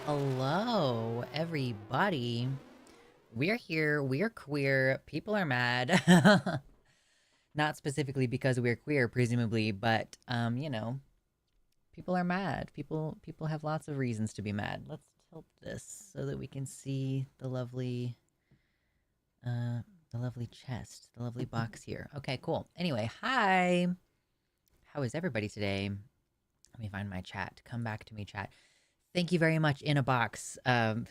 Hello, everybody. We're here. We're queer. People are mad. Not specifically because we're queer, presumably, but people are mad. People have lots of reasons to be mad. Let's tilt this so that we can see uh the lovely chest, the lovely box here. Okay, cool. Anyway, hi. How is everybody today? Let me find my chat. Come back to me, chat. Thank you very much, in a box, for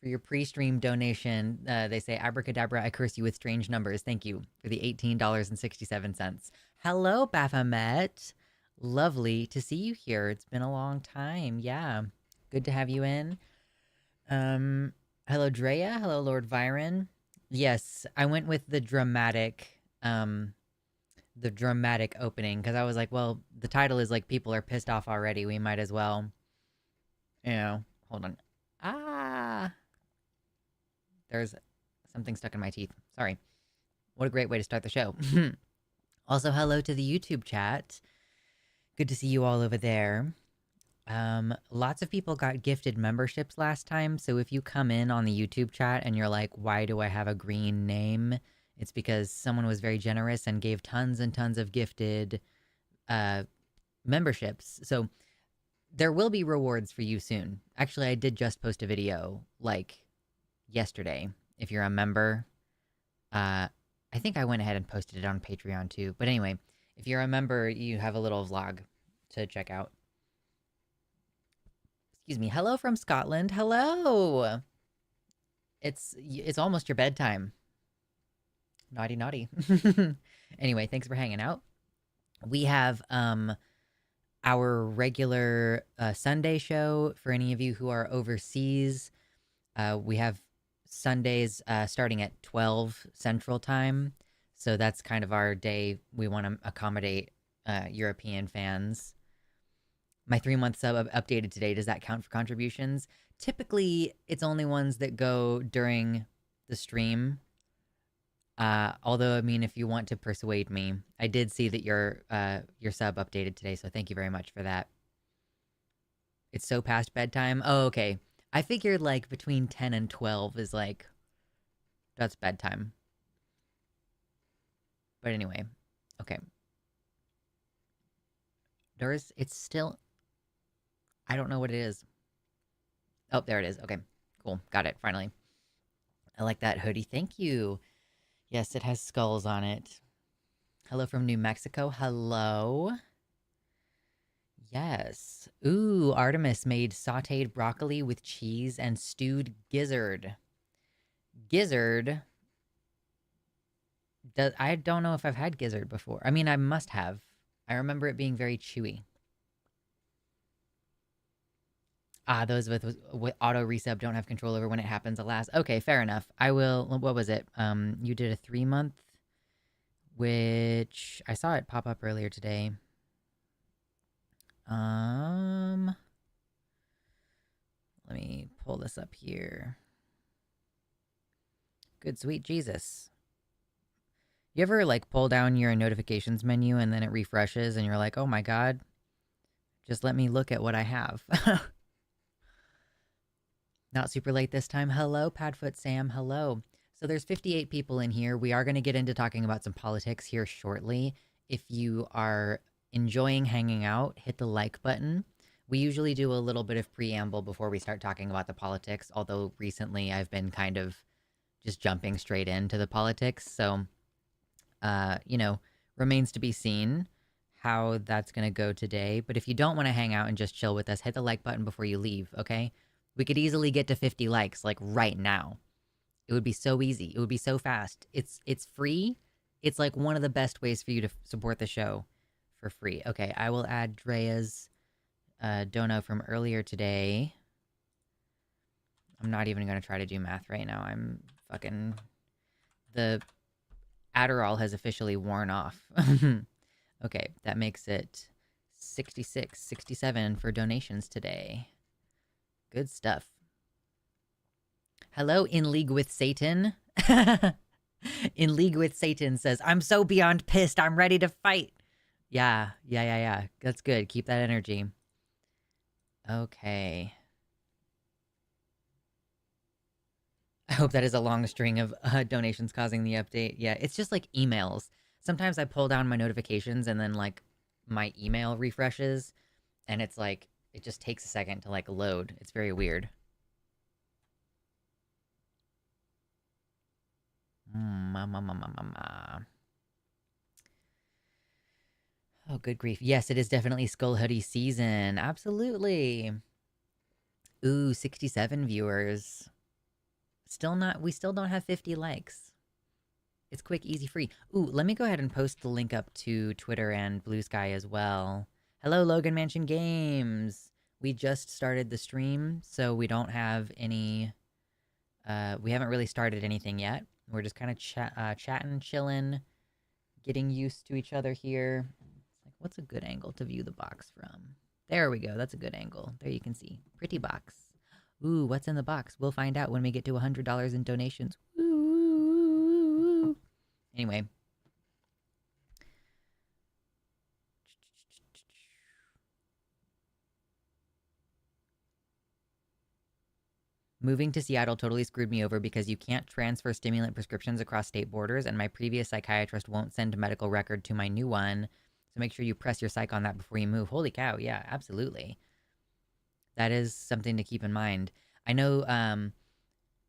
your pre-stream donation. They say, "Abracadabra, I curse you with strange numbers." Thank you for the $18.67. Hello, Baphomet. Lovely to see you here. It's been a long time. Yeah, good to have you in. Hello, Drea. Hello, Lord Byron. Yes, I went with the dramatic opening because I was like, well, the title is like people are pissed off already. We might as well, hold on. Ah, there's something stuck in my teeth. Sorry. What a great way to start the show. Also, hello to the YouTube chat. Good to see you all over there. Lots of people got gifted memberships last time, so if you come in on the YouTube chat and you're like, why do I have a green name? It's because someone was very generous and gave tons and tons of gifted memberships. So there will be rewards for you soon. Actually, I did just post a video like yesterday. If you're a member, I think I went ahead and posted it on Patreon too. But anyway, if you're a member, you have a little vlog to check out. Excuse me. Hello from Scotland. Hello. It's almost your bedtime. Naughty, naughty. Anyway, thanks for hanging out. We have our regular Sunday show for any of you who are overseas. We have Sundays starting at 12 Central Time. So that's kind of our day. We want to accommodate European fans. My 3-month sub updated today. Does that count for contributions? Typically, it's only ones that go during the stream. Although, I mean, if you want to persuade me, I did see that your sub updated today, so thank you very much for that. It's so past bedtime. Oh, okay. I figured like between 10 and 12 is like, that's bedtime. But anyway, okay. It's still, I don't know what it is. Oh, there it is. Okay, cool. Got it, finally. I like that hoodie. Thank you. Yes, it has skulls on it. Hello from New Mexico. Hello. Yes. Ooh, Artemis made sauteed broccoli with cheese and stewed gizzard. Gizzard? I don't know if I've had gizzard before. I mean, I must have. I remember it being very chewy. Ah, those with auto resub don't have control over when it happens, alas. Okay, fair enough. I will. What was it? You did a 3-month, which I saw it pop up earlier today. Let me pull this up here. Good sweet Jesus. You ever like pull down your notifications menu and then it refreshes and you're like, oh my God, just let me look at what I have. Not super late this time. Hello, Padfoot Sam. Hello. So there's 58 people in here. We are going to get into talking about some politics here shortly. If you are enjoying hanging out, hit the like button. We usually do a little bit of preamble before we start talking about the politics, although recently I've been kind of just jumping straight into the politics. So, remains to be seen how that's going to go today. But if you don't want to hang out and just chill with us, hit the like button before you leave, okay? We could easily get to 50 likes, like right now. It would be so easy. It would be so fast. It's free. It's like one of the best ways for you to support the show for free. Okay, I will add Drea's dono from earlier today. I'm not even going to try to do math right now. I'm fucking... The Adderall has officially worn off. Okay, that makes it 66, 67 for donations today. Good stuff. Hello, In League with Satan. In League with Satan says, I'm so beyond pissed, I'm ready to fight. Yeah. That's good. Keep that energy. Okay. hope that is a long string of donations causing the update. Yeah, it's just like emails. Sometimes I pull down my notifications and then like my email refreshes and it's like it just takes a second to like load. It's very weird. Oh, good grief. Yes, it is definitely Skull Hoodie season. Absolutely. Ooh, 67 viewers. We still don't have 50 likes. It's quick, easy, free. Ooh, let me go ahead and post the link up to Twitter and Blue Sky as well. Hello, Logan Mansion Games. We just started the stream, so we don't have any... we haven't really started anything yet. We're just kind of chatting, chilling, getting used to each other here. Like, what's a good angle to view the box from? There we go. That's a good angle. There you can see. Pretty box. Ooh, what's in the box? We'll find out when we get to $100 in donations. Ooh. Anyway. Moving to Seattle totally screwed me over because you can't transfer stimulant prescriptions across state borders, and my previous psychiatrist won't send a medical record to my new one. So make sure you press your psych on that before you move. Holy cow, yeah, absolutely. That is something to keep in mind. I know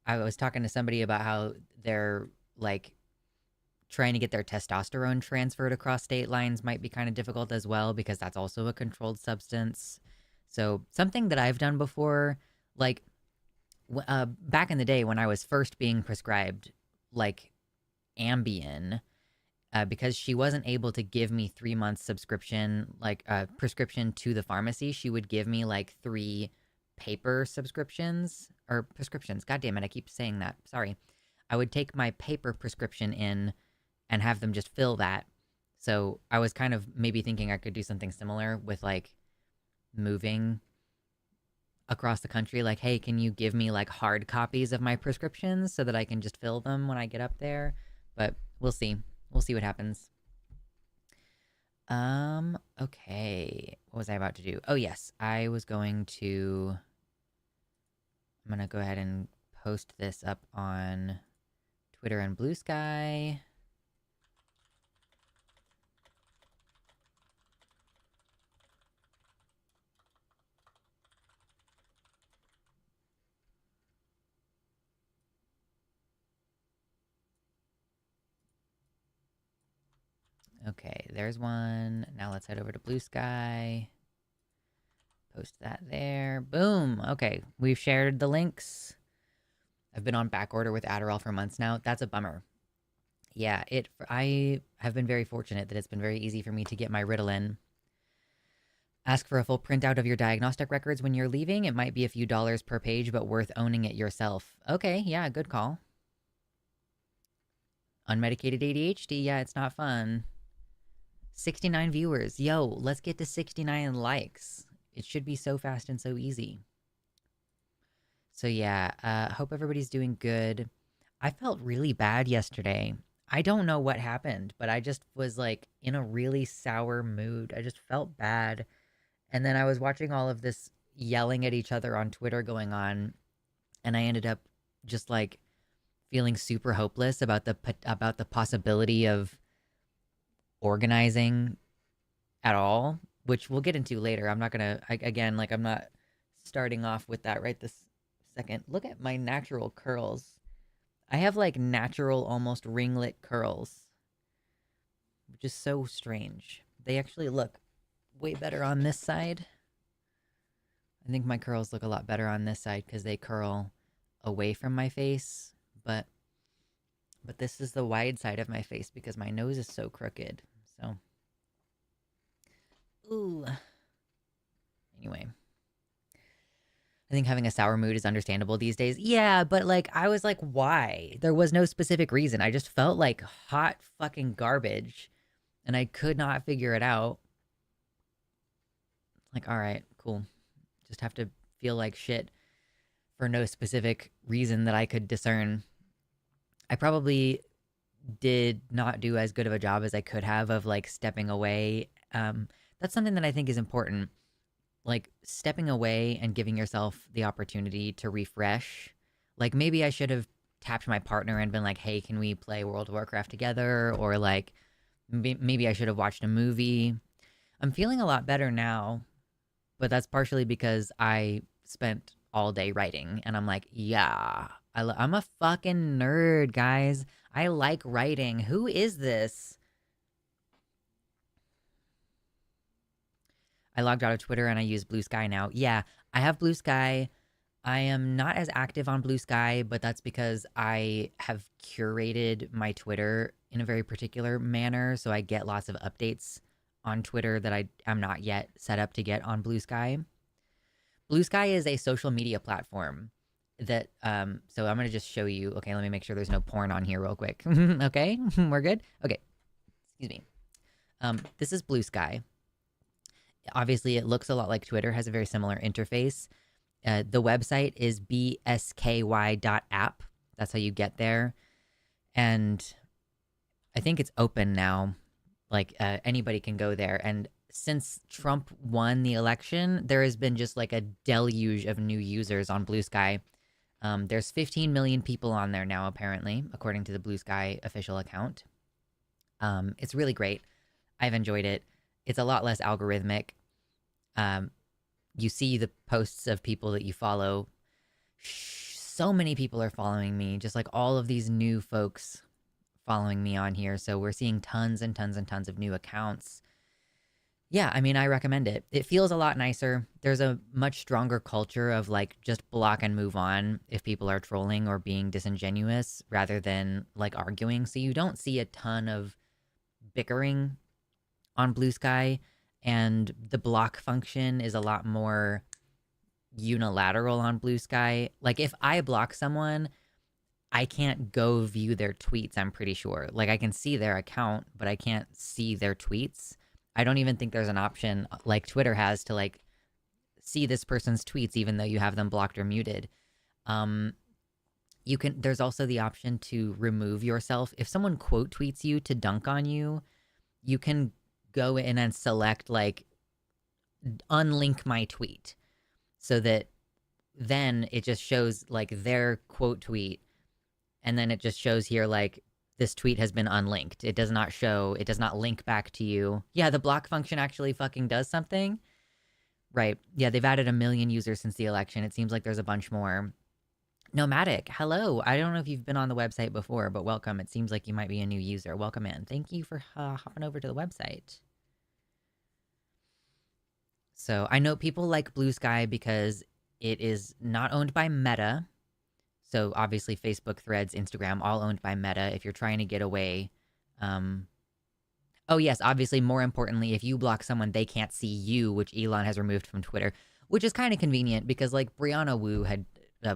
I was talking to somebody about how they're like trying to get their testosterone transferred across state lines might be kind of difficult as well because that's also a controlled substance. So something that I've done before, like back in the day when I was first being prescribed like Ambien, because she wasn't able to give me 3 months subscription, like prescription to the pharmacy, she would give me like 3 paper subscriptions or prescriptions. God damn it, I keep saying that. Sorry. I would take my paper prescription in and have them just fill that. So I was kind of maybe thinking I could do something similar with like moving across the country. Like, hey, can you give me like hard copies of my prescriptions so that I can just fill them when I get up there? But we'll see. We'll see what happens. Okay. What was I about to do? Oh, yes. I'm gonna go ahead and post this up on Twitter and Blue Sky. Okay, there's one. Now let's head over to Blue Sky. Post that there. Boom. Okay, we've shared the links. I've been on back order with Adderall for months now. That's a bummer. Yeah, I have been very fortunate that it's been very easy for me to get my Ritalin. Ask for a full printout of your diagnostic records when you're leaving. It might be a few dollars per page, but worth owning it yourself. Okay, yeah, good call. Unmedicated ADHD, yeah, it's not fun. 69 viewers. Yo, let's get to 69 likes. It should be so fast and so easy. So yeah, hope everybody's doing good. I felt really bad yesterday. I don't know what happened, but I just was like in a really sour mood. I just felt bad. And then I was watching all of this yelling at each other on Twitter going on, and I ended up just like feeling super hopeless about the possibility of organizing at all, which we'll get into later. I'm not gonna again, like, I'm not starting off with that right this second. Look at my natural curls. I have like natural, almost ringlet curls, which is so strange. They actually look way better on this side. I think my curls look a lot better on this side because they curl away from my face, but this is the wide side of my face because my nose is so crooked. So, ooh. Anyway, I think having a sour mood is understandable these days. Yeah, but like, I was like, why? There was no specific reason. I just felt like hot fucking garbage and I could not figure it out. Like, all right, cool. Just have to feel like shit for no specific reason that I could discern. I probably did not do as good of a job as I could have of like stepping away. That's something that I think is important. Like stepping away and giving yourself the opportunity to refresh. Like maybe I should have tapped my partner and been like, hey, can we play World of Warcraft together? Or like, maybe I should have watched a movie. I'm feeling a lot better now, but that's partially because I spent all day writing and I'm like, yeah, I'm a fucking nerd, guys. I like writing. Who is this? I logged out of Twitter and I use Blue Sky now. Yeah, I have Blue Sky. I am not as active on Blue Sky, but that's because I have curated my Twitter in a very particular manner. So I get lots of updates on Twitter that I am not yet set up to get on Blue Sky. Blue Sky is a social media platform that, so I'm going to just show you. Okay, let me make sure there's no porn on here real quick. Okay, we're good? Okay, excuse me. This is Blue Sky. Obviously, it looks a lot like Twitter, has a very similar interface. The website is bsky.app. That's how you get there. And I think it's open now. Like, anybody can go there. And since Trump won the election, there has been just like a deluge of new users on Blue Sky. There's 15 million people on there now, apparently, according to the Blue Sky official account. It's really great. I've enjoyed it. It's a lot less algorithmic. You see the posts of people that you follow. So many people are following me, just like all of these new folks following me on here. So we're seeing tons and tons and tons of new accounts. Yeah, I mean, I recommend it. It feels a lot nicer. There's a much stronger culture of like just block and move on if people are trolling or being disingenuous rather than like arguing. So you don't see a ton of bickering on Blue Sky, and the block function is a lot more unilateral on Blue Sky. Like if I block someone, I can't go view their tweets, I'm pretty sure. Like I can see their account, but I can't see their tweets. I don't even think there's an option like Twitter has to like see this person's tweets even though you have them blocked or muted. There's also the option to remove yourself. If someone quote tweets you to dunk on you, you can go in and select like unlink my tweet so that then it just shows like their quote tweet, and then it just shows here like this tweet has been unlinked. It does not link back to you. Yeah, the block function actually fucking does something. Right. Yeah, they've added 1 million users since the election. It seems like there's a bunch more. Nomadic, hello. I don't know if you've been on the website before, but welcome. It seems like you might be a new user. Welcome in. Thank you for hopping over to the website. So I know people like Blue Sky because it is not owned by Meta. So obviously Facebook, Threads, Instagram, all owned by Meta. If you're trying to get away. Oh yes, obviously more importantly, if you block someone, they can't see you, which Elon has removed from Twitter, which is kind of convenient because like Brianna Wu had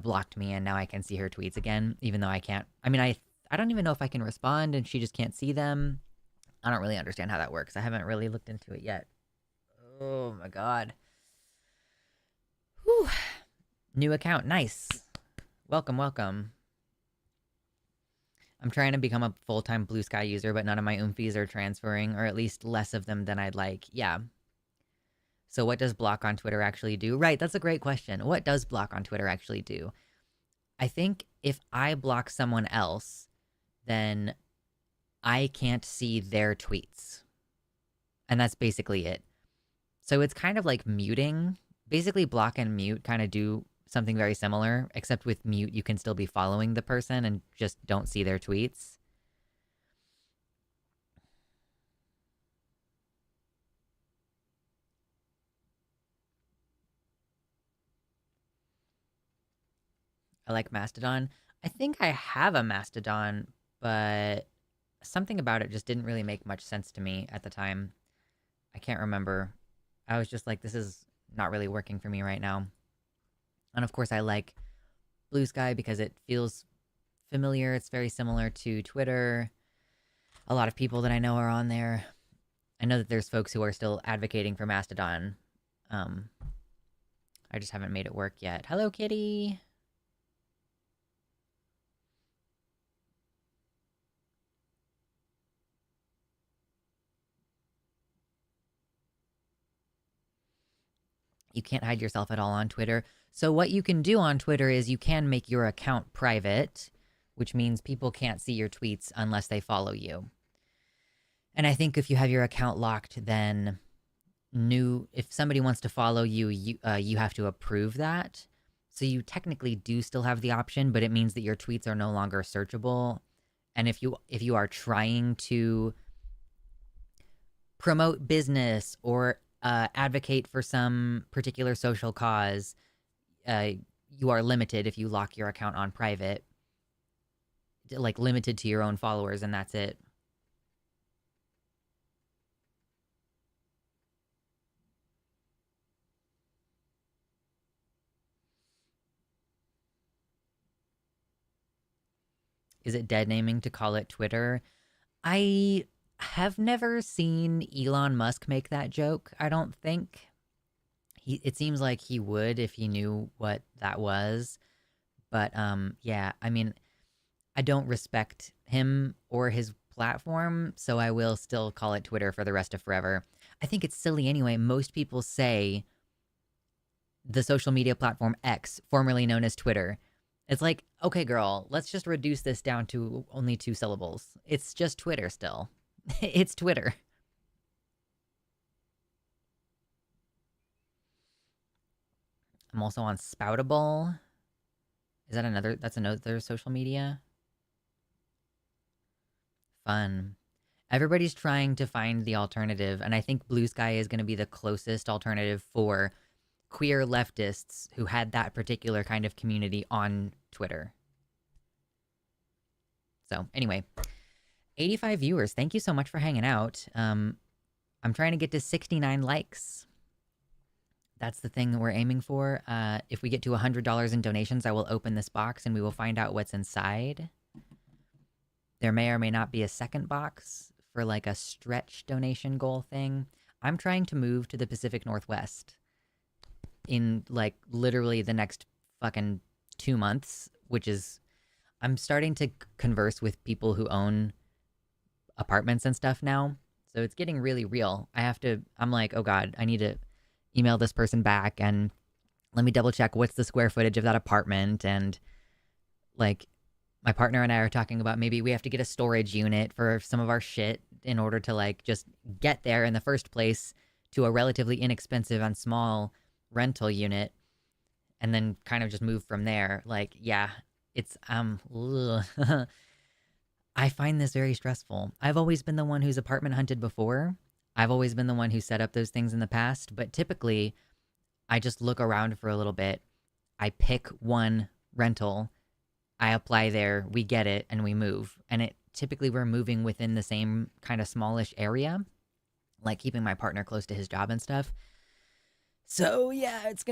blocked me and now I can see her tweets again, even though I can't. I mean, I don't even know if I can respond and she just can't see them. I don't really understand how that works. I haven't really looked into it yet. Oh my god. Whew. New account. Nice. Welcome, welcome. I'm trying to become a full-time Blue Sky user, but none of my oomfies are transferring, or at least less of them than I'd like. Yeah. So what does block on Twitter actually do? Right, that's a great question. What does block on Twitter actually do? I think if I block someone else, then I can't see their tweets. And that's basically it. So it's kind of like muting. Basically, block and mute kind of do something very similar, except with mute, you can still be following the person and just don't see their tweets. I like Mastodon. I think I have a Mastodon, but something about it just didn't really make much sense to me at the time. I can't remember. I was just like, this is not really working for me right now. And of course, I like Blue Sky because it feels familiar. It's very similar to Twitter. A lot of people that I know are on there. I know that there's folks who are still advocating for Mastodon. I just haven't made it work yet. Hello, kitty. You can't hide yourself at all on Twitter. So what you can do on Twitter is you can make your account private. which means people can't see your tweets unless they follow you. And I think if you have your account locked, then if somebody wants to follow you, you have to approve that. So you technically do still have the option, but it means that your tweets are no longer searchable. And if you are trying to promote business or advocate for some particular social cause, you are limited if you lock your account on private, like limited to your own followers, and that's it. Is it dead naming to call it Twitter? I have never seen Elon Musk make that joke, I don't think. It seems like he would if he knew what that was. But yeah, I mean, I don't respect him or his platform, so I will still call it Twitter for the rest of forever. I think it's silly anyway. Most people say the social media platform X, formerly known as Twitter. It's like, okay, girl, let's just reduce this down to only 2 syllables. It's just Twitter still. It's Twitter. I'm also on Spoutable. Is that that's another social media? Fun. Everybody's trying to find the alternative, and I think Blue Sky is going to be the closest alternative for queer leftists who had that particular kind of community on Twitter. So anyway, 85 viewers. Thank you so much for hanging out. I'm trying to get to 69 likes. That's the thing we're aiming for. If we get to $100 in donations, I will open this box and we will find out what's inside. There may or may not be a second box for like a stretch donation goal thing. I'm trying to move to the Pacific Northwest in like literally the next fucking 2 months, which is, I'm starting to converse with people who own apartments and stuff now. So it's getting really real. I'm like, oh God, I need to email this person back and let me double check what's the square footage of that apartment. And like, my partner and I are talking about maybe we have to get a storage unit for some of our shit in order to like just get there in the first place to a relatively inexpensive and small rental unit and then kind of just move from there. Like, yeah, it's, I find this very stressful. I've always been the one who's apartment hunted before. I've always been the one who set up those things in the past, but typically I just look around for a little bit. I pick one rental, I apply there, we get it, and we move. And typically we're moving within the same kind of smallish area, like keeping my partner close to his job and stuff. So yeah, it's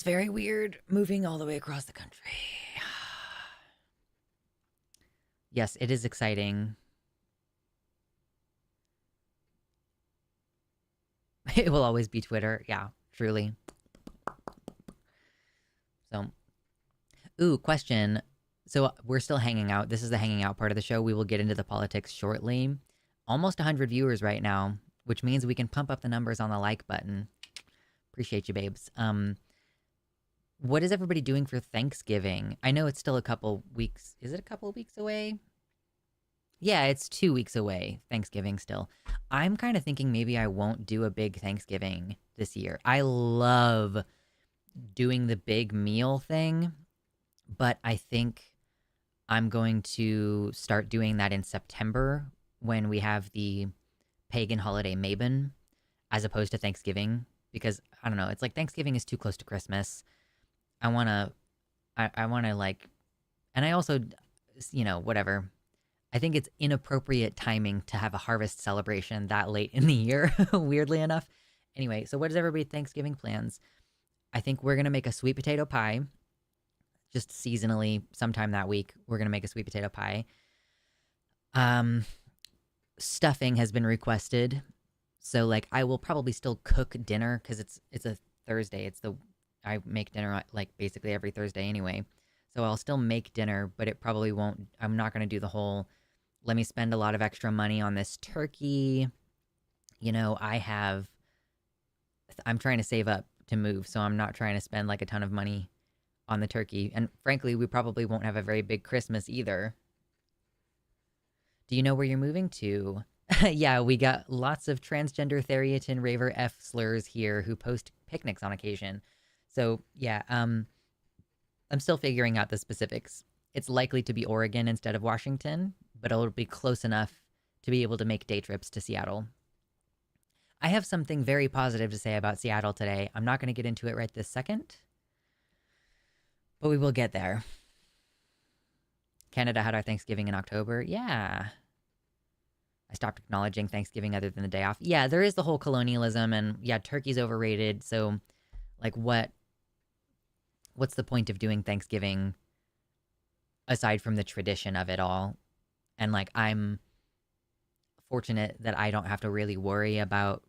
very weird moving all the way across the country. Yes, it is exciting. It will always be Twitter. Yeah, truly. So, ooh, question. So we're still hanging out. This is the hanging out part of the show. We will get into the politics shortly. Almost 100 viewers right now, which means we can pump up the numbers on the like button. Appreciate you, babes. What is everybody doing for Thanksgiving? I know it's still a couple weeks. Is it a couple weeks away? Yeah, it's 2 weeks away, Thanksgiving still. I'm kind of thinking maybe I won't do a big Thanksgiving this year. I love doing the big meal thing, but I think I'm going to start doing that in September when we have the pagan holiday Mabon, as opposed to Thanksgiving, because I don't know, it's like Thanksgiving is too close to Christmas. I want to like, and I also, whatever. I think it's inappropriate timing to have a harvest celebration that late in the year, weirdly enough. Anyway, so what is everybody Thanksgiving plans? I think we're going to make a sweet potato pie. Just seasonally, sometime that week, we're going to make a sweet potato pie. Stuffing has been requested. So like I will probably still cook dinner cuz it's a Thursday. I make dinner like basically every Thursday anyway. So I'll still make dinner, but it probably won't, I'm not going to do the whole let me spend a lot of extra money on this turkey. I'm trying to save up to move, so I'm not trying to spend like a ton of money on the turkey. And frankly, we probably won't have a very big Christmas either. Do you know where you're moving to? Yeah, we got lots of transgender Theriatin Raver F slurs here who post picnics on occasion. So yeah, I'm still figuring out the specifics. It's likely to be Oregon instead of Washington, but it'll be close enough to be able to make day trips to Seattle. I have something very positive to say about Seattle today. I'm not going to get into it right this second, but we will get there. Canada had our Thanksgiving in October. Yeah. I stopped acknowledging Thanksgiving other than the day off. Yeah, there is the whole colonialism, and yeah, turkey's overrated. So, like, what's the point of doing Thanksgiving aside from the tradition of it all? And like, I'm fortunate that I don't have to really worry about.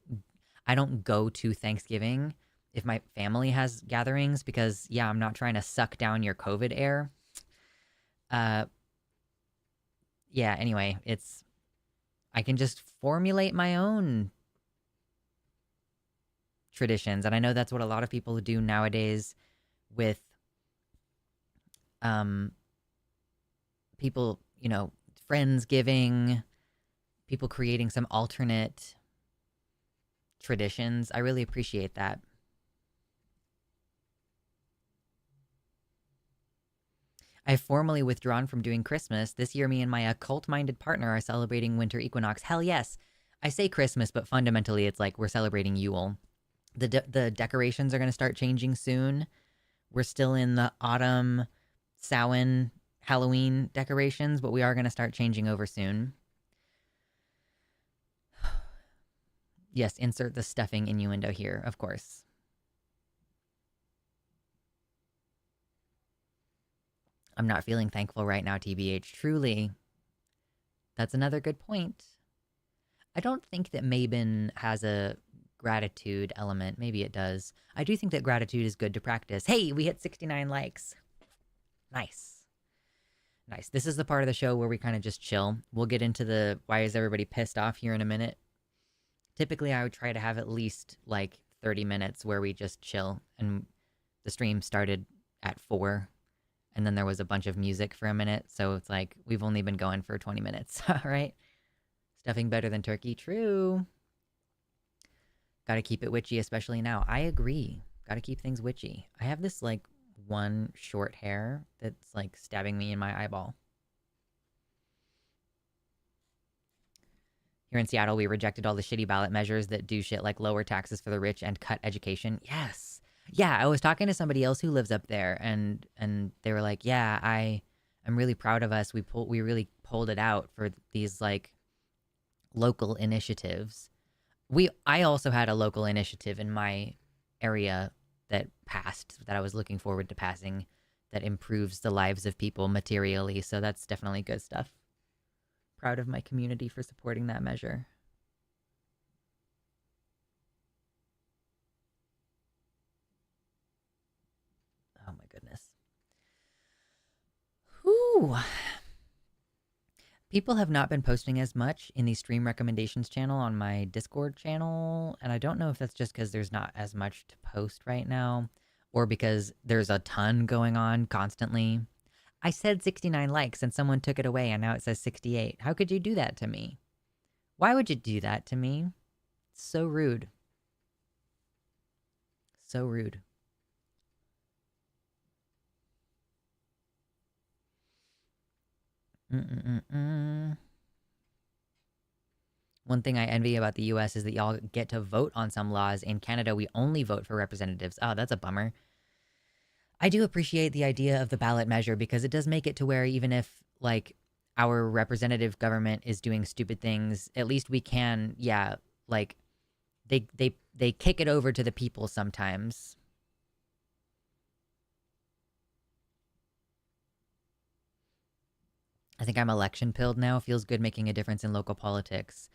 I don't go to Thanksgiving if my family has gatherings because yeah, I'm not trying to suck down your COVID air. Yeah, anyway, I can just formulate my own traditions. And I know that's what a lot of people do nowadays with people, Friendsgiving, people creating some alternate traditions. I really appreciate that. I've formally withdrawn from doing Christmas. This year, me and my occult-minded partner are celebrating winter equinox. Hell yes. I say Christmas, but fundamentally it's like we're celebrating Yule. The decorations are going to start changing soon. We're still in the autumn, Samhain, Halloween decorations, but we are going to start changing over soon. Yes, insert the stuffing innuendo here, of course. I'm not feeling thankful right now, TBH. Truly. That's another good point. I don't think that Mabin has a gratitude element. Maybe it does. I do think that gratitude is good to practice. Hey, we hit 69 likes. Nice. Nice. This is the part of the show where we kind of just chill. We'll get into the why is everybody pissed off here in a minute. Typically, I would try to have at least like 30 minutes where we just chill. And the stream started at 4. And then there was a bunch of music for a minute. So it's like, we've only been going for 20 minutes. All right. Stuffing better than turkey. True. Got to keep it witchy, especially now. I agree. Got to keep things witchy. I have this like one short hair that's like stabbing me in my eyeball. Here in Seattle, we rejected all the shitty ballot measures that do shit like lower taxes for the rich and cut education. Yes. Yeah, I was talking to somebody else who lives up there, and they were like, "Yeah, I'm really proud of us. We really pulled it out for these like local initiatives." I also had a local initiative in my area that passed that I was looking forward to passing that improves the lives of people materially. So that's definitely good stuff. Proud of my community for supporting that measure. Oh my goodness. Whew. People have not been posting as much in the stream recommendations channel on my Discord channel, and I don't know if that's just because there's not as much to post right now, or because there's a ton going on constantly. I said 69 likes and someone took it away and now it says 68. How could you do that to me? Why would you do that to me? It's so rude. So rude. One thing I envy about the US is that y'all get to vote on some laws. In Canada, we only vote for representatives. Oh, that's a bummer. I do appreciate the idea of the ballot measure because it does make it to where even if, like, our representative government is doing stupid things, at least we can, yeah, like, they kick it over to the people sometimes. I think I'm election pilled now. Feels good making a difference in local politics.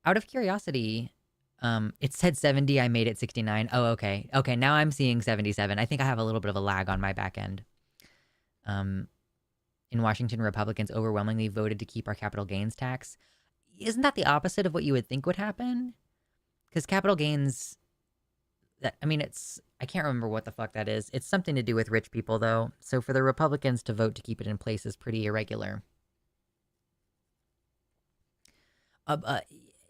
Out of curiosity, it said 70. I made it 69. Oh, okay. Okay, now I'm seeing 77. I think I have a little bit of a lag on my back end. In Washington, Republicans overwhelmingly voted to keep our capital gains tax. Isn't that the opposite of what you would think would happen? Because capital gains I mean, I can't remember what the fuck that is. It's something to do with rich people, though. So for the Republicans to vote to keep it in place is pretty irregular. Uh, uh,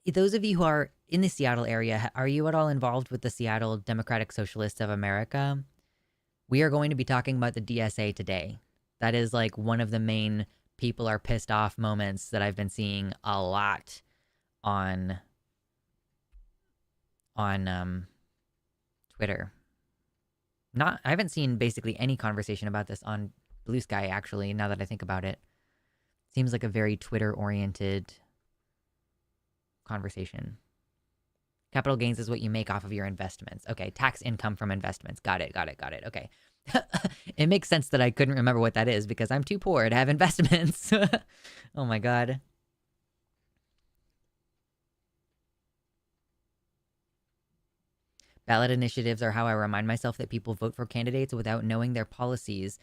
those of you who are in the Seattle area, are you at all involved with the Seattle Democratic Socialists of America? We are going to be talking about the DSA today. That is like one of the main people are pissed off moments that I've been seeing a lot on Twitter. I haven't seen basically any conversation about this on Blue Sky, actually, now that I think about it. Seems like a very Twitter-oriented conversation. Capital gains is what you make off of your investments. Okay, tax income from investments. Got it. Okay. It makes sense that I couldn't remember what that is because I'm too poor to have investments. Oh my god. Ballot initiatives are how I remind myself that people vote for candidates without knowing their policies.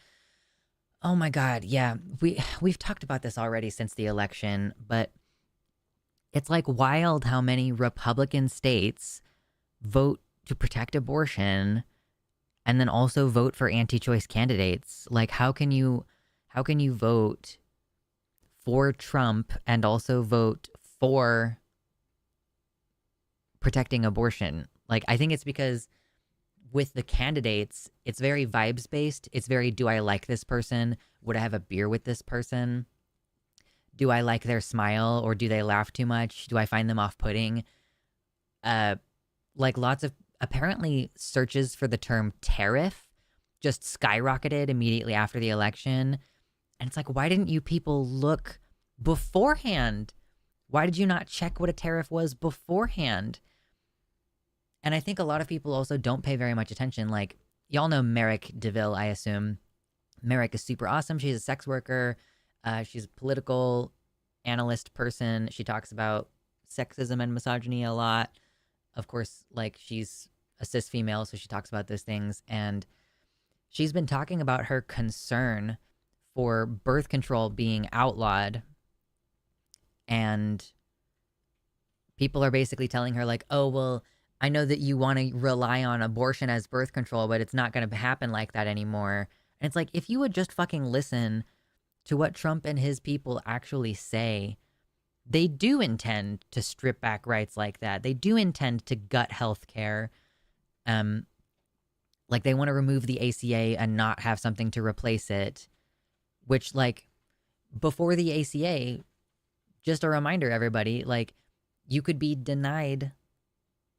Oh my god, yeah. We've talked about this already since the election, but it's like wild how many Republican states vote to protect abortion and then also vote for anti-choice candidates. Like how can you vote for Trump and also vote for protecting abortion? Like I think it's because with the candidates, it's very vibes based. It's very, do I like this person? Would I have a beer with this person? Do I like their smile or do they laugh too much? Do I find them off-putting? Like lots of apparently searches for the term tariff just skyrocketed immediately after the election. And it's like, why didn't you people look beforehand? Why did you not check what a tariff was beforehand? And I think a lot of people also don't pay very much attention. Like, y'all know Merrick DeVille, I assume. Merrick is super awesome. She's a sex worker. She's a political analyst person. She talks about sexism and misogyny a lot. Of course, like, she's a cis female, so she talks about those things. And she's been talking about her concern for birth control being outlawed. And people are basically telling her, like, oh, well, I know that you want to rely on abortion as birth control, but it's not going to happen like that anymore. And it's like, if you would just fucking listen to what Trump and his people actually say, they do intend to strip back rights like that. They do intend to gut health care. Like they want to remove the ACA and not have something to replace it, which like before the ACA, just a reminder, everybody, like you could be denied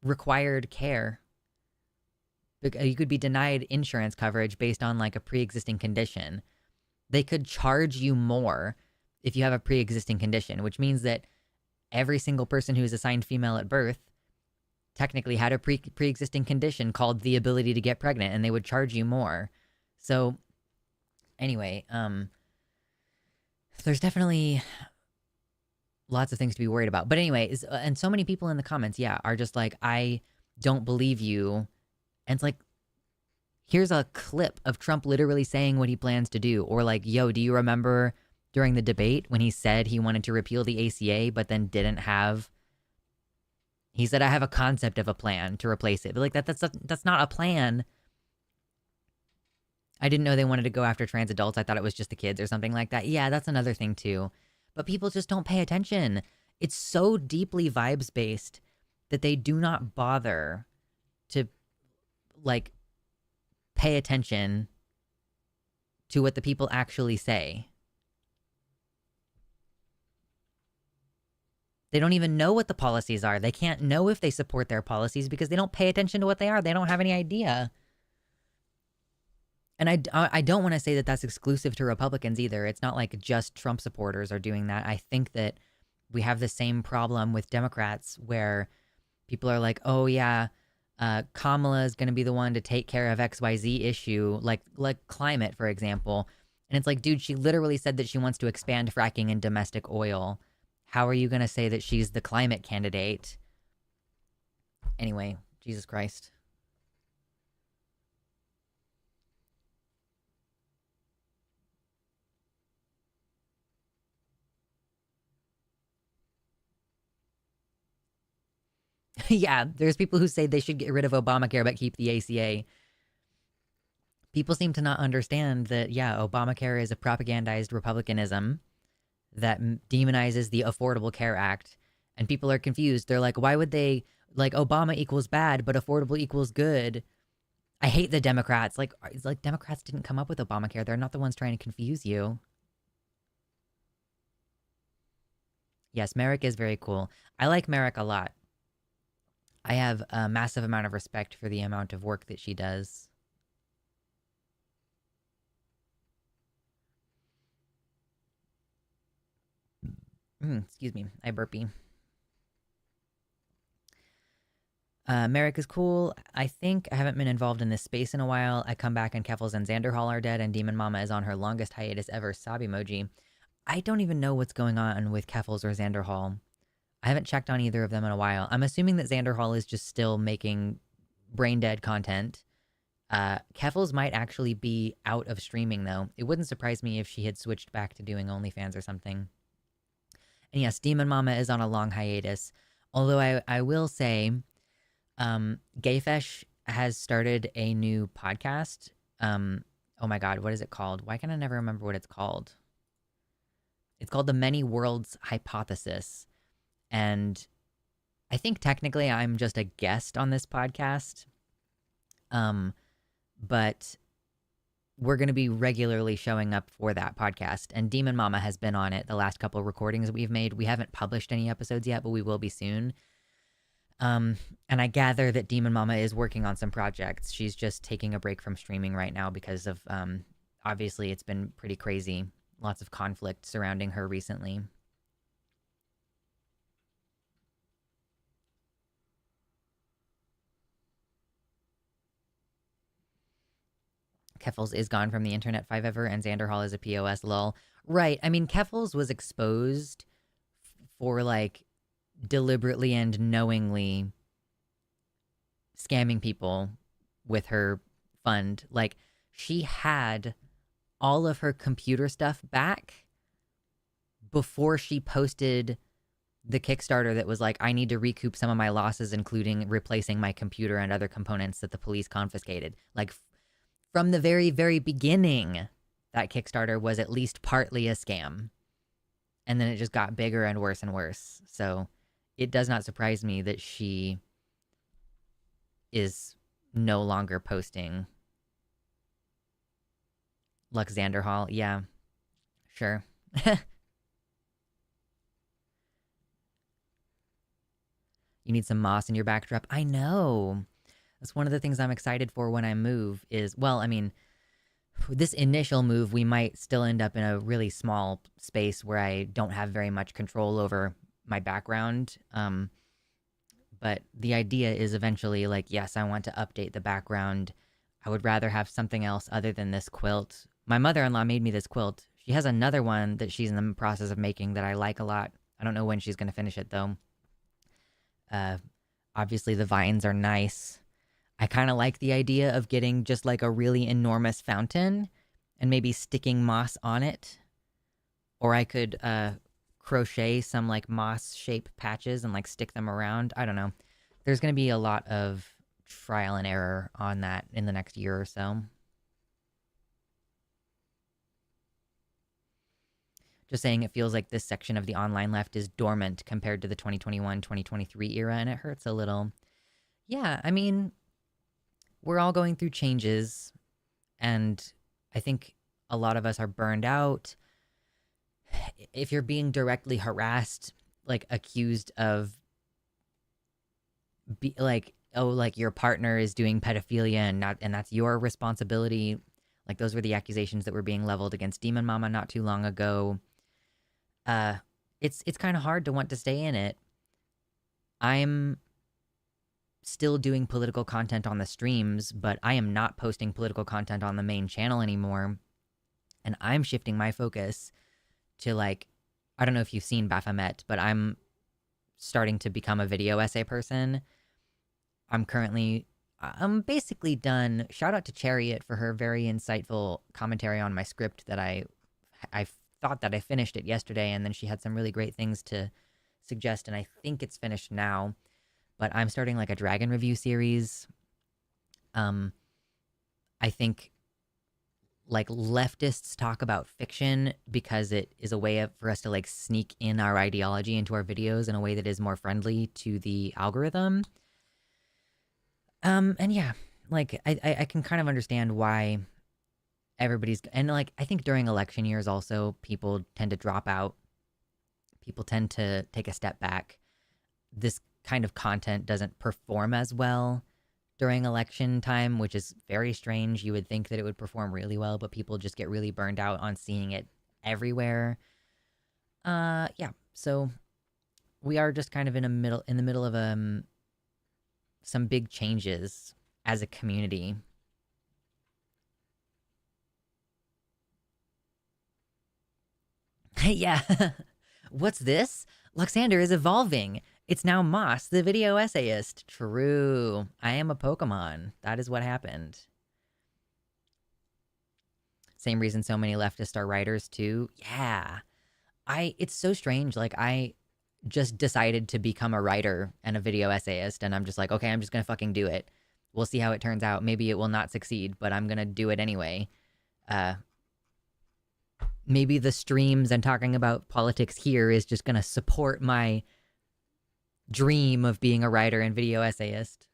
required care. You could be denied insurance coverage based on like a pre-existing condition. They could charge you more if you have a pre-existing condition, which means that every single person who is assigned female at birth technically had a pre-existing condition called the ability to get pregnant, and they would charge you more. So anyway, there's definitely lots of things to be worried about. But anyway, and so many people in the comments, yeah, are just like, I don't believe you. And it's like, here's a clip of Trump literally saying what he plans to do. Or like, yo, do you remember during the debate when he said he wanted to repeal the ACA, but then didn't have... He said, I have a concept of a plan to replace it. But like, that's not a plan. I didn't know they wanted to go after trans adults. I thought it was just the kids or something like that. Yeah, that's another thing too. But people just don't pay attention. It's so deeply vibes-based that they do not bother to, like, pay attention to what the people actually say. They don't even know what the policies are. They can't know if they support their policies because they don't pay attention to what they are. They don't have any idea. And I don't want to say that that's exclusive to Republicans either. It's not like just Trump supporters are doing that. I think that we have the same problem with Democrats where people are like, oh yeah, Kamala is going to be the one to take care of XYZ issue, like climate, for example. And it's like, dude, she literally said that she wants to expand fracking in domestic oil. How are you going to say that she's the climate candidate? Anyway, Jesus Christ. Yeah, there's people who say they should get rid of Obamacare but keep the ACA. People seem to not understand that, yeah, Obamacare is a propagandized republicanism that demonizes the Affordable Care Act. And people are confused. They're like, why would they, like, Obama equals bad, but affordable equals good? I hate the Democrats. Like, it's like Democrats didn't come up with Obamacare. They're not the ones trying to confuse you. Yes, Merrick is very cool. I like Merrick a lot. I have a massive amount of respect for the amount of work that she does. Excuse me, I burpee. Merrick is cool. I think I haven't been involved in this space in a while. I come back and Keffels and Xanderhall are dead, and Demon Mama is on her longest hiatus ever. Sob emoji. I don't even know what's going on with Keffels or Xanderhall. I haven't checked on either of them in a while. I'm assuming that Xanderhall is just still making brain dead content. Keffels might actually be out of streaming, though. It wouldn't surprise me if she had switched back to doing OnlyFans or something. And yes, Demon Mama is on a long hiatus. Although I will say, Gayfesh has started a new podcast. Oh my god, what is it called? Why can I never remember what it's called? It's called the Many Worlds Hypothesis. And I think technically I'm just a guest on this podcast. But we're going to be regularly showing up for that podcast. And Demon Mama has been on it the last couple of recordings that we've made. We haven't published any episodes yet, but we will be soon. And I gather that Demon Mama is working on some projects. She's just taking a break from streaming right now because of, obviously, it's been pretty crazy. Lots of conflict surrounding her recently. Keffels is gone from the internet 5 ever, and Xanderhall is a POS lol. Right. I mean, Keffels was exposed for, like, deliberately and knowingly scamming people with her fund. Like, she had all of her computer stuff back before she posted the Kickstarter that was like, I need to recoup some of my losses, including replacing my computer and other components that the police confiscated. Like, from the very, very beginning, that Kickstarter was at least partly a scam. And then it just got bigger and worse and worse. So it does not surprise me that she is no longer posting. Luxander Hall. Yeah, sure. You need some moss in your backdrop. I know. That's one of the things I'm excited for when I move is, well, I mean, this initial move, we might still end up in a really small space where I don't have very much control over my background. But the idea is eventually like, yes, I want to update the background. I would rather have something else other than this quilt. My mother-in-law made me this quilt. She has another one that she's in the process of making that I like a lot. I don't know when she's going to finish it, though. Obviously, the vines are nice. I kind of like the idea of getting just like a really enormous fountain and maybe sticking moss on it. Or I could crochet some like moss shaped patches and like stick them around. I don't know. There's going to be a lot of trial and error on that in the next year or so. Just saying, it feels like this section of the online left is dormant compared to the 2021-2023 era, and it hurts a little. Yeah, I mean, we're all going through changes, and I think a lot of us are burned out. If you're being directly harassed, like accused of, like, oh, like your partner is doing pedophilia and that's your responsibility. Like those were the accusations that were being leveled against Demon Mama not too long ago. It's kind of hard to want to stay in it. I'm still doing political content on the streams, but I am not posting political content on the main channel anymore. And I'm shifting my focus to, like, I don't know if you've seen Baphomet, but I'm starting to become a video essay person. I'm basically done. Shout out to Chariot for her very insightful commentary on my script that I thought that I finished it yesterday, and then she had some really great things to suggest, and I think it's finished now. but I'm starting like a dragon review series. I think like leftists talk about fiction because it is a way for us to like sneak in our ideology into our videos in a way that is more friendly to the algorithm. And yeah, like I can kind of understand why everybody's, and like I think during election years also people tend to drop out. People tend to take a step back. This kind of content doesn't perform as well during election time, which is very strange. You would think that it would perform really well, but people just get really burned out on seeing it everywhere. Yeah. So we are just kind of in the middle of some big changes as a community. Yeah. What's this? Luxander is evolving. It's now Moss, the video essayist. True. I am a Pokemon. That is what happened. Same reason so many leftists are writers too. Yeah. It's so strange. Like I just decided to become a writer and a video essayist, and I'm just like, okay, I'm just gonna fucking do it. We'll see how it turns out. Maybe it will not succeed, but I'm gonna do it anyway. Maybe the streams and talking about politics here is just gonna support my dream of being a writer and video essayist.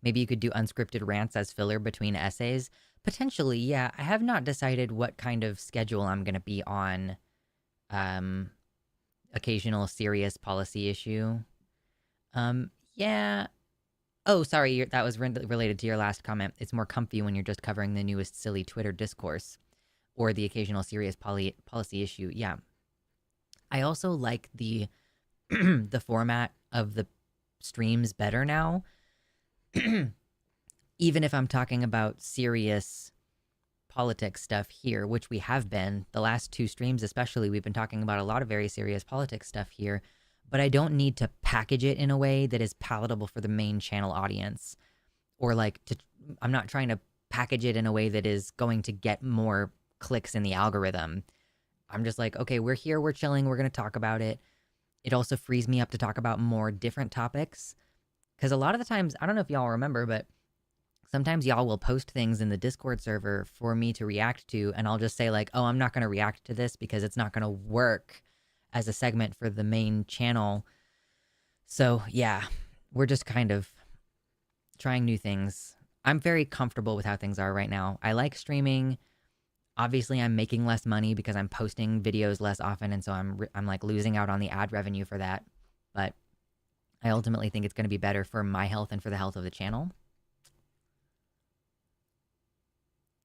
Maybe you could do unscripted rants as filler between essays. Potentially, yeah. I have not decided what kind of schedule I'm going to be on. Occasional serious policy issue. Yeah. Oh, sorry, that was related to your last comment. It's more comfy when you're just covering the newest silly Twitter discourse or the occasional serious policy issue. Yeah. I also like the the format of the streams better now. Even if I'm talking about serious politics stuff here, which we have been, the last two streams especially, we've been talking about a lot of very serious politics stuff here, but I don't need to package it in a way that is palatable for the main channel audience. Or like, I'm not trying to package it in a way that is going to get more clicks in the algorithm. I'm just like, okay, we're here, we're chilling, we're going to talk about it. It also frees me up to talk about more different topics. Because a lot of the times, I don't know if y'all remember, but sometimes y'all will post things in the Discord server for me to react to, and I'll just say like, oh, I'm not going to react to this because it's not going to work as a segment for the main channel. So yeah, we're just kind of trying new things. I'm very comfortable with how things are right now. I like streaming. Obviously, I'm making less money because I'm posting videos less often, and so I'm like losing out on the ad revenue for that. But I ultimately think it's going to be better for my health and for the health of the channel.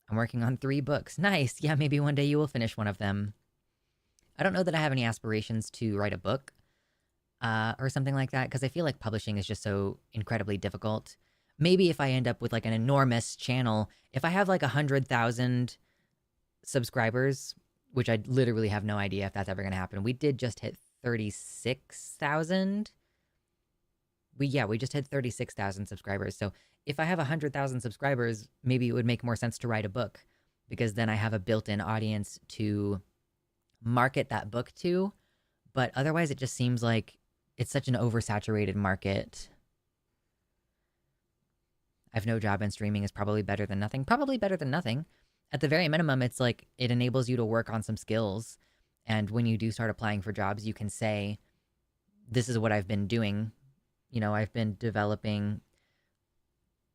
I'm working on 3 books. Nice. Yeah, maybe one day you will finish one of them. I don't know that I have any aspirations to write a book or something like that, because I feel like publishing is just so incredibly difficult. Maybe if I end up with like an enormous channel, if I have like 100,000 subscribers, which I literally have no idea if that's ever going to happen. We did just hit 36,000. We just hit 36,000 subscribers. So if I have 100,000 subscribers, maybe it would make more sense to write a book, because then I have a built-in audience to market that book to. But otherwise, it just seems like it's such an oversaturated market. I have no job, and streaming is probably better than nothing. Probably better than nothing. At the very minimum, it's like it enables you to work on some skills. And when you do start applying for jobs, you can say, this is what I've been doing. You know, I've been developing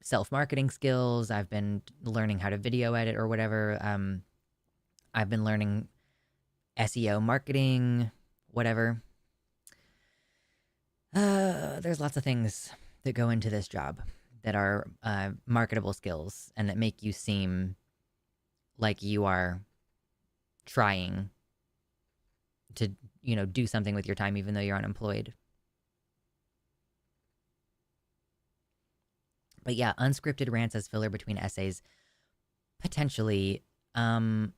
self-marketing skills. I've been learning how to video edit or whatever. I've been learning SEO marketing, whatever. There's lots of things that go into this job that are marketable skills and that make you seem like you are trying to, you know, do something with your time even though you're unemployed. But yeah, unscripted rants as filler between essays, potentially. I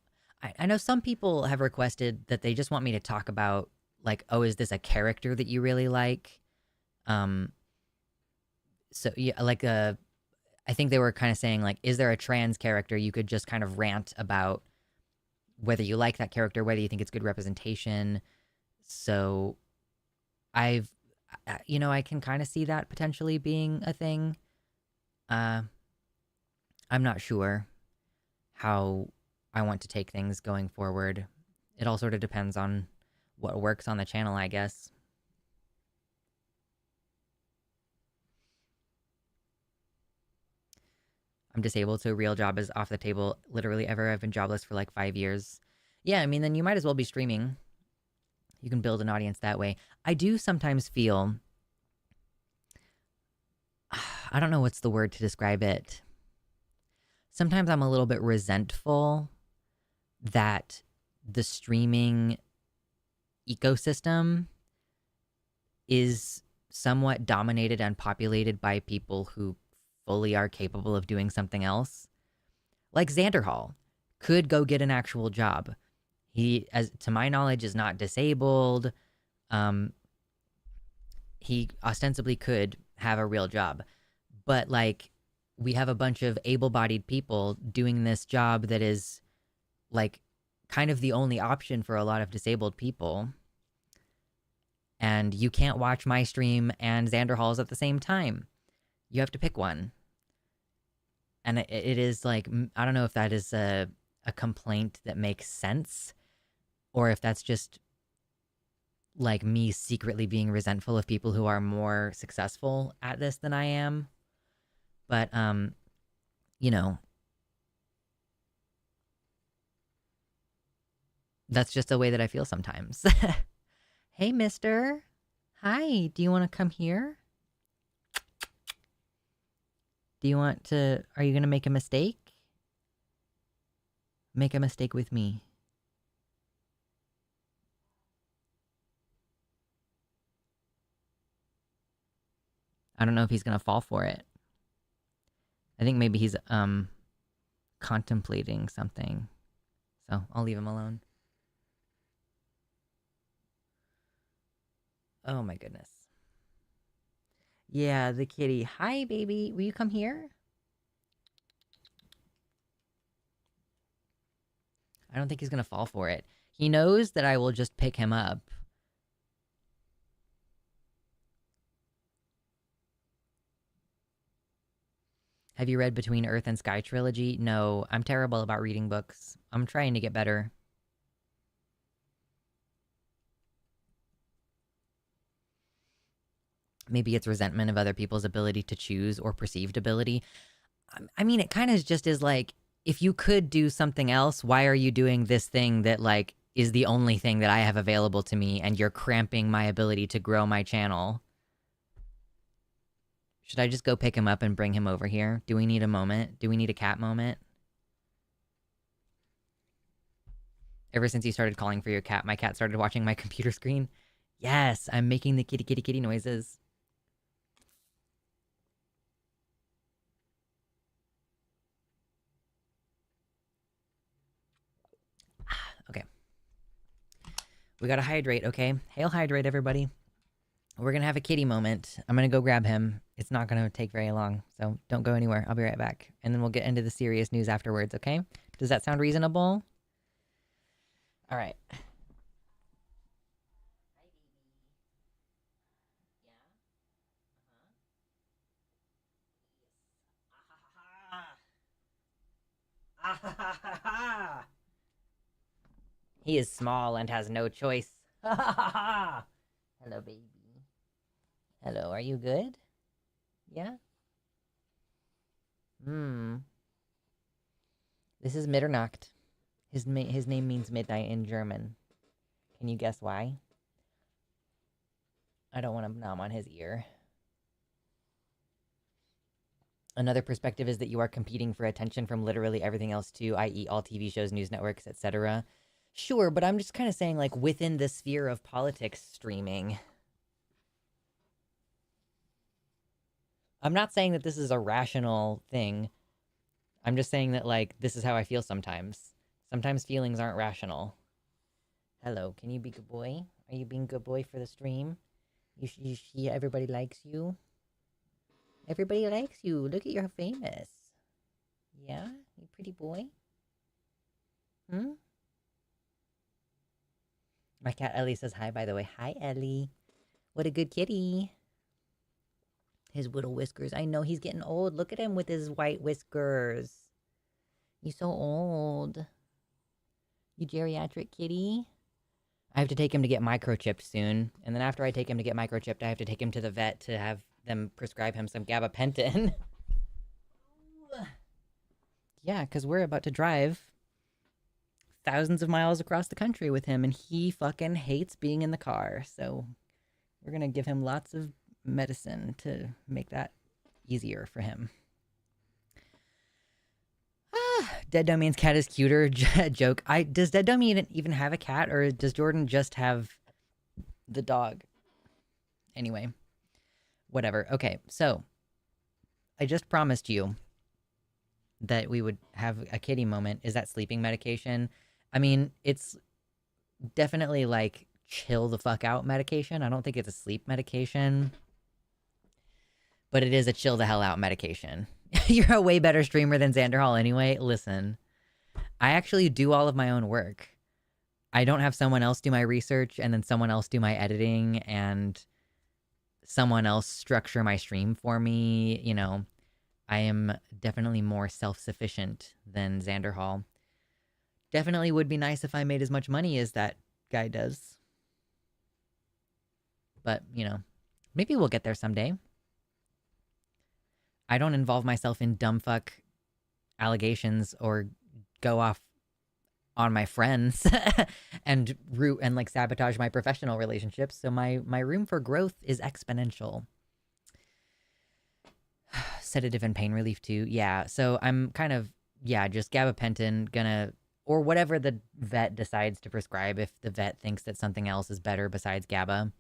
know some people have requested that they just want me to talk about, like, oh, is this a character that you really like? So yeah, like I think they were kind of saying like, is there a trans character you could just kind of rant about whether you like that character, whether you think it's good representation. So I can kind of see that potentially being a thing. I'm not sure how I want to take things going forward. It all sort of depends on what works on the channel, I guess. I'm disabled, so real job is off the table literally ever. I've been jobless for like 5 years. Yeah, I mean, then you might as well be streaming. You can build an audience that way. I do sometimes feel, I don't know what's the word to describe it. Sometimes I'm a little bit resentful that the streaming ecosystem is somewhat dominated and populated by people who fully are capable of doing something else. Like Xanderhall could go get an actual job. He, as to my knowledge, is not disabled. He ostensibly could have a real job. But like, we have a bunch of able-bodied people doing this job that is like kind of the only option for a lot of disabled people. And you can't watch my stream and Xanderhall's at the same time. You have to pick one. And it is like, I don't know if that is a complaint that makes sense, or if that's just like me secretly being resentful of people who are more successful at this than I am. But, that's just the way that I feel sometimes. Hey, mister. Hi, do you want to come here? Are you going to make a mistake? Make a mistake with me. I don't know if he's going to fall for it. I think maybe he's, contemplating something. So I'll leave him alone. Oh my goodness. Yeah, the kitty. Hi, baby. Will you come here? I don't think he's going to fall for it. He knows that I will just pick him up. Have you read Between Earth and Sky trilogy? No, I'm terrible about reading books. I'm trying to get better. Maybe it's resentment of other people's ability to choose or perceived ability. I mean, it kind of just is like, if you could do something else, why are you doing this thing that like is the only thing that I have available to me, and you're cramping my ability to grow my channel? Should I just go pick him up and bring him over here? Do we need a moment? Do we need a cat moment? Ever since you started calling for your cat, my cat started watching my computer screen. Yes, I'm making the kitty kitty kitty noises. Okay. We gotta hydrate, okay? Hail hydrate, everybody. We're gonna have a kitty moment. I'm gonna go grab him. It's not gonna take very long, so don't go anywhere. I'll be right back. And then we'll get into the serious news afterwards, okay? Does that sound reasonable? All right. He is small and has no choice. Hello, baby. Hello, are you good? Yeah? This is Mitternacht. His name means midnight in German. Can you guess why? I don't want to nom on his ear. Another perspective is that you are competing for attention from literally everything else too, i.e. all TV shows, news networks, etc. Sure, but I'm just kind of saying, like, within the sphere of politics streaming. I'm not saying that this is a rational thing. I'm just saying that, like, this is how I feel sometimes. Sometimes feelings aren't rational. Hello, can you be good boy? Are you being good boy for the stream? Everybody likes you? Everybody likes you. Look at you're famous. Yeah? You pretty boy? Hmm? My cat Ellie says hi, by the way. Hi, Ellie. What a good kitty. His little whiskers. I know he's getting old. Look at him with his white whiskers. He's so old. You geriatric kitty. I have to take him to get microchipped soon. And then after I take him to get microchipped, I have to take him to the vet to have them prescribe him some gabapentin. Yeah, because we're about to drive thousands of miles across the country with him, and he fucking hates being in the car. So we're going to give him lots of medicine to make that easier for him. Dead Domain's cat is cuter. Joke. Does Dead Domain even have a cat, or does Jordan just have the dog? Anyway, whatever. Okay, so I just promised you that we would have a kitty moment. Is that sleeping medication? I mean, it's definitely like chill the fuck out medication. I don't think it's a sleep medication, but it is a chill the hell out medication. You're a way better streamer than Xander Hall anyway. Listen, I actually do all of my own work. I don't have someone else do my research and then someone else do my editing and someone else structure my stream for me. You know, I am definitely more self-sufficient than Xander Hall. Definitely would be nice if I made as much money as that guy does. But, you know, maybe we'll get there someday. I don't involve myself in dumb fuck allegations or go off on my friends and like sabotage my professional relationships. So my room for growth is exponential. Sedative and pain relief too. Yeah. So I'm kind of, just gabapentin or whatever the vet decides to prescribe if the vet thinks that something else is better besides GABA.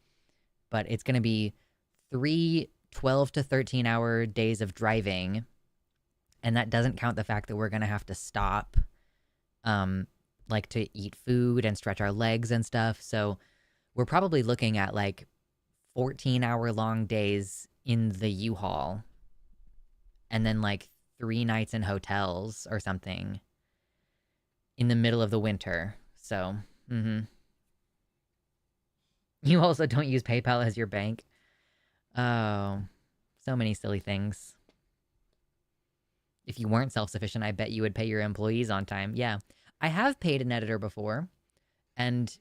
But it's going to be 3 12 to 13 hour days of driving. And that doesn't count the fact that we're going to have to stop, like to eat food and stretch our legs and stuff. So we're probably looking at like 14-hour long days in the U-Haul. And then like 3 nights in hotels or something in the middle of the winter. So, You also don't use PayPal as your bank. Oh, so many silly things. If you weren't self-sufficient, I bet you would pay your employees on time. Yeah, I have paid an editor before, and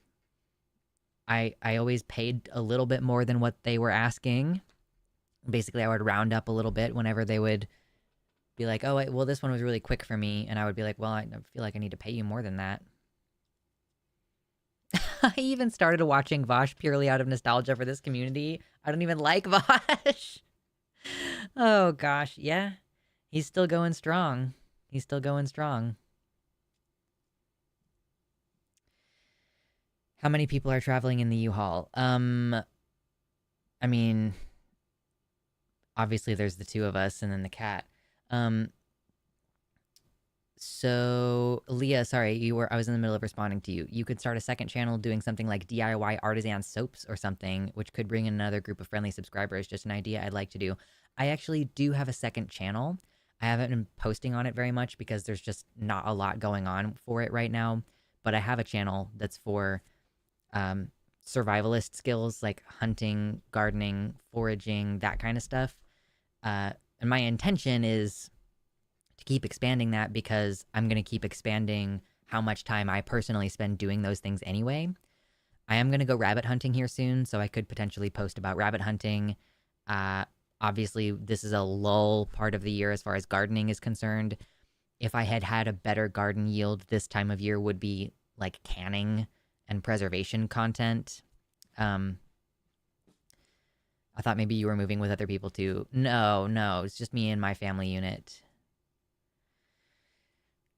I always paid a little bit more than what they were asking. Basically, I would round up a little bit whenever they would be like, oh, well, this one was really quick for me. And I would be like, well, I feel like I need to pay you more than that. I even started watching Vosh purely out of nostalgia for this community. I don't even like Vosh. Oh, gosh. Yeah. He's still going strong. He's still going strong. How many people are traveling in the U-Haul? I mean, obviously there's the 2 of us and then the cat. So Leah, sorry, I was in the middle of responding to you. You could start a second channel doing something like DIY artisan soaps or something, which could bring in another group of friendly subscribers. Just an idea I'd like to do. I actually do have a second channel. I haven't been posting on it very much because there's just not a lot going on for it right now. But I have a channel that's for survivalist skills like hunting, gardening, foraging, that kind of stuff. And my intention is to keep expanding that because I'm going to keep expanding how much time I personally spend doing those things anyway. I am going to go rabbit hunting here soon, so I could potentially post about rabbit hunting. Obviously, this is a lull part of the year as far as gardening is concerned. If I had had a better garden yield this time of year would be like canning and preservation content. I thought maybe you were moving with other people too. No, it's just me and my family unit.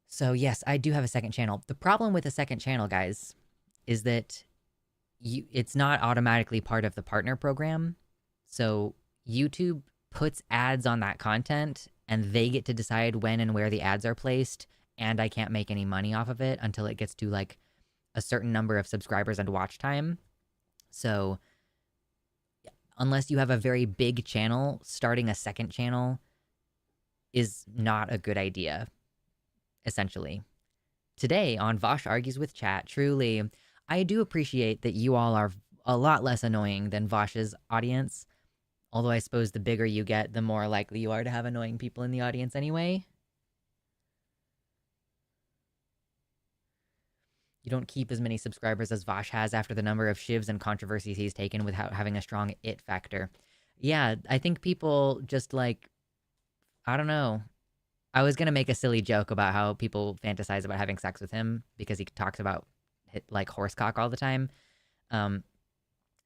So yes, I do have a second channel. The problem with a second channel, guys, is that it's not automatically part of the partner program. So YouTube puts ads on that content and they get to decide when and where the ads are placed, and I can't make any money off of it until it gets to like a certain number of subscribers and watch time. So unless you have a very big channel, starting a second channel is not a good idea, essentially. Today on Vosh Argues with Chat, truly, I do appreciate that you all are a lot less annoying than Vosh's audience. Although I suppose the bigger you get, the more likely you are to have annoying people in the audience anyway. You don't keep as many subscribers as Vosh has after the number of shivs and controversies he's taken without having a strong it factor. Yeah, I think people just like, I don't know. I was going to make a silly joke about how people fantasize about having sex with him because he talks about like horsecock all the time. Um,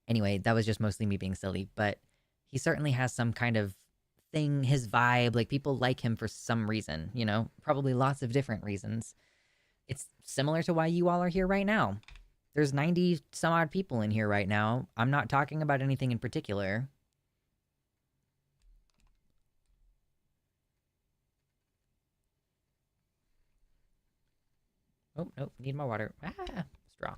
anyway, that was just mostly me being silly, but he certainly has some kind of thing, his vibe, like people like him for some reason, you know, probably lots of different reasons. It's similar to why you all are here right now. There's 90 some odd people in here right now. I'm not talking about anything in particular. Oh, nope, need more water. Ah, straw.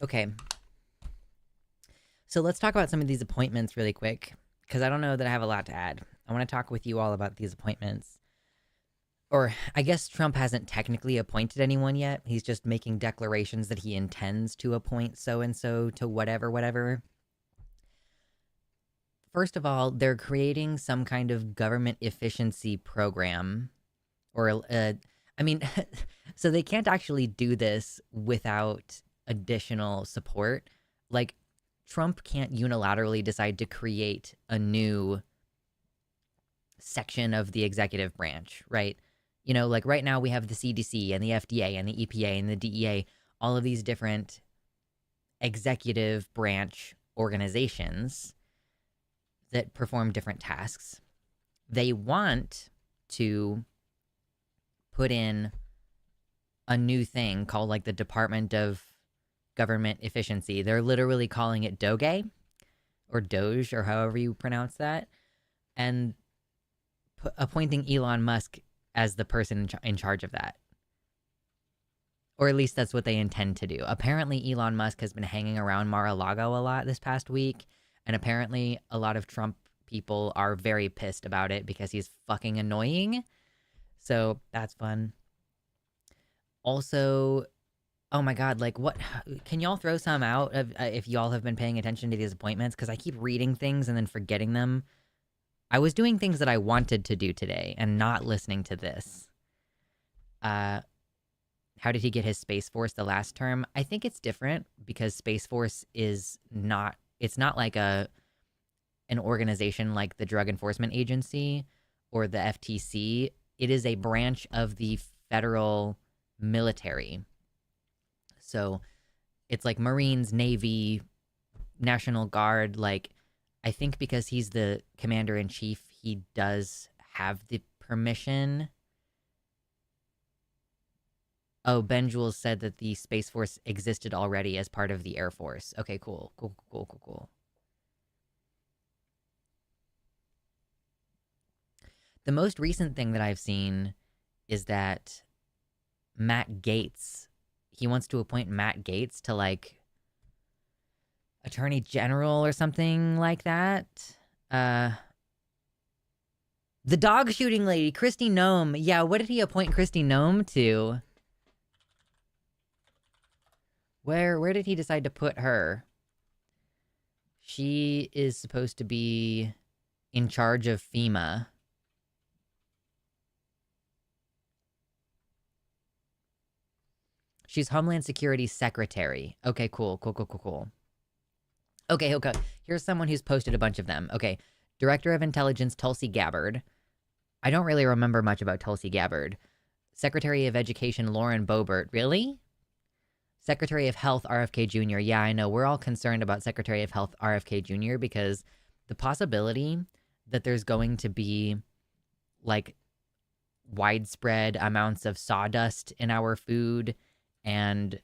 Okay. So let's talk about some of these appointments really quick, because I don't know that I have a lot to add. I want to talk with you all about these appointments. Or I guess Trump hasn't technically appointed anyone yet. He's just making declarations that he intends to appoint so-and-so to whatever. First of all, they're creating some kind of government efficiency program. Or, I mean, so they can't actually do this without additional support. Like, Trump can't unilaterally decide to create a new section of the executive branch, right? You know, like right now we have the CDC and the FDA and the EPA and the DEA, all of these different executive branch organizations that perform different tasks. They want to put in a new thing called like the Department of Government Efficiency. They're literally calling it Doge or Doge or however you pronounce that, and appointing Elon Musk as the person in charge of that. Or at least that's what they intend to do. Apparently, Elon Musk has been hanging around Mar-a-Lago a lot this past week, and apparently a lot of Trump people are very pissed about it because he's fucking annoying. So that's fun. Also, oh my god, like what? Can y'all throw some out if y'all have been paying attention to these appointments? Because I keep reading things and then forgetting them. I was doing things that I wanted to do today and not listening to this. How did he get his Space Force the last term? I think it's different because Space Force is not, it's not like an organization like the Drug Enforcement Agency or the FTC. It is a branch of the federal military. So it's like Marines, Navy, National Guard. Like, I think because he's the commander-in-chief, he does have the permission. Oh, Ben Jules said that the Space Force existed already as part of the Air Force. Okay, cool. Cool. The most recent thing that I've seen is that Matt Gaetz, he wants to appoint Matt Gaetz to, like, Attorney General or something like that. The dog shooting lady, Kristi Noem. Yeah, what did he appoint Kristi Noem to? Where did he decide to put her? She is supposed to be in charge of FEMA. She's Homeland Security Secretary. Okay, cool. Okay. Here's someone who's posted a bunch of them. Okay, Director of Intelligence, Tulsi Gabbard. I don't really remember much about Tulsi Gabbard. Secretary of Education, Lauren Boebert. Really? Secretary of Health, RFK Jr. Yeah, I know. We're all concerned about Secretary of Health, RFK Jr. because the possibility that there's going to be, like, widespread amounts of sawdust in our food. And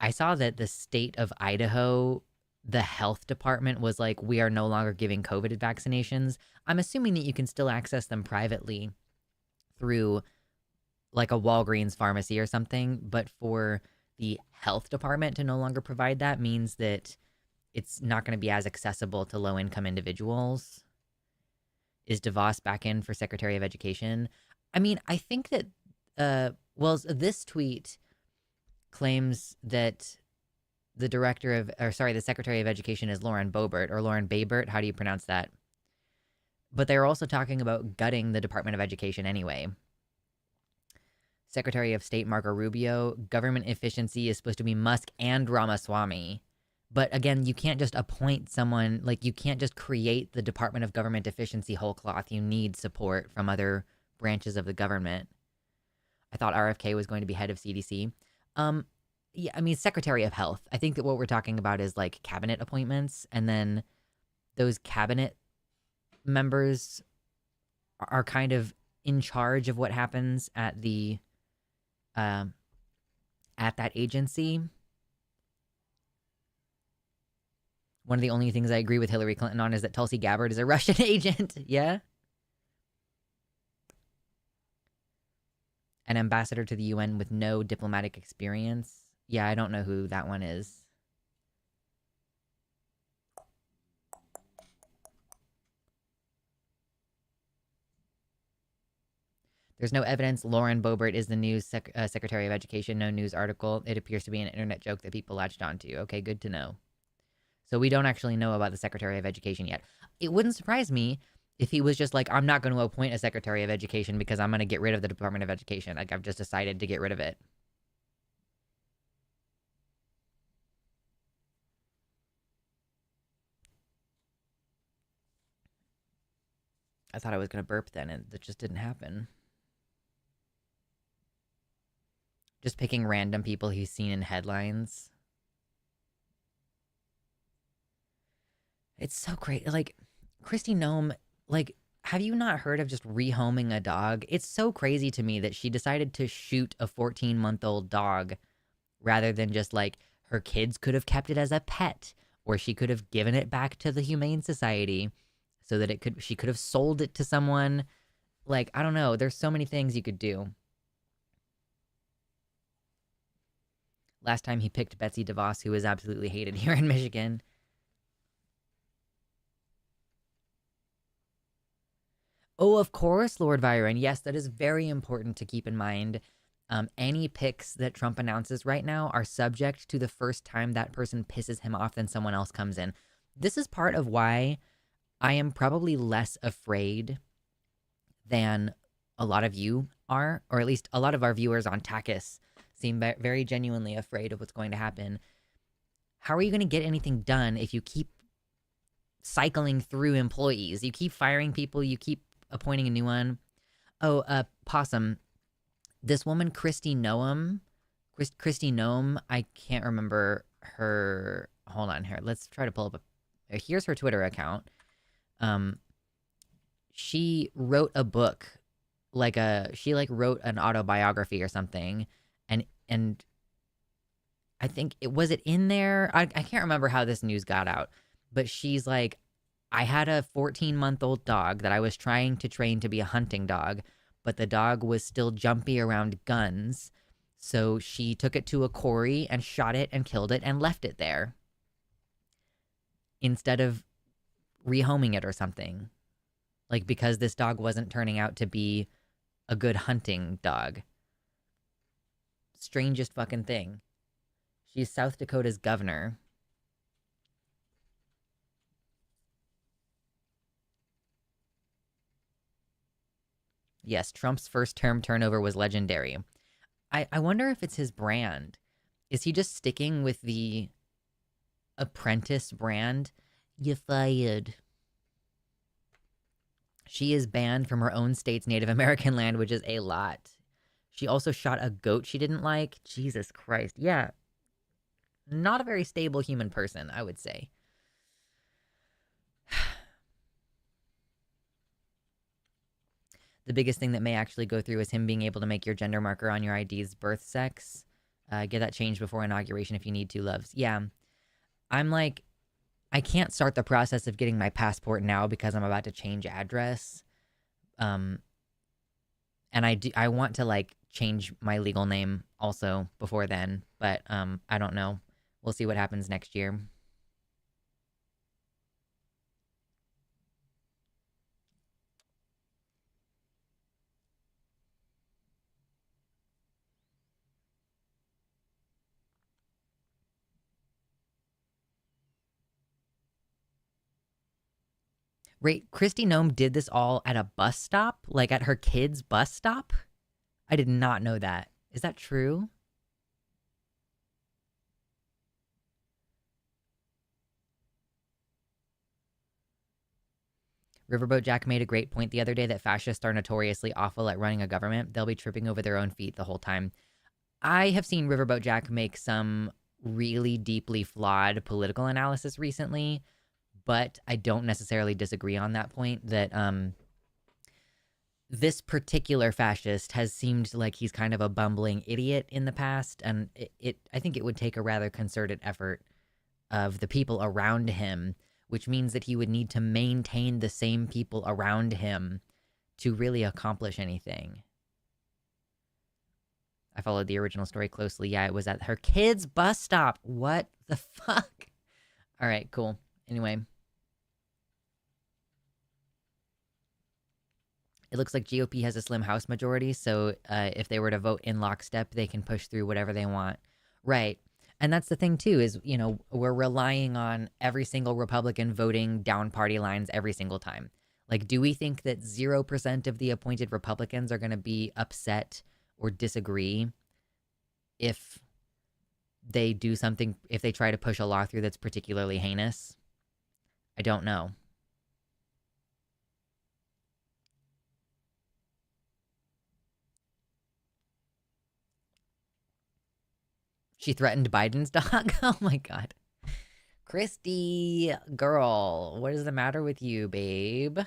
I saw that the state of Idaho, the health department was like, we are no longer giving COVID vaccinations. I'm assuming that you can still access them privately through like a Walgreens pharmacy or something. But for the health department to no longer provide that means that it's not going to be as accessible to low income individuals. Is DeVos back in for Secretary of Education? I mean, I think that, this tweet claims that the Secretary of Education is Lauren Boebert, or Lauren Boebert. How do you pronounce that? But they're also talking about gutting the Department of Education anyway. Secretary of State Marco Rubio, government efficiency is supposed to be Musk and Ramaswamy. But again, you can't just appoint someone, like you can't just create the Department of Government Efficiency whole cloth. You need support from other branches of the government. I thought RFK was going to be head of CDC. Yeah, I mean, Secretary of Health. I think that what we're talking about is like cabinet appointments, and then those cabinet members are kind of in charge of what happens at the at that agency. One of the only things I agree with Hillary Clinton on is that Tulsi Gabbard is a Russian agent. Yeah. An ambassador to the UN with no diplomatic experience. Yeah, I don't know who that one is. There's no evidence Lauren Boebert is the new Secretary of Education. No news article. It appears to be an internet joke that people latched onto. Okay, good to know. So we don't actually know about the Secretary of Education yet. It wouldn't surprise me if he was just like, I'm not going to appoint a Secretary of Education because I'm going to get rid of the Department of Education. Like, I've just decided to get rid of it. I thought I was going to burp then, and that just didn't happen. Just picking random people he's seen in headlines. It's so great. Like, Kristi Noem, like, have you not heard of just rehoming a dog? It's so crazy to me that she decided to shoot a 14-month-old dog rather than just, like, her kids could have kept it as a pet, or she could have given it back to the Humane Society so that she could have sold it to someone. Like, I don't know. There's so many things you could do. Last time he picked Betsy DeVos, who is absolutely hated here in Michigan. Oh, of course, Lord Byron. Yes, that is very important to keep in mind. Any picks that Trump announces right now are subject to the first time that person pisses him off, then someone else comes in. This is part of why I am probably less afraid than a lot of you are, or at least a lot of our viewers on Takis seem very genuinely afraid of what's going to happen. How are you going to get anything done if you keep cycling through employees? You keep firing people, you keep appointing a new one. Oh, Possum. This woman, Kristi Noem, I can't remember her. Hold on here. Let's try to pull up here's her Twitter account. She wrote a book, she wrote an autobiography or something, and I think was it in there? I can't remember how this news got out, but she's like, I had a 14-month-old dog that I was trying to train to be a hunting dog, but the dog was still jumpy around guns. So she took it to a quarry and shot it and killed it and left it there instead of rehoming it or something. Like, because this dog wasn't turning out to be a good hunting dog. Strangest fucking thing. She's South Dakota's governor. Yes, Trump's first term turnover was legendary. I wonder if it's his brand. Is he just sticking with the apprentice brand? You fired. She is banned from her own state's Native American land, which is a lot. She also shot a goat she didn't like. Jesus Christ. Yeah. Not a very stable human person, I would say. The biggest thing that may actually go through is him being able to make your gender marker on your ID's birth sex. Get that changed before inauguration if you need to, loves. Yeah. I'm like, I can't start the process of getting my passport now because I'm about to change address. And I want to, like, change my legal name also before then. But I don't know. We'll see what happens next year. Right, Christy Nome did this all at a bus stop, like at her kid's bus stop? I did not know that. Is that true? Riverboat Jack made a great point the other day that fascists are notoriously awful at running a government. They'll be tripping over their own feet the whole time. I have seen Riverboat Jack make some really deeply flawed political analysis recently, but I don't necessarily disagree on that point that this particular fascist has seemed like he's kind of a bumbling idiot in the past, and I think it would take a rather concerted effort of the people around him, which means that he would need to maintain the same people around him to really accomplish anything. I followed the original story closely. Yeah, it was at her kid's bus stop. What the fuck? All right, cool. Anyway. It looks like GOP has a slim House majority, so if they were to vote in lockstep, they can push through whatever they want. Right. And that's the thing, too, is, you know, we're relying on every single Republican voting down party lines every single time. Like, do we think that 0% of the appointed Republicans are going to be upset or disagree if they do something, if they try to push a law through that's particularly heinous? I don't know. She threatened Biden's dog? Oh my God. Christy, girl, what is the matter with you, babe?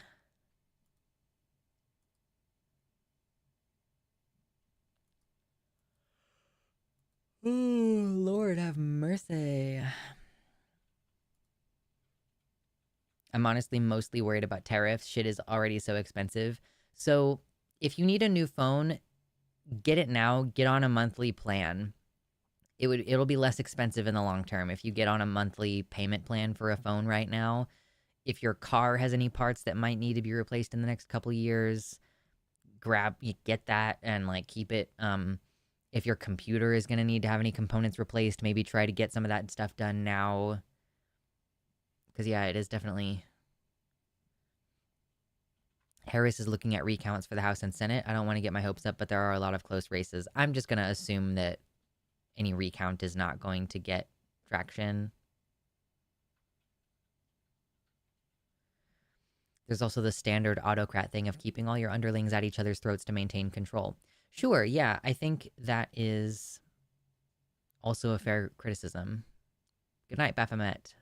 Ooh, Lord have mercy. I'm honestly mostly worried about tariffs. Shit is already so expensive. So if you need a new phone, get it now. Get on a monthly plan. It'll be less expensive in the long term if you get on a monthly payment plan for a phone right now. If your car has any parts that might need to be replaced in the next couple years, get that and like keep it. If your computer is going to need to have any components replaced, maybe try to get some of that stuff done now. Because yeah, it is definitely. Harris is looking at recounts for the House and Senate. I don't want to get my hopes up, but there are a lot of close races. I'm just going to assume that any recount is not going to get traction. There's also the standard autocrat thing of keeping all your underlings at each other's throats to maintain control. Sure, yeah, I think that is also a fair criticism. Good night, Baphomet.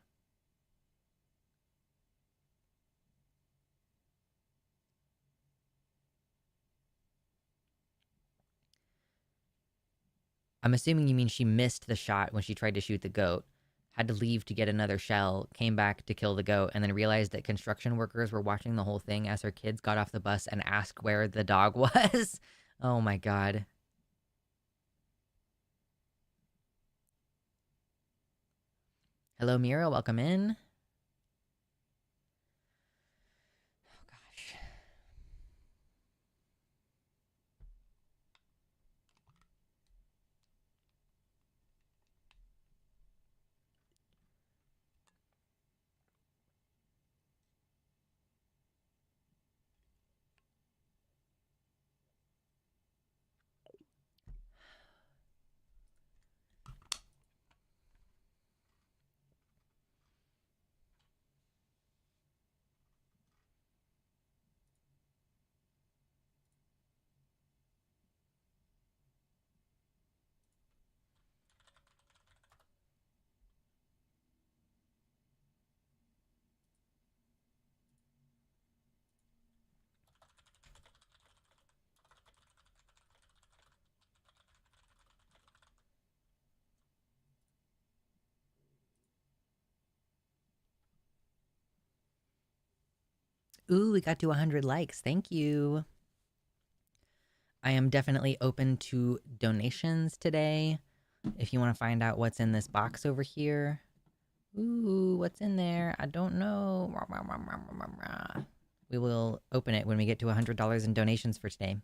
I'm assuming you mean she missed the shot when she tried to shoot the goat, had to leave to get another shell, came back to kill the goat, and then realized that construction workers were watching the whole thing as her kids got off the bus and asked where the dog was. Oh my God. Hello, Mira. Welcome in. Oh, gosh. Ooh, we got to 100 likes. Thank you. I am definitely open to donations today. If you want to find out what's in this box over here. Ooh, what's in there? I don't know. We will open it when we get to $100 in donations for today.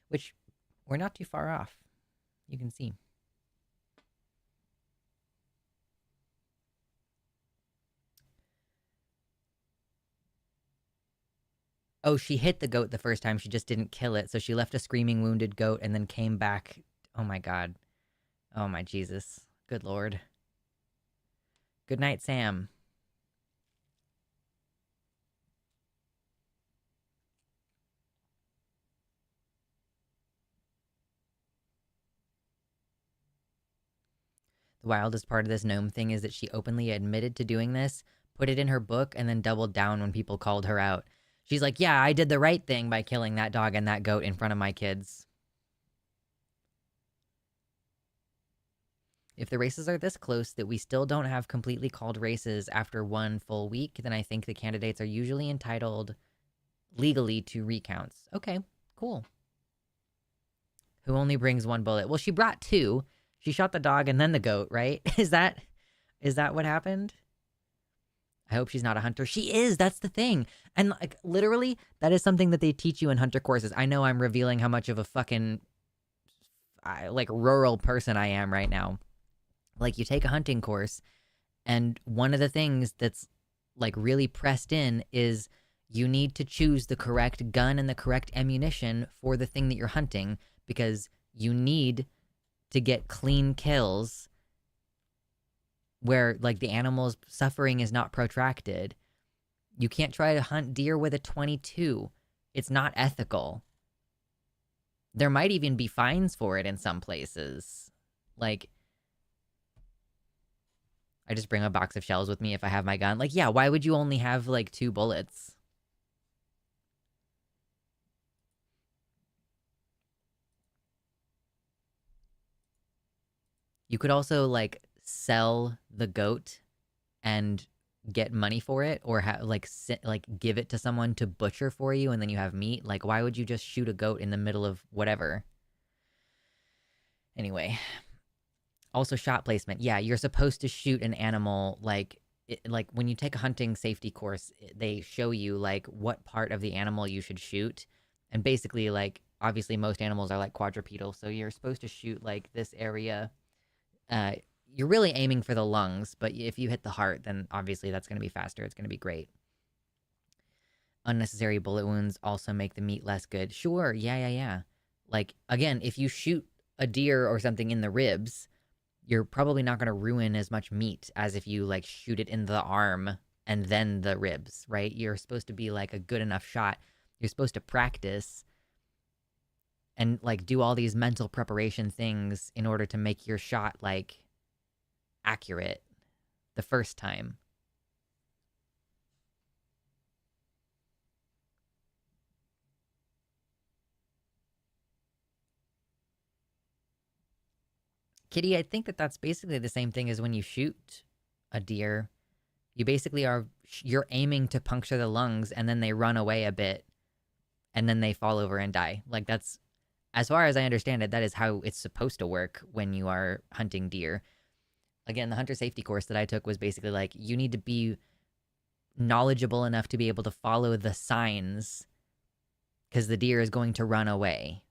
Which, we're not too far off. You can see. Oh, she hit the goat the first time. She just didn't kill it. So she left a screaming, wounded goat and then came back. Oh my God. Oh my Jesus. Good Lord. Good night, Sam. The wildest part of this gnome thing is that she openly admitted to doing this, put it in her book, and then doubled down when people called her out. She's like, yeah, I did the right thing by killing that dog and that goat in front of my kids. If the races are this close that we still don't have completely called races after one full week, then I think the candidates are usually entitled legally to recounts. Okay, cool. Who only brings one bullet? Well, she brought two. She shot the dog and then the goat, right? Is that what happened? I hope she's not a hunter. She is. That's the thing. And like literally, that is something that they teach you in hunter courses. I know I'm revealing how much of a fucking like rural person I am right now. Like you take a hunting course, and one of the things that's like really pressed in is you need to choose the correct gun and the correct ammunition for the thing that you're hunting, because you need to get clean kills where like the animal's suffering is not protracted. You can't try to hunt deer with a 22. It's not ethical. There might even be fines for it in some places. Like, I just bring a box of shells with me if I have my gun. Like, yeah, why would you only have like 2 bullets? You could also like sell the goat and get money for it, or like give it to someone to butcher for you, and then you have meat. Like, why would you just shoot a goat in the middle of whatever? Anyway, also shot placement. Yeah, you're supposed to shoot an animal like like when you take a hunting safety course, they show you like what part of the animal you should shoot, and basically like obviously most animals are like quadrupedal, so you're supposed to shoot like this area. Uh, you're really aiming for the lungs, but if you hit the heart, then obviously that's going to be faster. It's going to be great. Unnecessary bullet wounds also make the meat less good. Sure, yeah. Like, again, if you shoot a deer or something in the ribs, you're probably not going to ruin as much meat as if you, like, shoot it in the arm and then the ribs, right? You're supposed to be, like, a good enough shot. You're supposed to practice and, like, do all these mental preparation things in order to make your shot, like, accurate the first time. Kitty, I think that that's basically the same thing as when you shoot a deer. You basically you're aiming to puncture the lungs, and then they run away a bit, and then they fall over and die. Like, that's, as far as I understand it, that is how it's supposed to work when you are hunting deer. Again, the hunter safety course that I took was basically like, you need to be knowledgeable enough to be able to follow the signs, because the deer is going to run away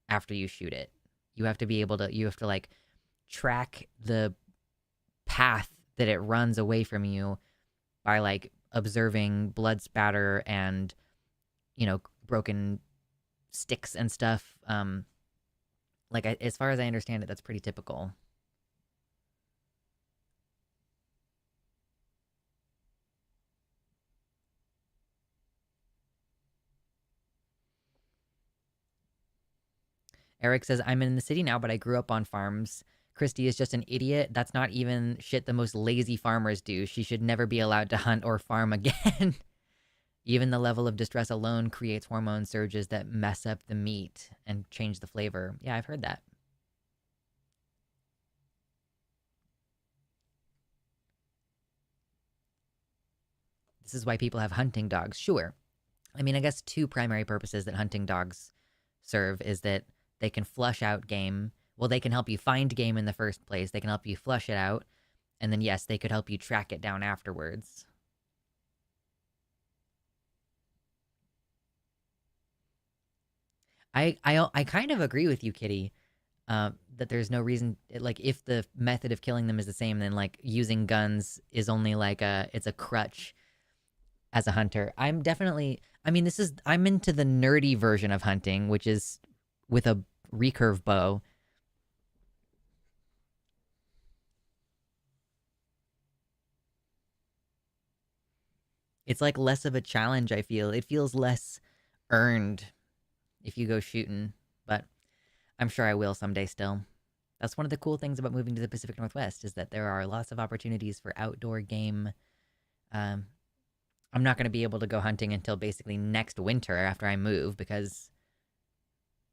after you shoot it. You have to like track the path that it runs away from you by like observing blood spatter and, you know, broken sticks and stuff. Like, as far as I understand it, that's pretty typical. Eric says, I'm in the city now, but I grew up on farms. Christy is just an idiot. That's not even shit the most lazy farmers do. She should never be allowed to hunt or farm again. Even the level of distress alone creates hormone surges that mess up the meat and change the flavor. Yeah, I've heard that. This is why people have hunting dogs. Sure. I mean, I guess 2 primary purposes that hunting dogs serve is that they can flush out game. Well, they can help you find game in the first place. They can help you flush it out. And then, yes, they could help you track it down afterwards. I kind of agree with you, Kitty, that there's no reason, like, if the method of killing them is the same, then, like, using guns is only, like, it's a crutch. as a hunter. I'm definitely, I mean, I'm into the nerdy version of hunting, which is with a recurve bow. It's like less of a challenge, I feel. It feels less earned if you go shooting, but I'm sure I will someday still. That's one of the cool things about moving to the Pacific Northwest is that there are lots of opportunities for outdoor game. Um, I'm not going to be able to go hunting until basically next winter after I move because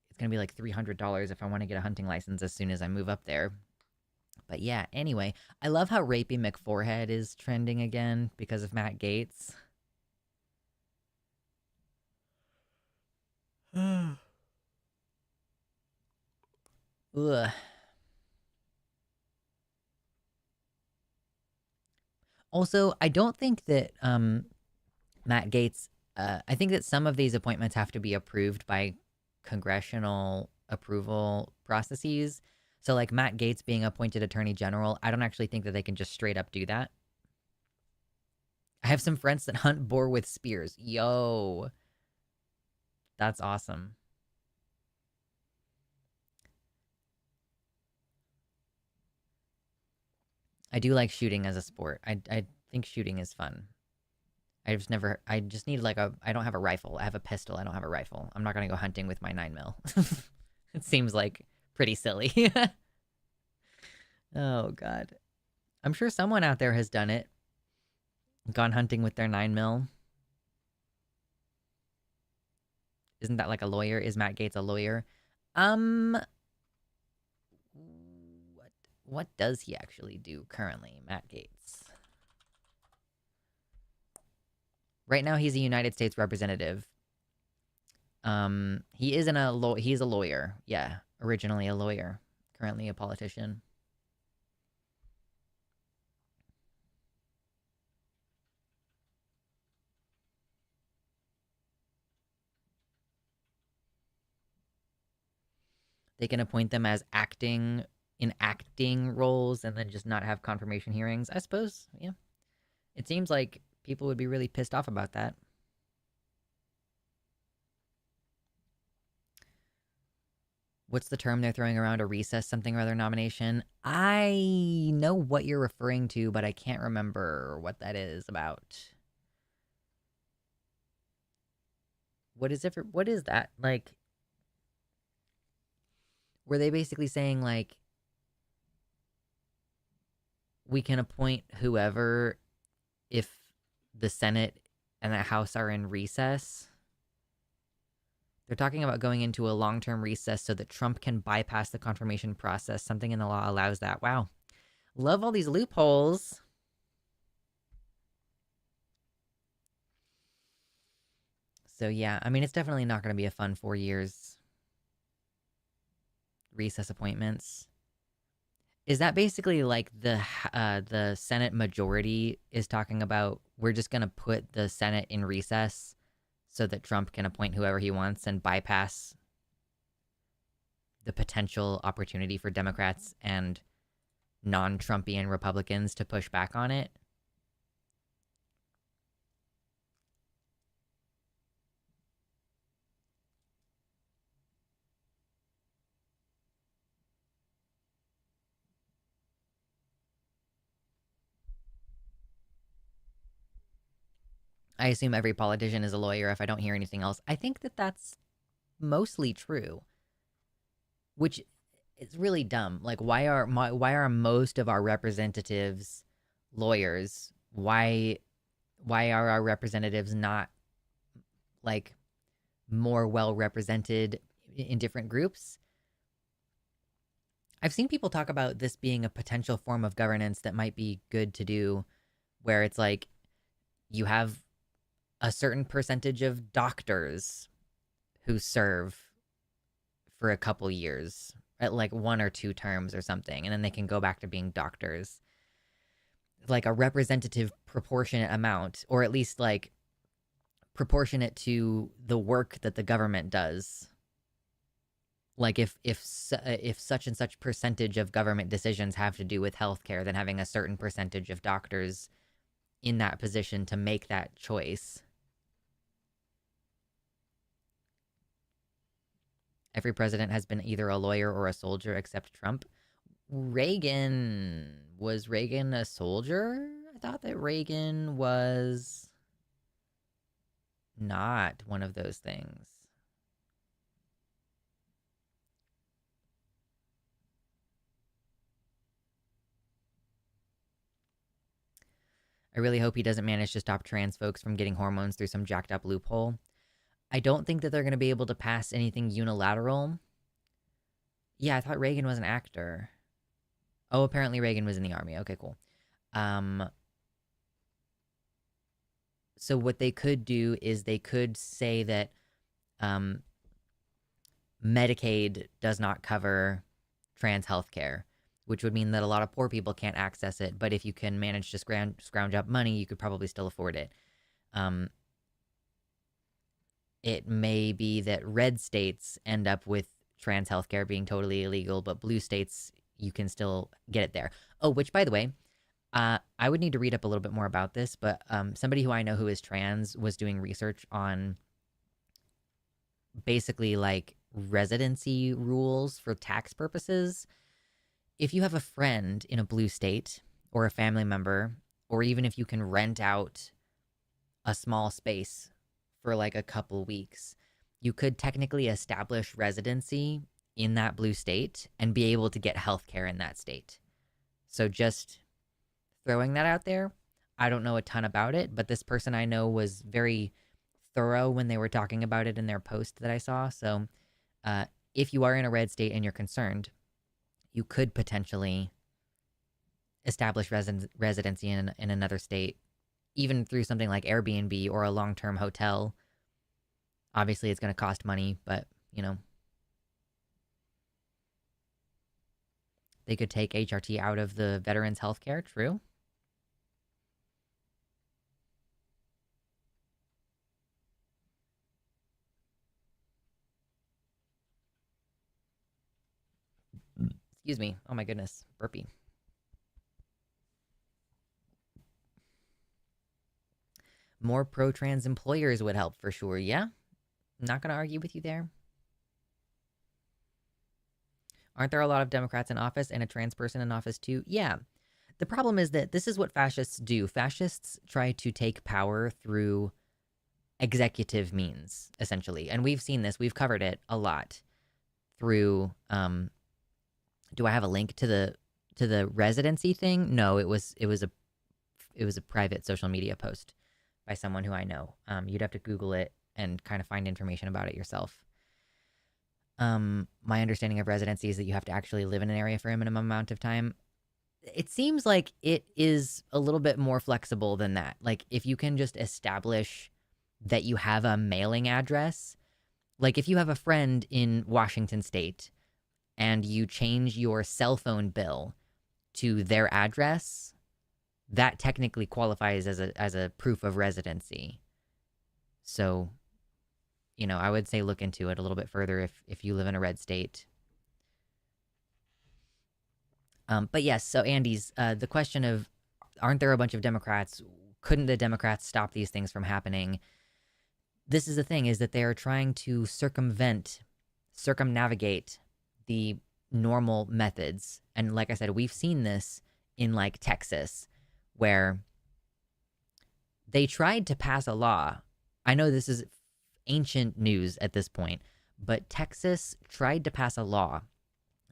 it's going to be like $300 if I want to get a hunting license as soon as I move up there. But yeah, anyway, I love how Rapey McForehead is trending again because of Matt Gaetz. Ugh. Also, I don't think that Matt Gaetz. I think that some of these appointments have to be approved by congressional approval processes. So, like Matt Gaetz being appointed Attorney General, I don't actually think that they can just straight up do that. I have some friends that hunt boar with spears. Yo, that's awesome. I do like shooting as a sport. I think shooting is fun. I just need like I don't have a rifle. I have a pistol. I don't have a rifle. I'm not going to go hunting with my 9mm. It seems like pretty silly. Oh, God. I'm sure someone out there has done it. Gone hunting with their 9mm. Isn't that like a lawyer? Is Matt Gaetz a lawyer? Um, what what does he actually do currently, Matt Gaetz? Right now, he's a United States representative. He isn't he's a lawyer. Yeah, originally a lawyer, currently a politician. They can appoint them as acting roles and then just not have confirmation hearings. I suppose, yeah. It seems like people would be really pissed off about that. What's the term they're throwing around? A recess something or other nomination? I know what you're referring to, but I can't remember what that is about. What is that? Like, were they basically saying like we can appoint whoever if the Senate and the House are in recess? They're talking about going into a long-term recess so that Trump can bypass the confirmation process. Something in the law allows that. Wow. Love all these loopholes. So yeah, I mean, it's definitely not going to be a fun 4 years. Recess appointments. Is that basically like the Senate majority is talking about we're just going to put the Senate in recess so that Trump can appoint whoever he wants and bypass the potential opportunity for Democrats and non-Trumpian Republicans to push back on it? I assume every politician is a lawyer if I don't hear anything else. I think that that's mostly true, which is really dumb. Like, why are most of our representatives lawyers? Why are our representatives not like more well represented in different groups? I've seen people talk about this being a potential form of governance that might be good to do, where it's like you have a certain percentage of doctors who serve for a couple years at like 1 or 2 terms or something, and then they can go back to being doctors. Like a representative proportionate amount, or at least like proportionate to the work that the government does. Like if such and such percentage of government decisions have to do with healthcare, then having a certain percentage of doctors in that position to make that choice. Every president has been either a lawyer or a soldier except Trump. Was Reagan a soldier? I thought that Reagan was not one of those things. I really hope he doesn't manage to stop trans folks from getting hormones through some jacked up loophole. I don't think that they're going to be able to pass anything unilateral. Yeah, I thought Reagan was an actor. Oh, apparently Reagan was in the army. Okay, cool. So what they could do is they could say that Medicaid does not cover trans health care, which would mean that a lot of poor people can't access it. But if you can manage to scrounge up money, you could probably still afford it. It may be that red states end up with trans healthcare being totally illegal, but blue states, you can still get it there. Oh, which, by the way, I would need to read up a little bit more about this, but somebody who I know who is trans was doing research on basically like residency rules for tax purposes. If you have a friend in a blue state or a family member, or even if you can rent out a small space for like a couple weeks, you could technically establish residency in that blue state and be able to get healthcare in that state. So just throwing that out there. I don't know a ton about it, but this person I know was very thorough when they were talking about it in their post that I saw. So if you are in a red state and you're concerned, you could potentially establish residency in another state, even through something like Airbnb or a long-term hotel. Obviously, it's going to cost money, but, you know, they could take HRT out of the veterans' healthcare, true. Excuse me. Oh my goodness. Burpee. More pro-trans employers would help for sure. Yeah. Not going to argue with you there. Aren't there a lot of Democrats in office and a trans person in office too? Yeah. The problem is that this is what fascists do. Fascists try to take power through executive means, essentially. And we've seen this. We've covered it a lot through do I have a link to the residency thing? No, it was a private social media post by someone who I know. You'd have to Google it and kind of find information about it yourself. My understanding of residency is that you have to actually live in an area for a minimum amount of time. It seems like it is a little bit more flexible than that. Like, if you can just establish that you have a mailing address, like if you have a friend in Washington State and you change your cell phone bill to their address, that technically qualifies as a proof of residency. So, you know, I would say look into it a little bit further if you live in a red state. But yes, so Andy's, the question of, aren't there a bunch of Democrats? Couldn't the Democrats stop these things from happening? This is the thing, is that they are trying to circumnavigate the normal methods. And like I said, we've seen this in like Texas, where they tried to pass a law. I know this is ancient news at this point, but Texas tried to pass a law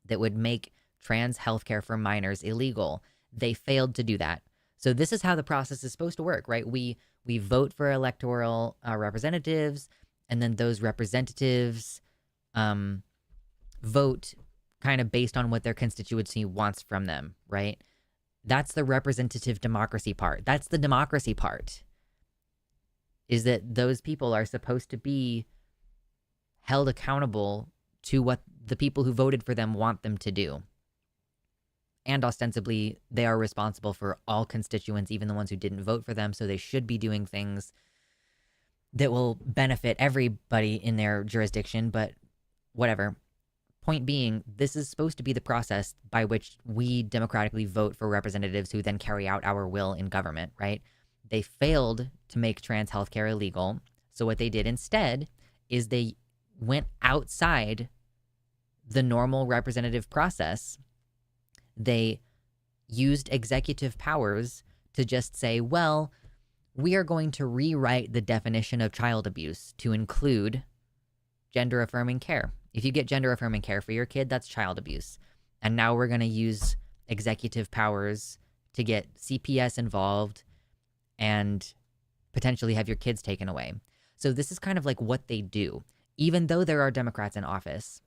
that would make trans healthcare for minors illegal. They failed to do that. So this is how the process is supposed to work, right? We vote for electoral representatives, and then those representatives vote kind of based on what their constituency wants from them, right? That's the representative democracy part. That's the democracy part, is that those people are supposed to be held accountable to what the people who voted for them want them to do. And ostensibly, they are responsible for all constituents, even the ones who didn't vote for them. So they should be doing things that will benefit everybody in their jurisdiction. But whatever. Point being, this is supposed to be the process by which we democratically vote for representatives who then carry out our will in government, right? They failed to make trans healthcare illegal. So what they did instead is they went outside the normal representative process. They used executive powers to just say, well, we are going to rewrite the definition of child abuse to include gender affirming care. If you get gender affirming care for your kid, that's child abuse. And now we're going to use executive powers to get CPS involved and potentially have your kids taken away. So this is kind of like what they do. Even though there are Democrats in office,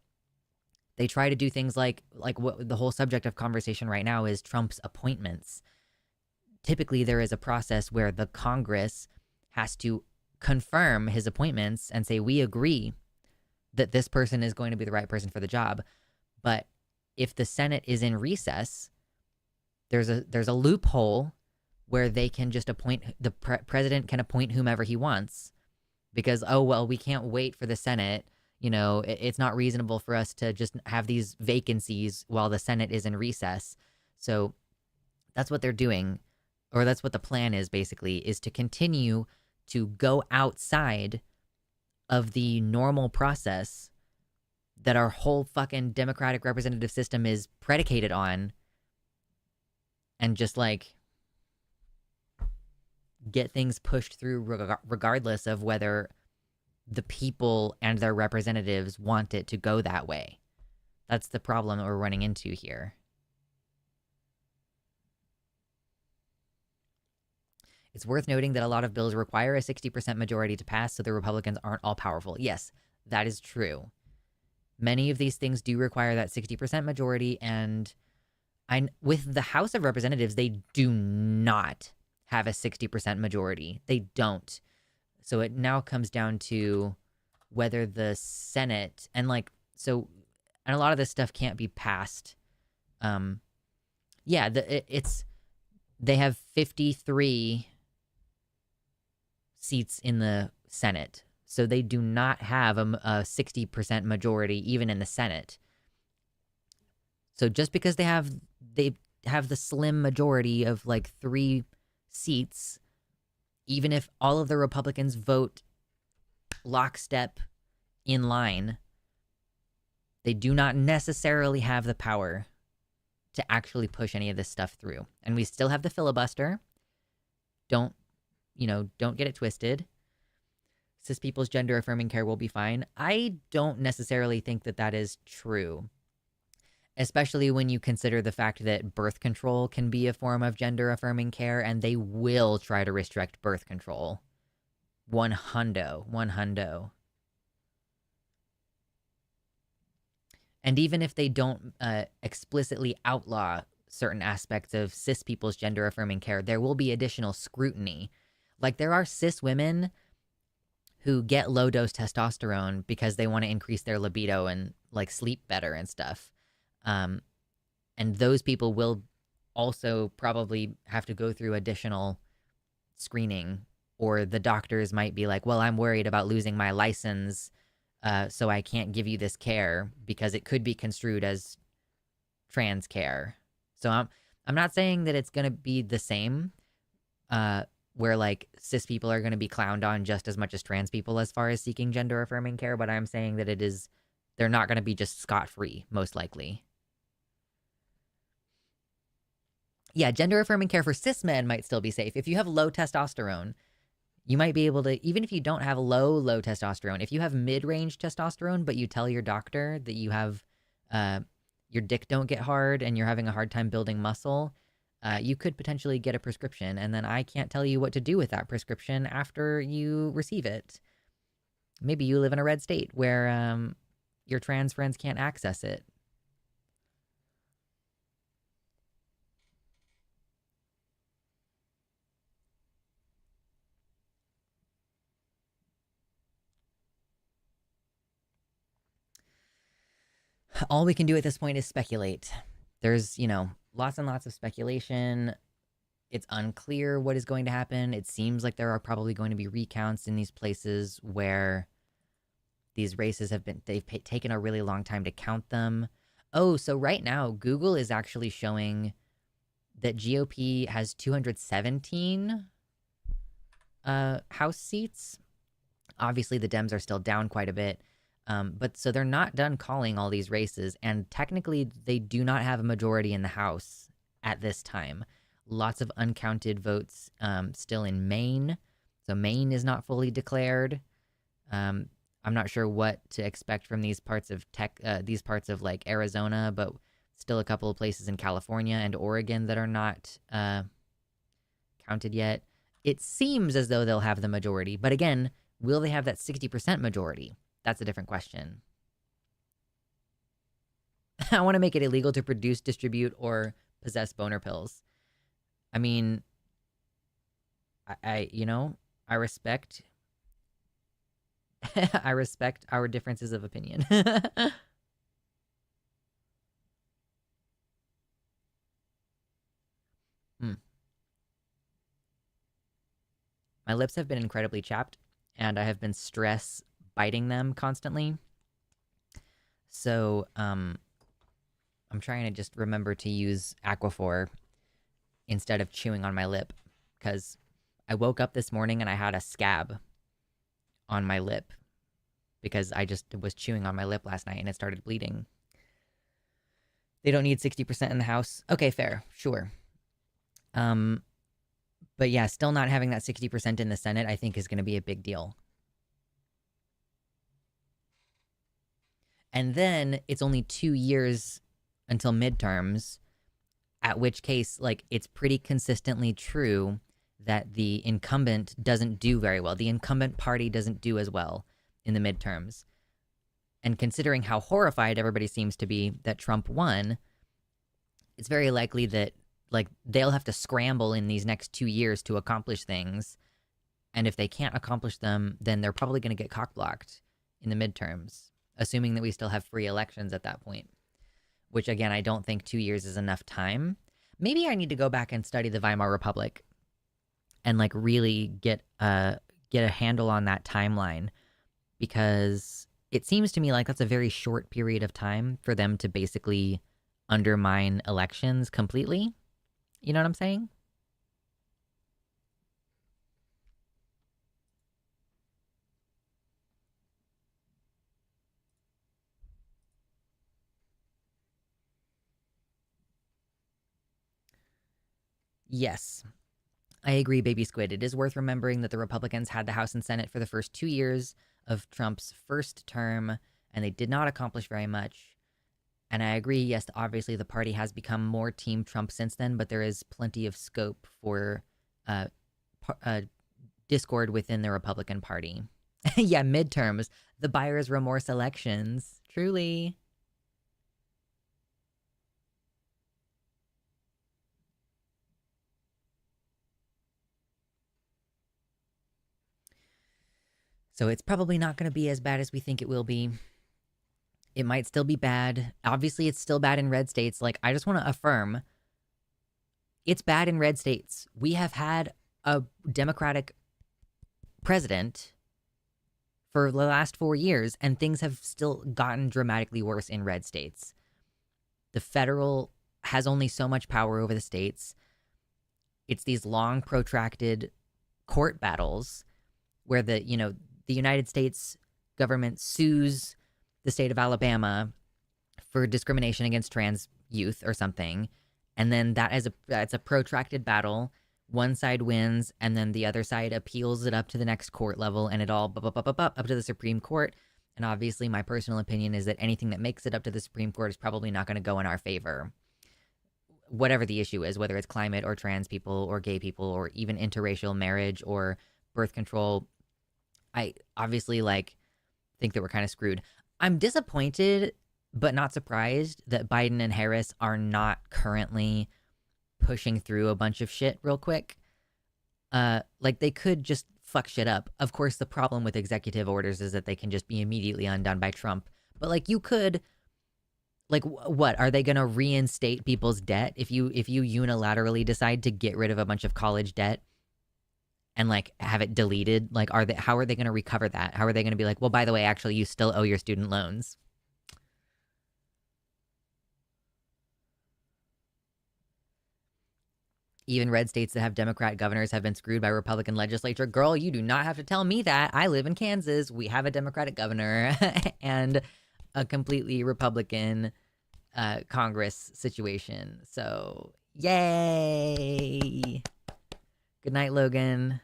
they try to do things like what the whole subject of conversation right now is Trump's appointments. Typically, there is a process where the Congress has to confirm his appointments and say, we agree that this person is going to be the right person for the job. But if the Senate is in recess, there's a loophole where they can just appoint, the president can appoint whomever he wants because, oh, well, we can't wait for the Senate. You know, it's not reasonable for us to just have these vacancies while the Senate is in recess. So that's what they're doing, or that's what the plan is basically, is to continue to go outside of the normal process that our whole fucking democratic representative system is predicated on, and just like get things pushed through regardless of whether the people and their representatives want it to go that way. That's the problem that we're running into here. It's worth noting that a lot of bills require a 60% majority to pass, so the Republicans aren't all powerful. Yes, that is true. Many of these things do require that 60% majority, and with the House of Representatives, they do not have a 60% majority. They don't. So it now comes down to whether the Senate and a lot of this stuff can't be passed. They have 53 seats in the Senate, so they do not have a 60% majority even in the Senate. So just because they have the slim majority of like 3 seats, even if all of the Republicans vote lockstep in line, they do not necessarily have the power to actually push any of this stuff through. And we still have the filibuster. Don't get it twisted. Cis people's gender affirming care will be fine. I don't necessarily think that that is true, especially when you consider the fact that birth control can be a form of gender affirming care, and they will try to restrict birth control. One hundo. And even if they don't explicitly outlaw certain aspects of cis people's gender affirming care, there will be additional scrutiny. Like, there are cis women who get low dose testosterone because they want to increase their libido and like sleep better and stuff. And those people will also probably have to go through additional screening, or the doctors might be like, well, I'm worried about losing my license, so I can't give you this care because it could be construed as trans care. So I'm not saying that it's going to be the same, where like cis people are going to be clowned on just as much as trans people as far as seeking gender affirming care, but I'm saying that they're not going to be just scot-free, most likely. Yeah, gender affirming care for cis men might still be safe. If you have low testosterone, you might be able to, even if you don't have low testosterone, if you have mid-range testosterone, but you tell your doctor that you have, your dick don't get hard and you're having a hard time building muscle, you could potentially get a prescription, and then I can't tell you what to do with that prescription after you receive it. Maybe you live in a red state where your trans friends can't access it. All we can do at this point is speculate. There's, lots and lots of speculation. It's unclear what is going to happen. It seems like there are probably going to be recounts in these places where these races they've taken a really long time to count them. Oh, so right now, Google is actually showing that GOP has 217 House seats. Obviously, the Dems are still down quite a bit. But so they're not done calling all these races, and technically they do not have a majority in the House at this time. Lots of uncounted votes still in Maine. So Maine is not fully declared. I'm not sure what to expect from these parts of these parts of like Arizona, but still a couple of places in California and Oregon that are not counted yet. It seems as though they'll have the majority, but again, will they have that 60% majority? That's a different question. I want to make it illegal to produce, distribute, or possess boner pills. I mean, I respect I respect our differences of opinion. Hmm. My lips have been incredibly chapped, and I have been stress biting them constantly. So, I'm trying to just remember to use Aquaphor instead of chewing on my lip, because I woke up this morning and I had a scab on my lip because I just was chewing on my lip last night and it started bleeding. They don't need 60% in the House. Okay, fair, sure. But yeah, still not having that 60% in the Senate, I think, is going to be a big deal. And then it's only 2 years until midterms, at which case, like, it's pretty consistently true that the incumbent doesn't do very well. The incumbent party doesn't do as well in the midterms. And considering how horrified everybody seems to be that Trump won, it's very likely that, like, they'll have to scramble in these next 2 years to accomplish things. And if they can't accomplish them, then they're probably going to get cock-blocked in the midterms, assuming that we still have free elections at that point. Which, again, I don't think 2 years is enough time. Maybe I need to go back and study the Weimar Republic and, like, really get a handle on that timeline, because it seems to me like that's a very short period of time for them to basically undermine elections completely. You know what I'm saying? Yes, I agree, Baby Squid. It is worth remembering that the Republicans had the House and Senate for the first 2 years of Trump's first term, and they did not accomplish very much. And I agree, yes, obviously the party has become more Team Trump since then, but there is plenty of scope for uh, discord within the Republican Party. Yeah, midterms, the buyer's remorse elections. Truly. So it's probably not going to be as bad as we think it will be. It might still be bad. Obviously, it's still bad in red states. Like, I just want to affirm it's bad in red states. We have had a Democratic president for the last 4 years, and things have still gotten dramatically worse in red states. The federal has only so much power over the states. It's these long, protracted court battles where the United States government sues the state of Alabama for discrimination against trans youth or something, and then that's a protracted battle. One side wins, and then the other side appeals it up to the next court level, and it all up to the Supreme Court. And obviously, my personal opinion is that anything that makes it up to the Supreme Court is probably not going to go in our favor. Whatever the issue is, whether it's climate or trans people or gay people or even interracial marriage or birth control, I obviously think that we're kind of screwed. I'm disappointed but not surprised that Biden and Harris are not currently pushing through a bunch of shit real quick. Like, they could just fuck shit up. Of course, the problem with executive orders is that they can just be immediately undone by Trump. But like, you could, like, what are they gonna reinstate people's debt if you unilaterally decide to get rid of a bunch of college debt and like have it deleted? Like, how are they gonna recover that? How are they gonna be like, well, by the way, actually, you still owe your student loans? Even red states that have Democrat governors have been screwed by Republican legislature. Girl, you do not have to tell me that. I live in Kansas. We have a Democratic governor and a completely Republican Congress situation. So, yay. Good night, Logan.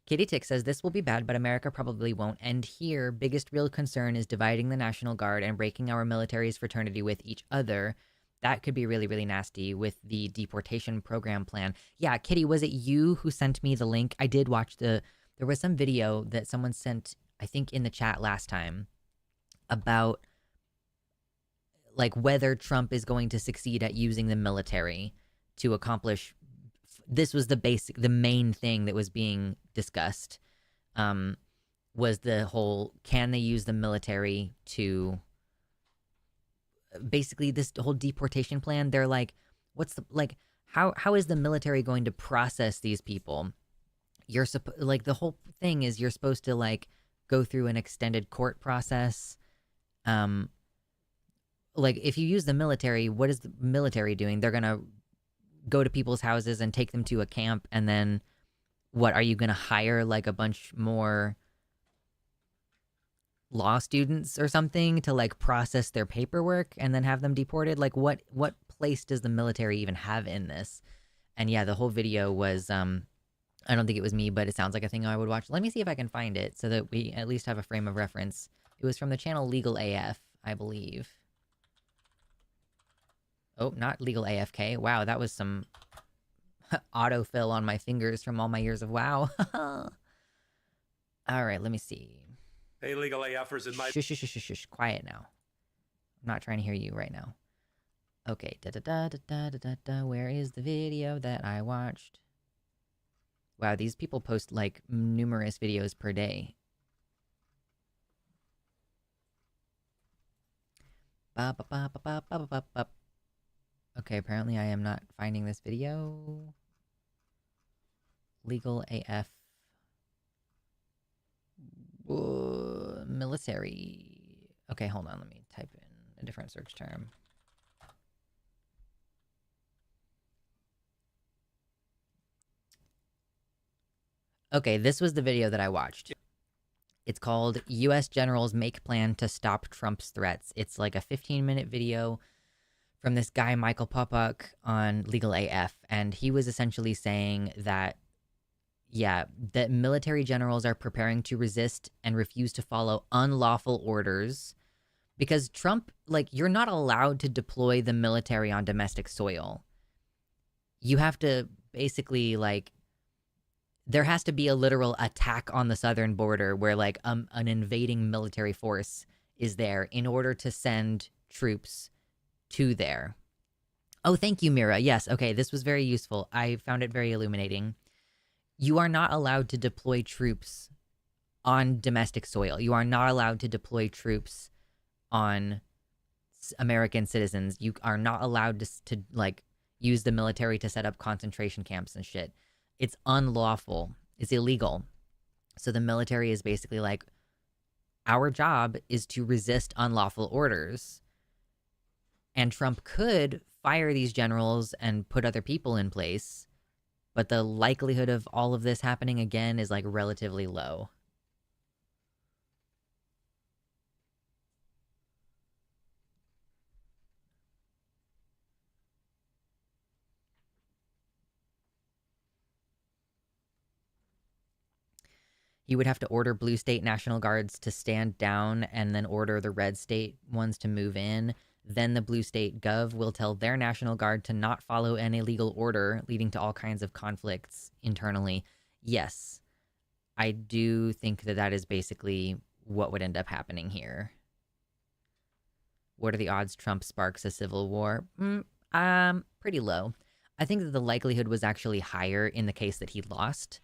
Kitty Tick says, this will be bad, but America probably won't end here. Biggest real concern is dividing the National Guard and breaking our military's fraternity with each other. That could be really, really nasty with the deportation program plan. Yeah, Kitty, was it you who sent me the link? I did watch there was some video that someone sent, I think, in the chat last time about like whether Trump is going to succeed at using the military to accomplish. This was the main thing that was being discussed, was the whole, can they use the military to basically this whole deportation plan? They're like, what's the, like, how is the military going to process these people? Like the whole thing is you're supposed to like go through an extended court process. Like if you use the military, what is the military doing? They're going to go to people's houses and take them to a camp, and then what, are you going to hire like a bunch more law students or something to like process their paperwork and then have them deported? Like what place does the military even have in this? And yeah, the whole video was I don't think it was me, but it sounds like a thing I would watch. Let me see if I can find it so that we at least have a frame of reference. It was from the channel Legal AF, I believe. Oh, not Legal AFK. Wow, that was some autofill on my fingers from all my years of WoW. All right, let me see. Hey, Legal AFers in my... Shush, shush, shush, shush. Quiet now. I'm not trying to hear you right now. Okay, da-da-da-da-da-da-da. Where is the video that I watched? Wow, these people post, like, numerous videos per day. Ba-ba-ba-ba-ba-ba-ba-ba. Okay, apparently I am not finding this video. Legal AF. Military. Okay, hold on. Let me type in a different search term. Okay, this was the video that I watched. It's called U.S. Generals Make Plan to Stop Trump's Threats. It's like a 15-minute video from this guy, Michael Popok, on Legal AF. And he was essentially saying that, yeah, that military generals are preparing to resist and refuse to follow unlawful orders. Because Trump, like, you're not allowed to deploy the military on domestic soil. You have to basically, like, there has to be a literal attack on the southern border where, like, an invading military force is there in order to send troops to there. Oh, thank you, Mira. Yes, okay, this was very useful. I found it very illuminating. You are not allowed to deploy troops on domestic soil. You are not allowed to deploy troops on American citizens. You are not allowed to like, use the military to set up concentration camps and shit. It's unlawful. It's illegal. So the military is basically like, our job is to resist unlawful orders. And Trump could fire these generals and put other people in place, but the likelihood of all of this happening again is like relatively low. He would have to order blue state National Guards to stand down and then order the red state ones to move in. Then the blue state gov will tell their National Guard to not follow an illegal order, leading to all kinds of conflicts internally. Yes, I do think that that is basically what would end up happening here. What are the odds Trump sparks a civil war? Pretty low. I think that the likelihood was actually higher in the case that he lost.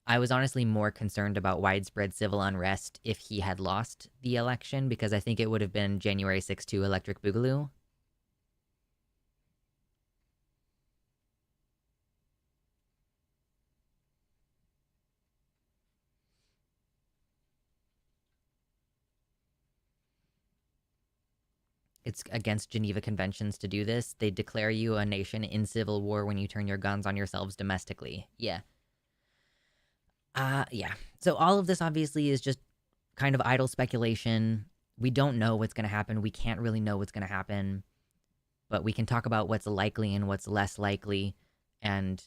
I was honestly more concerned about widespread civil unrest if he had lost the election, because I think it would have been January 6th to Electric Boogaloo. It's against Geneva Conventions to do this. They declare you a nation in civil war when you turn your guns on yourselves domestically. Yeah. Yeah. So all of this obviously is just kind of idle speculation. We don't know what's going to happen. We can't really know what's going to happen, but we can talk about what's likely and what's less likely. And